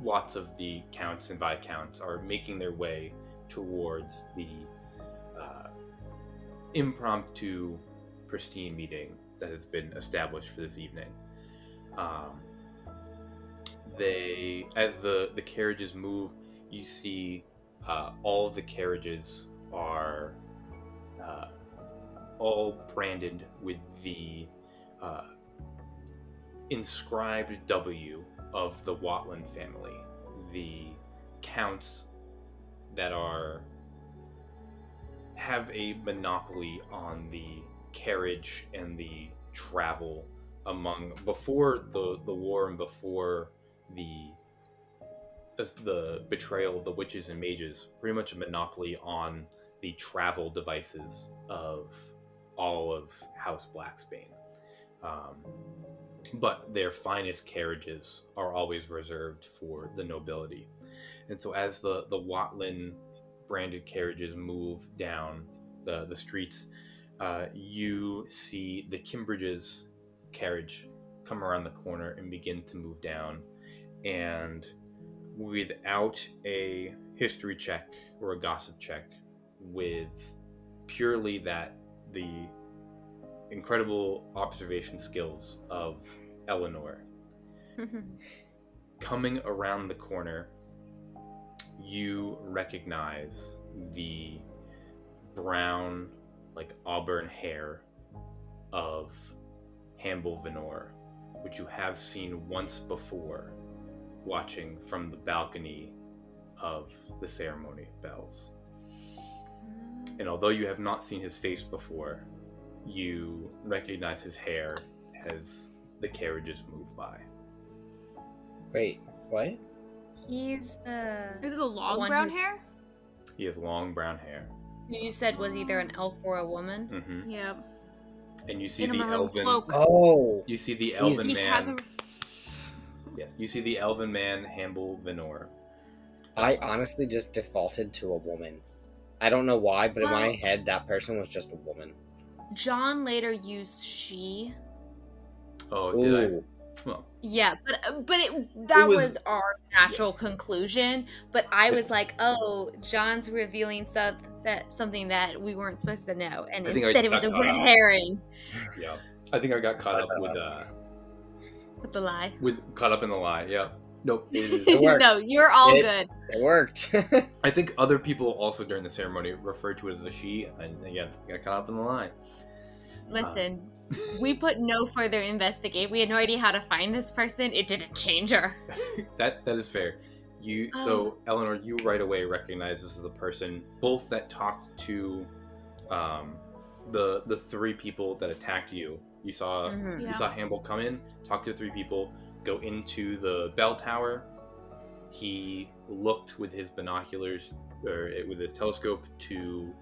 lots of the counts and viscounts are making their way towards the impromptu pristine meeting that has been established for this evening. As the carriages move, you see all of the carriages are all branded with the inscribed W of the Watland family. The counts that are have a monopoly on the carriage and the travel among before the war and before the betrayal of the witches and mages, pretty much a monopoly on the travel devices of all of House Blacksbane. But their finest carriages are always reserved for the nobility. And so as the Watlin branded carriages move down the streets, you see the Kimbridge's carriage come around the corner and begin to move down. And without a history check or a gossip check, with purely the incredible observation skills of Eleanor, coming around the corner, you recognize the brown, like auburn hair of Hamble Venor, which you have seen once before watching from the balcony of the ceremony bells. And although you have not seen his face before, you recognize his hair as the carriages move by. Wait, what? He's Is it the long one brown who's- hair? He has long brown hair. you said was either an elf or a woman. Mm-hmm. Yep. And you see In a the maroon elven. cloak. Oh, You see the He's- elven He man. has a... Yes, you see the elven man, Hamble Venor. I honestly just defaulted to a woman. I don't know why, but in my Well- head, that person was just a woman. John later used she. Oh, did I? Ooh. Well, Yeah, but that was- was our natural conclusion. But I was like, oh, John's revealing something that we weren't supposed to know, and I think I instead just it was a got caught red up. herring yeah. I think I got caught up with the lie. caught up in the lie. Yeah. Nope. It worked. No, you're all It- good. It worked. I think other people also during the ceremony referred to it as a she, and again, got caught up in the lie. Listen, we put no further investigate. We had no idea how to find this person. It didn't change her. That is fair. So Eleanor, you right away recognize this as the person both that talked to the three people that attacked you. You saw Mhm. you saw Hamble come in, talk to three people, go into the bell tower. He looked with his binoculars or with his telescope to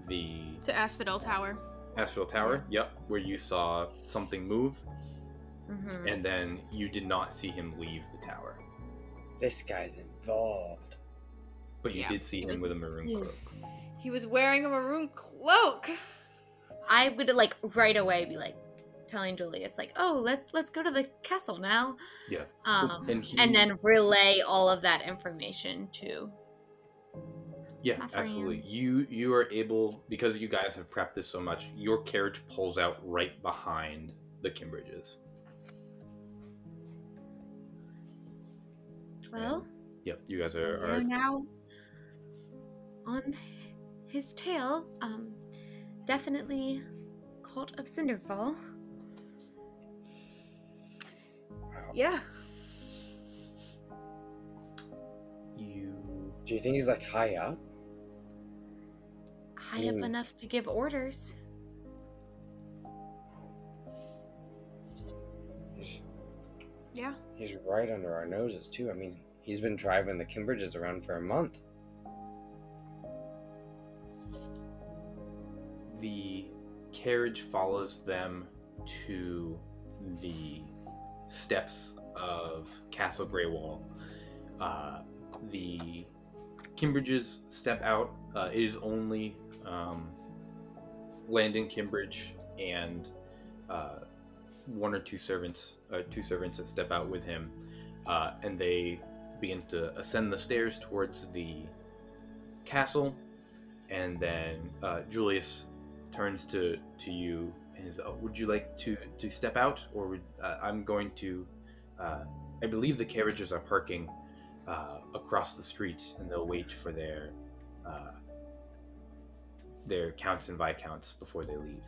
the To Asphodel Tower. Astral Tower. Yep, where you saw something move, Mhm. and then you did not see him leave the tower. This guy's involved. But you Yeah. did see him with a maroon Yes. cloak. He was wearing a maroon cloak. I would like right away be like telling Julius like, oh, let's go to the castle now. Yeah. And And then relay all of that information to. Yeah, my absolutely. friends. You are able, because you guys have prepped this so much, your carriage pulls out right behind the Kimbridges. Well, Yep, you guys we're are now on his tail. Definitely Cult of Cinderfall. Wow. Yeah. you Do you think he's like high up? High up enough to give orders. Yeah. He's right under our noses too. I mean, he's been driving the Kimbridges around for a month. the carriage follows them to the steps of Castle Greywall. The Kimbridges step out. It is only Landon Kimbridge and one or two servants that step out with him, and they begin to ascend the stairs towards the castle. And then Julius turns to you and is, would you like to step out, or would I'm going to I believe the carriages are parking across the street, and they'll wait for their counts and viscounts before they leave.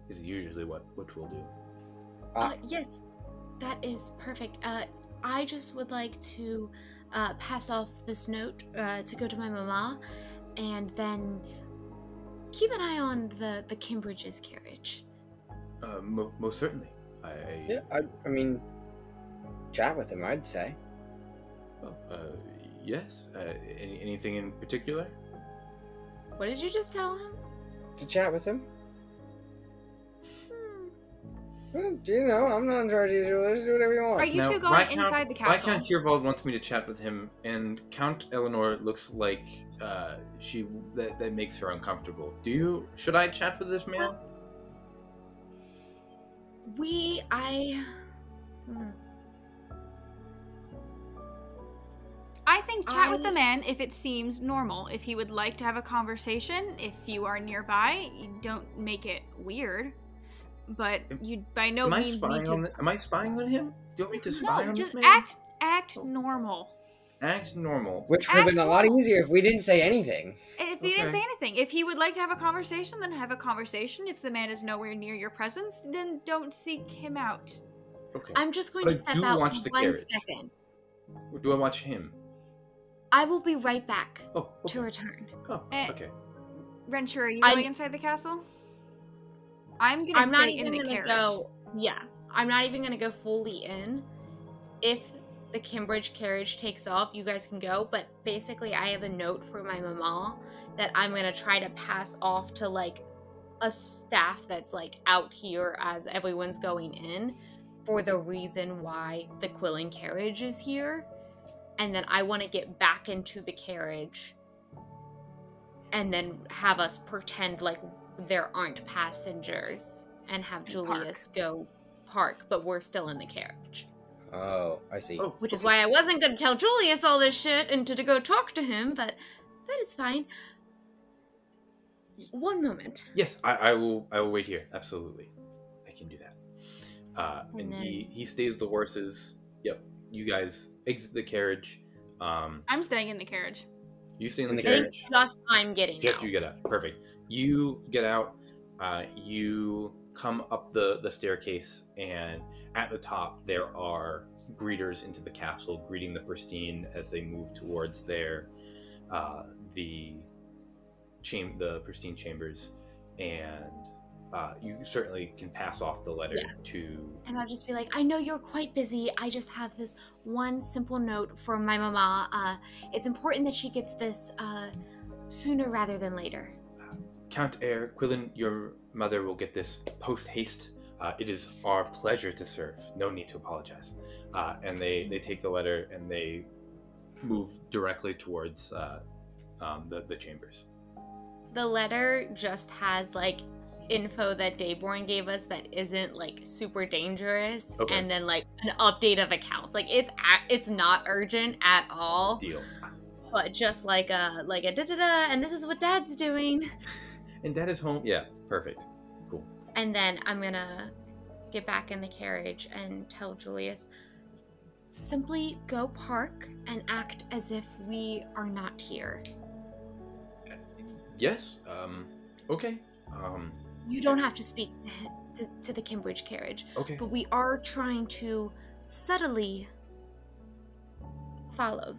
Is usually what we'll do. Yes, that is perfect. I just would like to pass off this note to go to my mama, and then keep an eye on the Kimbridge's carriage. Most certainly. Yeah, I mean, chat with him, I'd say. Oh, yes. Anything in particular? What did you just tell him? To chat with him? Well, you know, I'm not in charge of you. Let's do whatever you want. Are you two going inside the castle? Viscount Tyrvald wants me to chat with him, and Count Eleanor looks like that makes her uncomfortable. Should I chat with this man? I think chat with the man if it seems normal. If he would like to have a conversation, if you are nearby, you don't make it weird. But you by no means need to... Am I spying on him? Do you want me to spy on this man? No, just act normal. Act normal. Which would have been a lot easier if we didn't say anything. If he didn't say anything. If he would like to have a conversation, then have a conversation. If the man is nowhere near your presence, then don't seek him out. Okay. I'm just going to step out for 1 second. Do I watch him? I will be right back to return. Oh, okay. Rensher, are you going inside the castle? I'm gonna stay in the carriage. I'm not even gonna go fully in. If the Kimbridge carriage takes off, you guys can go. But basically, I have a note for my mama that I'm gonna try to pass off to like a staff that's like out here as everyone's going in for the reason why the Quilling carriage is here. And then I want to get back into the carriage and then have us pretend like there aren't passengers and have Julius go park, but we're still in the carriage. Oh, I see. Which is why I wasn't going to tell Julius all this shit and to go talk to him, but that is fine. One moment. Yes, I will wait here. Absolutely. I can do that. And then... he stays the horses. Yep. You guys exit the carriage. I'm staying in the carriage. You stay in the carriage. I'm getting Just out. you get out. Perfect. You get out. You come up the staircase, and at the top there are greeters into the castle greeting the Pristine as they move towards their the Pristine chambers, and you certainly can pass off the letter to... And I'll just be like, I know you're quite busy. I just have this one simple note from my mama. It's important that she gets this sooner rather than later. Count Eyre, Quillen, your mother will get this post-haste. It is our pleasure to serve. No need to apologize. And they take the letter and they move directly towards the chambers. The letter just has, like, info that Dayborn gave us that isn't like super dangerous, and then like an update of accounts. Like it's not urgent at all. Deal. But just like a da-da-da, and this is what Dad's doing. And Dad is home. Yeah, perfect. Cool. And then I'm gonna get back in the carriage and tell Julius, simply go park and act as if we are not here. Yes. Okay. You don't have to speak to the Kimbridge carriage. Okay. But we are trying to subtly follow.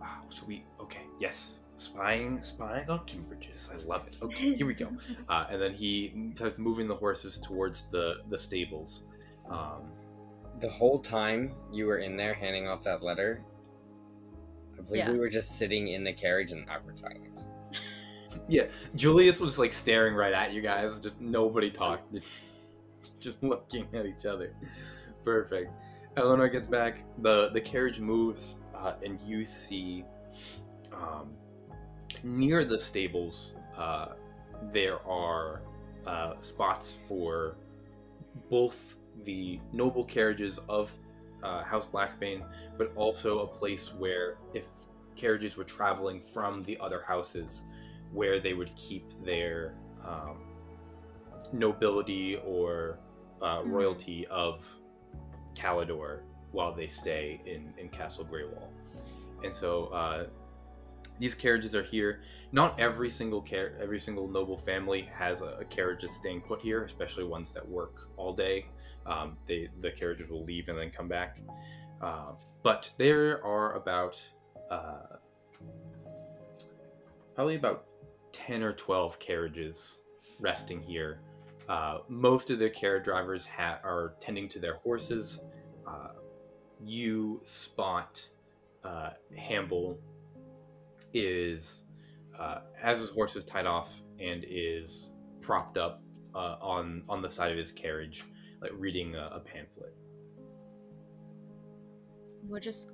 Wow, sweet. Okay, yes. Spying on Kimbridges. I love it. Okay, here we go. And then he starts moving the horses towards the stables. The whole time you were in there handing off that letter, I believe we were just sitting in the carriage in awkward silence. Yeah, Julius was like staring right at you guys. Just nobody talked. Just looking at each other. Perfect. Eleanor gets back. The carriage moves, and you see near the stables there are spots for both the noble carriages of House Blacksbane, but also a place where if carriages were traveling from the other houses, where they would keep their nobility or royalty of Calidor while they stay in Castle Greywall. And so these carriages are here. Not every single noble family has a carriage that's staying put here, especially ones that work all day. The carriages will leave and then come back. But there are about probably about 10 or 12 carriages resting here. Most of their carriage drivers are tending to their horses. You spot Hamble has his horses tied off and is propped up on the side of his carriage, like reading a pamphlet. We'll just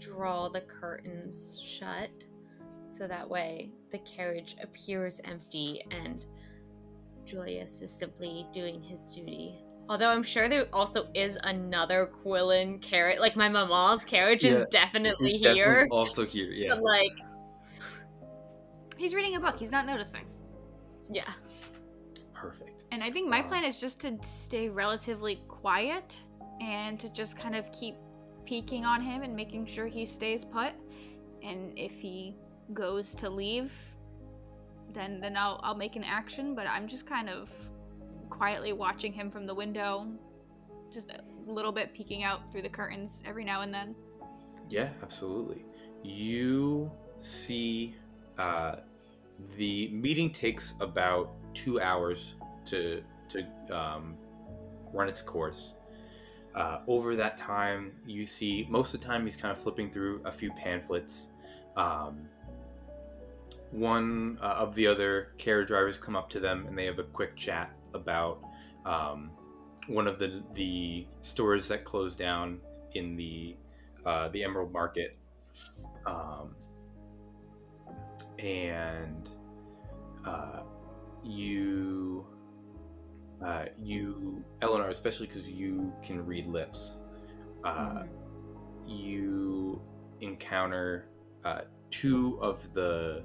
draw the curtains shut so that way the carriage appears empty and Julius is simply doing his duty. Although I'm sure there also is another Quillen carriage, like my mama's carriage is definitely He's here. Definitely also here, yeah. But like, He's reading a book. He's not noticing. yeah. Perfect. And I think my plan is just to stay relatively quiet and to just kind of keep peeking on him and making sure he stays put. And if he goes to leave, then I'll make an action. But I'm just kind of quietly watching him from the window, just a little bit peeking out through the curtains every now and then. Yeah, absolutely. You see the meeting takes about 2 hours to run its course. Over that time, you see most of the time he's kind of flipping through a few pamphlets. One of the other carriage drivers come up to them and they have a quick chat about one of the stores that closed down in the Emerald Market. And you Eleanor, especially because you can read lips, you encounter two of the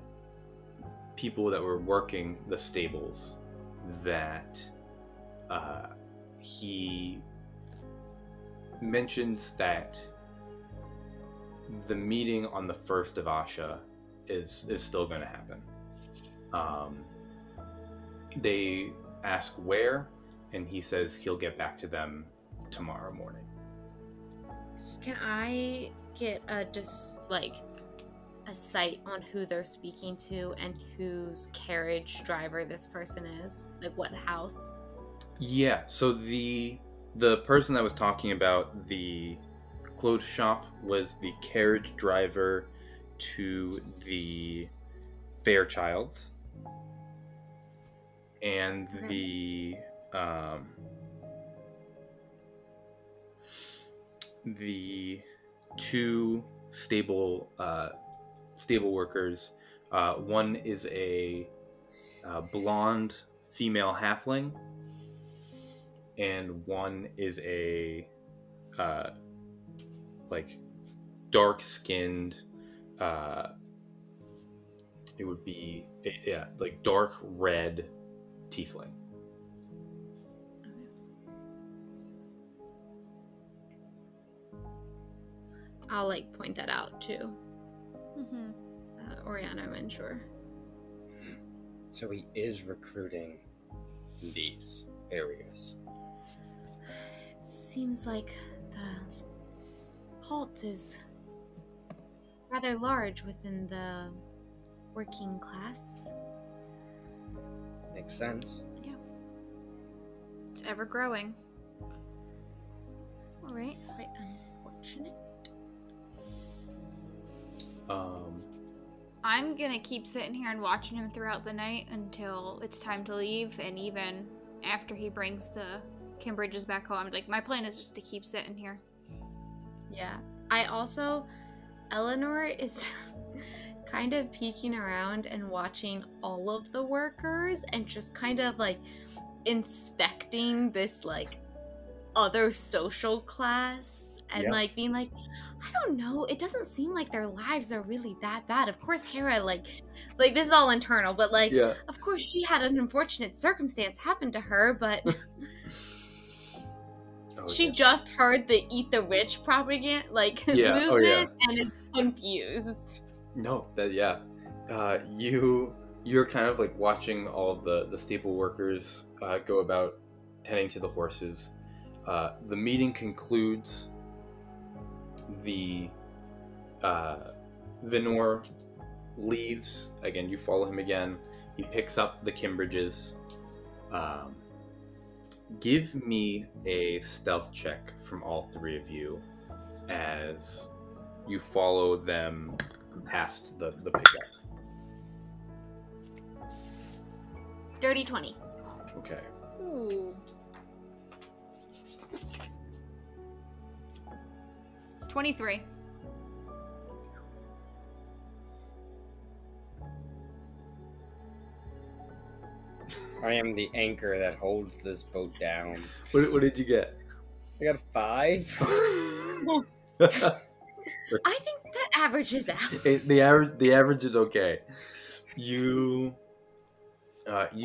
people that were working the stables that he mentions that the meeting on the 1st of Asha is still going to happen. They ask where, and he says he'll get back to them tomorrow morning. Can I get a sight on who they're speaking to and whose carriage driver this person is? Like what house? Yeah, so the person that was talking about the clothes shop was the carriage driver to the Fairchilds, and the two stable workers. One is a blonde female halfling, and one is a dark-skinned. It would be like dark red tiefling. I'll point that out too. Mm-hmm. Oriana, I'm unsure. So he is recruiting these areas. It seems like the cult is rather large within the working class. Makes sense. Yeah. It's ever growing. All right. Quite unfortunate. I'm gonna keep sitting here and watching him throughout the night until it's time to leave, and even after he brings the Cambridges back home. My plan is just to keep sitting here. Yeah. Eleanor is kind of peeking around and watching all of the workers and just kind of inspecting this other social class and being I don't know, it doesn't seem like their lives are really that bad. Of course Hera this is all internal, but of course she had an unfortunate circumstance happen to her, but she just heard the Eat the Rich propaganda movement and is confused. No, you're kind of watching all of the stable workers go about tending to the horses. The meeting concludes. The Vinor leaves again. You follow him again. He picks up the Kimbridges. Give me a stealth check from all three of you as you follow them past the pickup. Dirty 20. Okay. Ooh. 23. I am the anchor that holds this boat down. What did you get? I got a 5. I think that averages out. The average is okay. You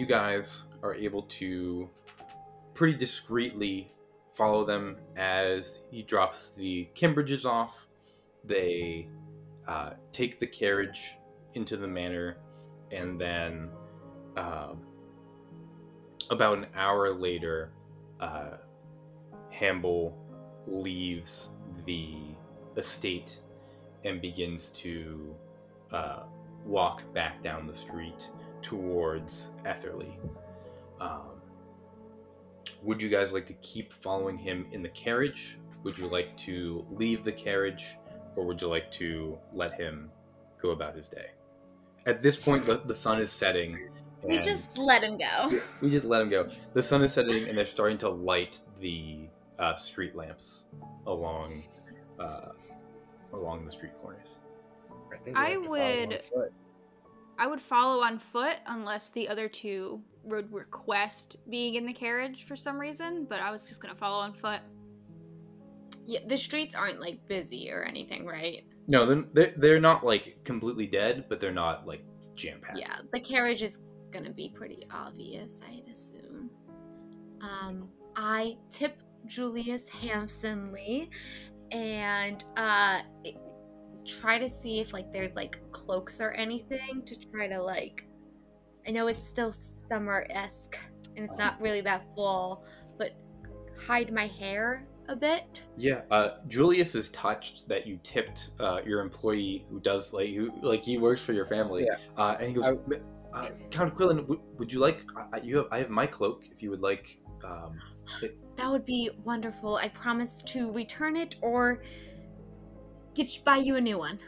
guys are able to pretty discreetly follow them as he drops the Kimbridges off. They take the carriage into the manor, and then about an hour later, Hamble leaves the estate and begins to walk back down the street towards Etherly. Would you guys like to keep following him in the carriage? Would you like to leave the carriage, or would you like to let him go about his day? At this point, the sun is setting. We just let him go. We just let him go. The sun is setting, and they're starting to light the street lamps along the street corners. I think we have to follow on foot. I would follow on foot unless the other two would request being in the carriage for some reason, but I was just gonna follow on foot. Yeah, the streets aren't like busy or anything, right? No, they're not like completely dead, but they're not like jam packed. Yeah, the carriage is gonna be pretty obvious, I'd assume. I tip Julius handsomely and try to see if like there's like cloaks or anything to try to like, I know it's still summer-esque and it's not really that full, but hide my hair a bit. Yeah, Julius is touched that you tipped your employee who does he works for your family. Yeah. And he goes, Count Quillen, would you like? I have my cloak if you would like. That would be wonderful. I promise to return it or buy you a new one.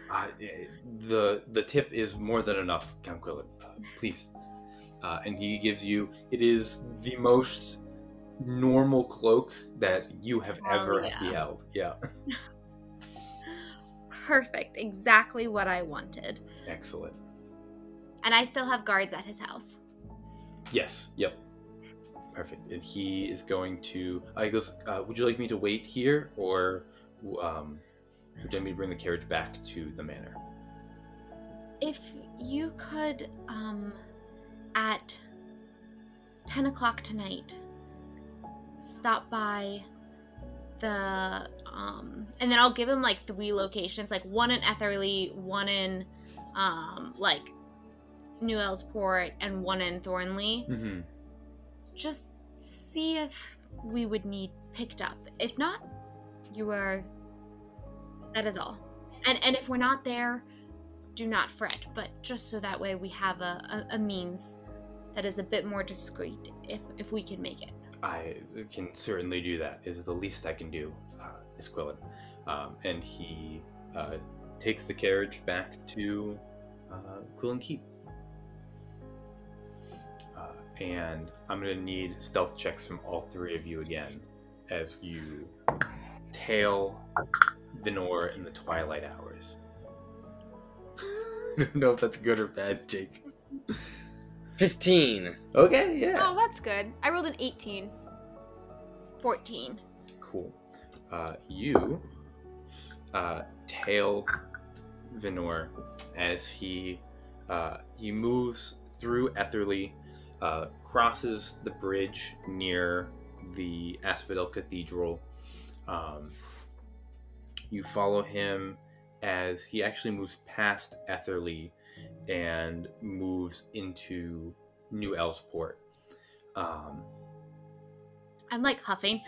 The tip is more than enough, Count Quillen. Please. And he gives you. It is the most normal cloak that you have ever beheld. Yeah. Perfect. Exactly what I wanted. Excellent. And I still have guards at his house. Yes. Yep. Perfect. And he is going to. He goes. Would you like me to wait here, or would you like me to bring the carriage back to the manor? If you could, at 10 o'clock tonight, stop by the and then I'll give him like 3 locations, like one in Etherly, one in like New Elsport, and one in Thornley. Mm-hmm. Just see if we would need picked up. If not, that is all. And if we're not there, do not fret, but just so that way we have a means that is a bit more discreet if we can make it. I can certainly do that. Is the least I can do, Miss Quillen. And he takes the carriage back to Quillen Keep. And I'm going to need stealth checks from all 3 of you again as you tail Venor in the twilight hours. I don't know if that's good or bad, Jake. 15. Okay, yeah. Oh, that's good. I rolled an 18. 14. Cool. You tail Venor as he moves through Etherly, crosses the bridge near the Asphodel Cathedral. You follow him as he actually moves past Etherly and moves into New Elsport. I'm like huffing.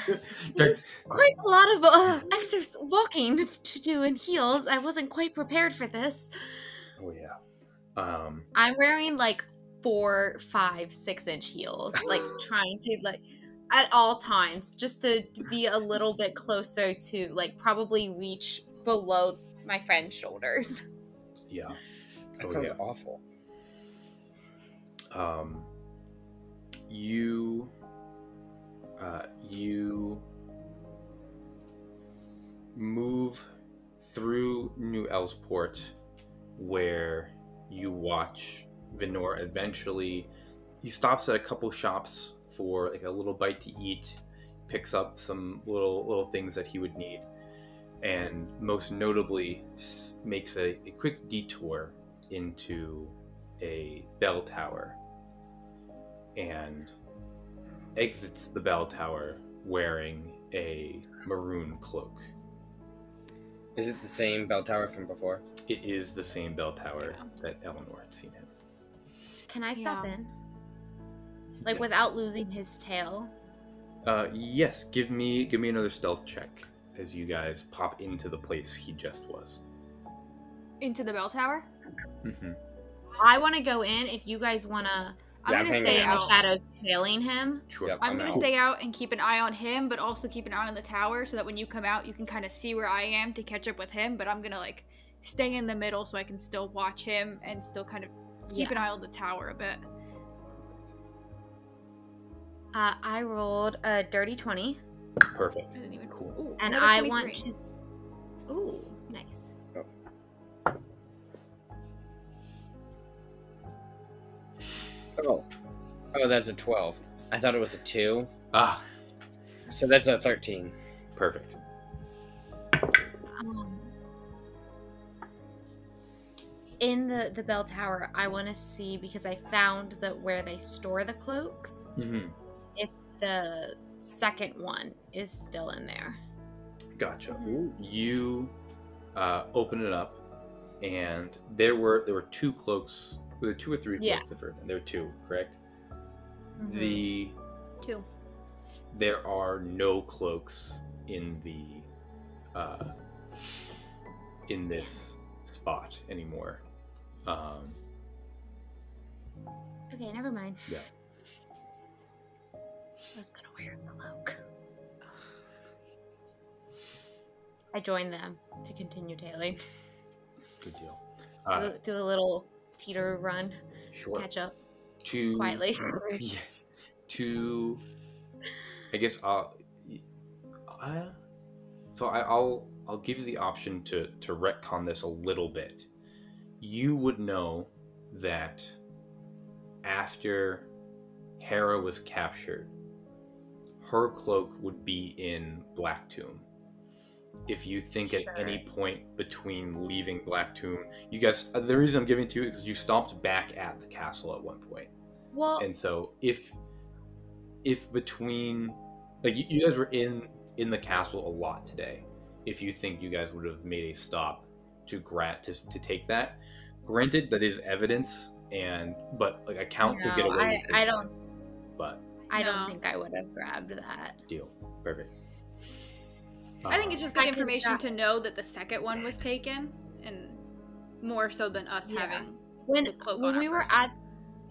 That's- There's quite a lot of walking to do in heels. I wasn't quite prepared for this. Oh yeah. I'm wearing like 4, 5, 6-inch heels, like trying to like at all times just to be a little bit closer to like probably reach below my friend's shoulders. Yeah. That sounds awful. You move through New Elsport, where you watch Venor eventually. He stops at a couple shops for like a little bite to eat, picks up some little things that he would need, and most notably makes a quick detour into a bell tower and exits the bell tower wearing a maroon cloak. Is it the same bell tower from before? It is the same bell tower that Eleanor had seen him. Can I step in? Like Yes. without losing his tail? Yes. Give me another stealth check as you guys pop into the place he just was. Into the bell tower? Mm-hmm. I want to go in if you guys want to. I'm Yeah, going to hang stay in out. the shadows tailing him. Sure. Yep. I'm I'm gonna out. stay out and keep an eye on him, but also keep an eye on the tower so that when you come out, you can kind of see where I am to catch up with him. But I'm gonna like stay in the middle so I can still watch him and still kind of keep an eye on the tower a bit. I rolled a dirty 20, Perfect. I didn't even. Cool. Ooh, and another I 23. want to. Ooh, nice. Oh, that's a 12. I thought it was a 2. Ah, So that's a 13. perfect. In the bell tower, I want to see, because I found that where they store the cloaks, Mm-hmm. if the second one is still in there. Gotcha. Ooh. You open it up, and there were 2 cloaks. Were there 2 or 3 Yeah. cloaks the first time? There were 2, correct? Mhm. The 2. there are no cloaks in the in this spot anymore. Okay, never mind. Yeah. I was gonna wear a cloak. I joined them to continue tailing. Good deal. Do a little teeter run, Sure. catch up To quietly. Yeah. To I guess I'll give you the option to retcon this a little bit. You would know that after Hera was captured, her cloak would be in Black Tomb. If you think at any point between leaving Black Tomb, you guys, the reason I'm giving it to you is because you stopped back at the castle at one point. Well, And so if between, like, you guys were in the castle a lot today, if you think you guys would have made a stop to take that, granted that is evidence, but like a count could get away with I taking don't. it. But I No. don't think I would have grabbed that. deal, perfect. I think it's just good I could information grab- to know that the second one was taken, and more so than us Yeah. having When the cloak when on we our were person. at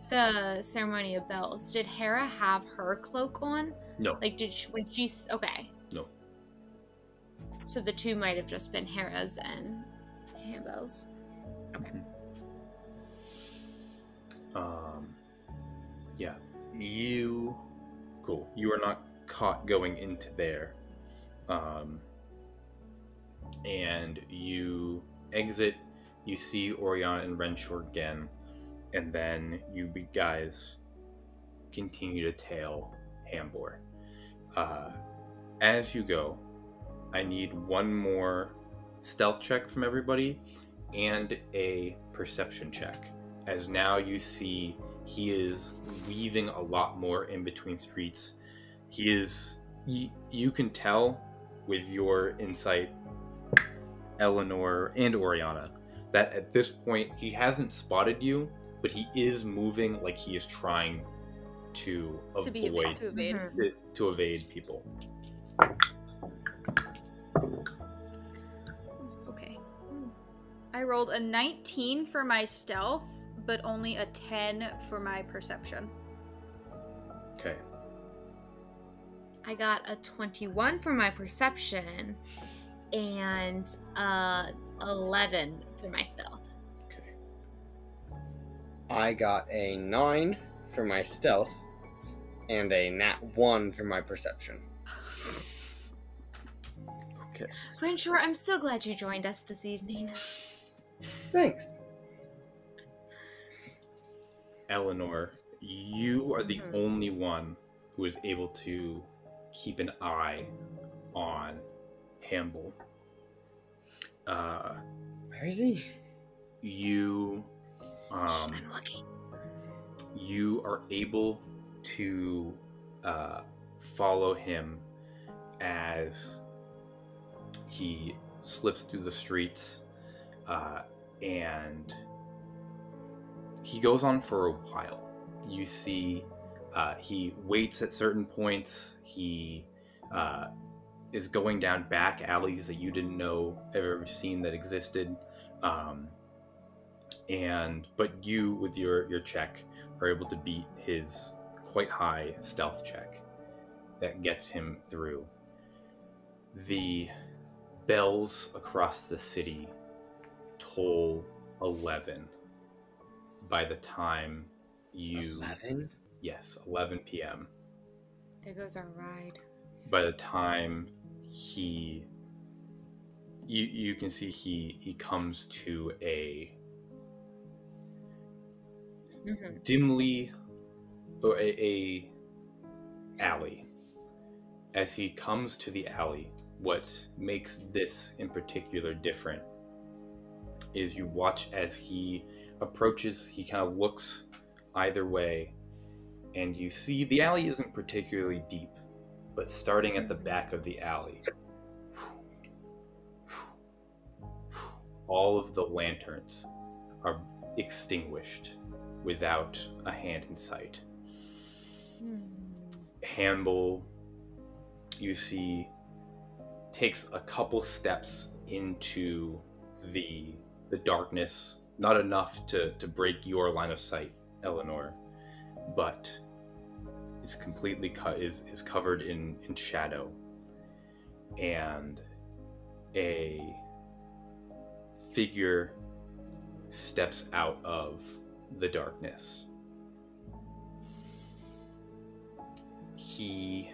the ceremony of bells, did Hera have her cloak on? No. Like, did she, when she's okay? No. So the 2 might have just been Hera's and Annabelle's. Okay. Yeah, cool. You are not caught going into there. And you exit, you see Oriana and Renshaw again, and then you guys continue to tail Hambor. As you go, I need one more stealth check from everybody and a perception check, as now you see he is weaving a lot more in between streets. He is, you can tell with your insight, Eleanor and Oriana, that at this point he hasn't spotted you, but he is moving like he is trying to avoid to evade. Mhm. to evade people. Okay. I rolled a 19 for my stealth, but only a 10 for my perception. Okay. I got a 21 for my perception and 11 for my stealth. Okay. I got a 9 for my stealth and a nat 1 for my perception. Okay. Renshaw, I'm so glad you joined us this evening. Thanks. Eleanor, you are the only one who is able to keep an eye on Hamble. Where is he? You I'm looking. you are able to follow him as he slips through the streets, and he goes on for a while. You see he waits at certain points. He is going down back alleys that you didn't know ever seen that existed. But you, with your check, are able to beat his quite high stealth check that gets him through. The bells across the city toll 11 by the time you... 11? Yes, 11 p.m. There goes our ride. By the time you can see he comes to a dimly, or a alley. As he comes to the alley, what makes this in particular different is you watch as he approaches. He kind of looks either way, and you see the alley isn't particularly deep, but starting at the back of the alley, all of the lanterns are extinguished without a hand in sight. Hamble, you see, takes a couple steps into the darkness, not enough to break your line of sight, Eleanor, but is completely is covered in shadow, and a figure steps out of the darkness. He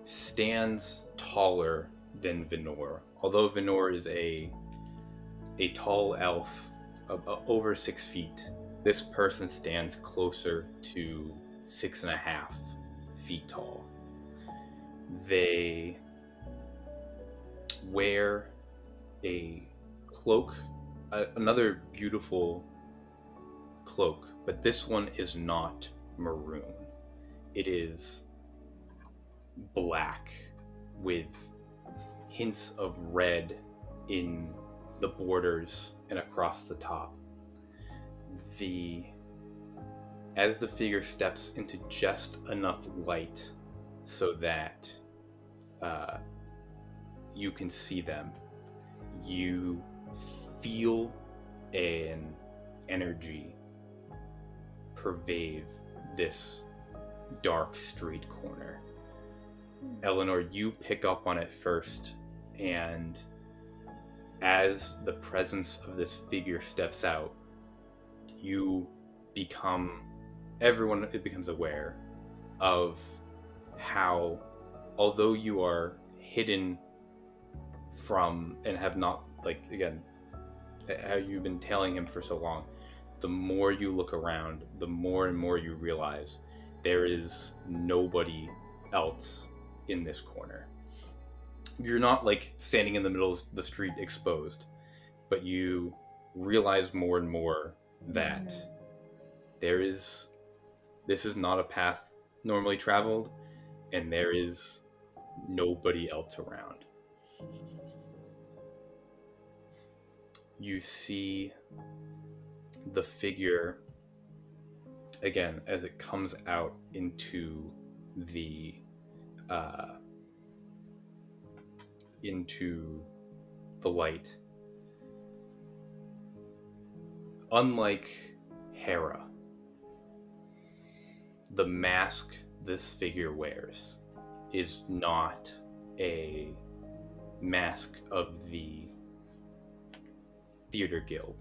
stands taller than Venor. Although Venor is a tall elf over 6 feet, this person stands closer to 6.5 feet tall. They wear a cloak, another beautiful cloak, but this one is not maroon. It is black with hints of red in the borders and across the top. As the figure steps into just enough light so that you can see them, you feel an energy pervade this dark street corner. Eleanor, you pick up on it first, and as the presence of this figure steps out, everyone becomes aware of how, although you are hidden from and have not, how you've been tailing him for so long, the more you look around, the more and more you realize there is nobody else in this corner. You're not standing in the middle of the street exposed, but you realize more and more that this is not a path normally traveled, and there is nobody else around. You see the figure again as it comes out into the light. Unlike Hera. The mask this figure wears is not a mask of the theater guild.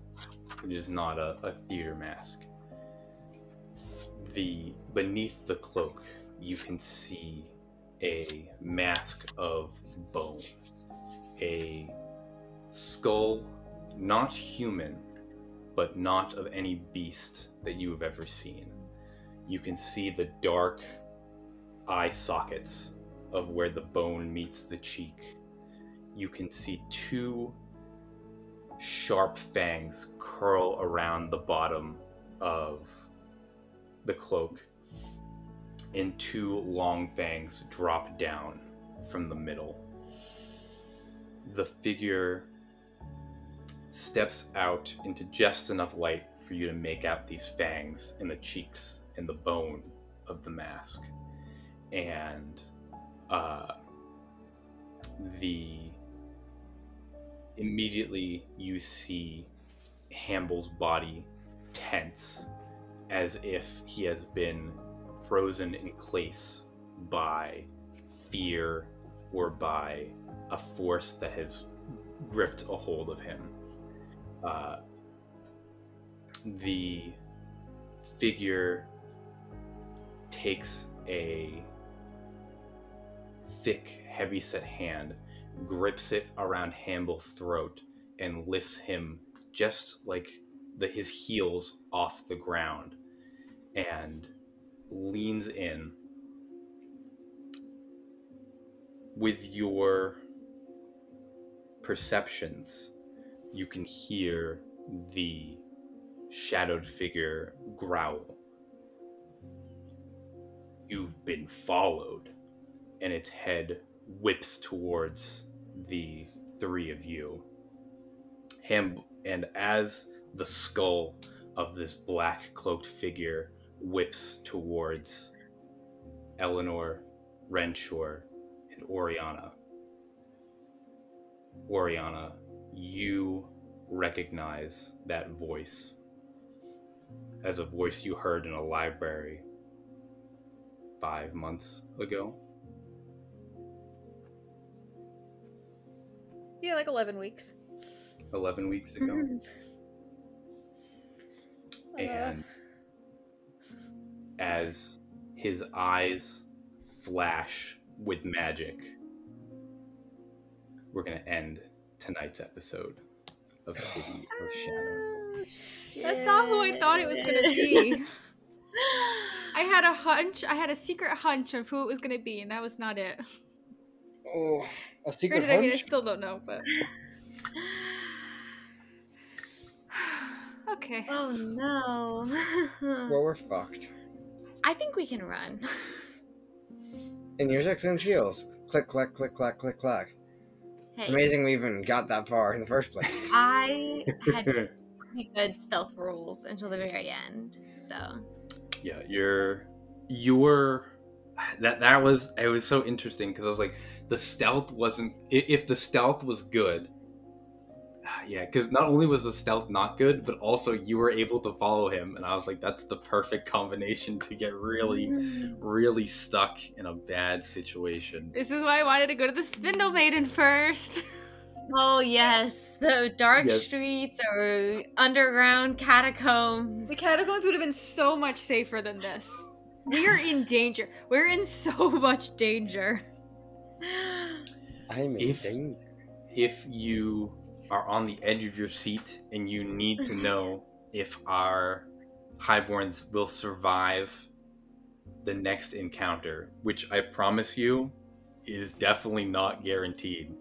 It is not a theater mask. Beneath the cloak, you can see a mask of bone. A skull, not human, but not of any beast that you have ever seen. You can see the dark eye sockets of where the bone meets the cheek. You can see two sharp fangs curl around the bottom of the cloak, and two long fangs drop down from the middle. The figure steps out into just enough light for you to make out these fangs in the cheeks and the bone of the mask. And immediately you see Hamble's body tense, as if he has been frozen in place by fear or by a force that has gripped a hold of him. The figure takes a thick, heavy-set hand, grips it around Hamble's throat, and lifts him just like his heels off the ground, and leans in. With your perceptions, you can hear the shadowed figure growl. You've been followed, and its head whips towards the three of you. And as the skull of this black cloaked figure whips towards Eleanor, Renshaw, and Oriana, you recognize that voice as a voice you heard in a library 5 months ago. Yeah, like 11 weeks. 11 weeks ago. And as his eyes flash with magic, we're going to end tonight's episode of City of Shadows. That's not who I thought it was gonna be. I had a hunch. I had a secret hunch of who it was gonna be, and that was not it. Oh, a secret Granted, hunch? I mean, I still don't know, but okay. Oh no. Well, we're fucked. I think we can run. In your 6-inch heels. Click, clack, click, clack, click, clack. It's Hey, amazing we even got that far in the first place. I had pretty good stealth rolls until the very end, so. Yeah, you were that was, it was so interesting because I was like, the stealth wasn't, if the stealth was good, yeah, because not only was the stealth not good, but also you were able to follow him, and I was like, that's the perfect combination to get really stuck in a bad situation. This is why I wanted to go to the Spindle Maiden first. Oh yes, the dark Yes. streets or underground catacombs. The catacombs would have been so much safer than this. We are in danger. We're in so much danger. I'm in If- danger. If you are on the edge of your seat and you need to know if our highborns will survive the next encounter, which I promise you is definitely not guaranteed,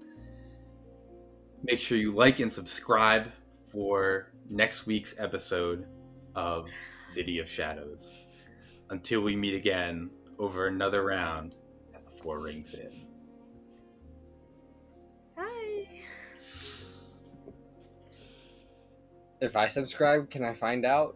make sure you like and subscribe for next week's episode of City of Shadows. Until we meet again over another round at the Four Rings Inn. Hi. If I subscribe, can I find out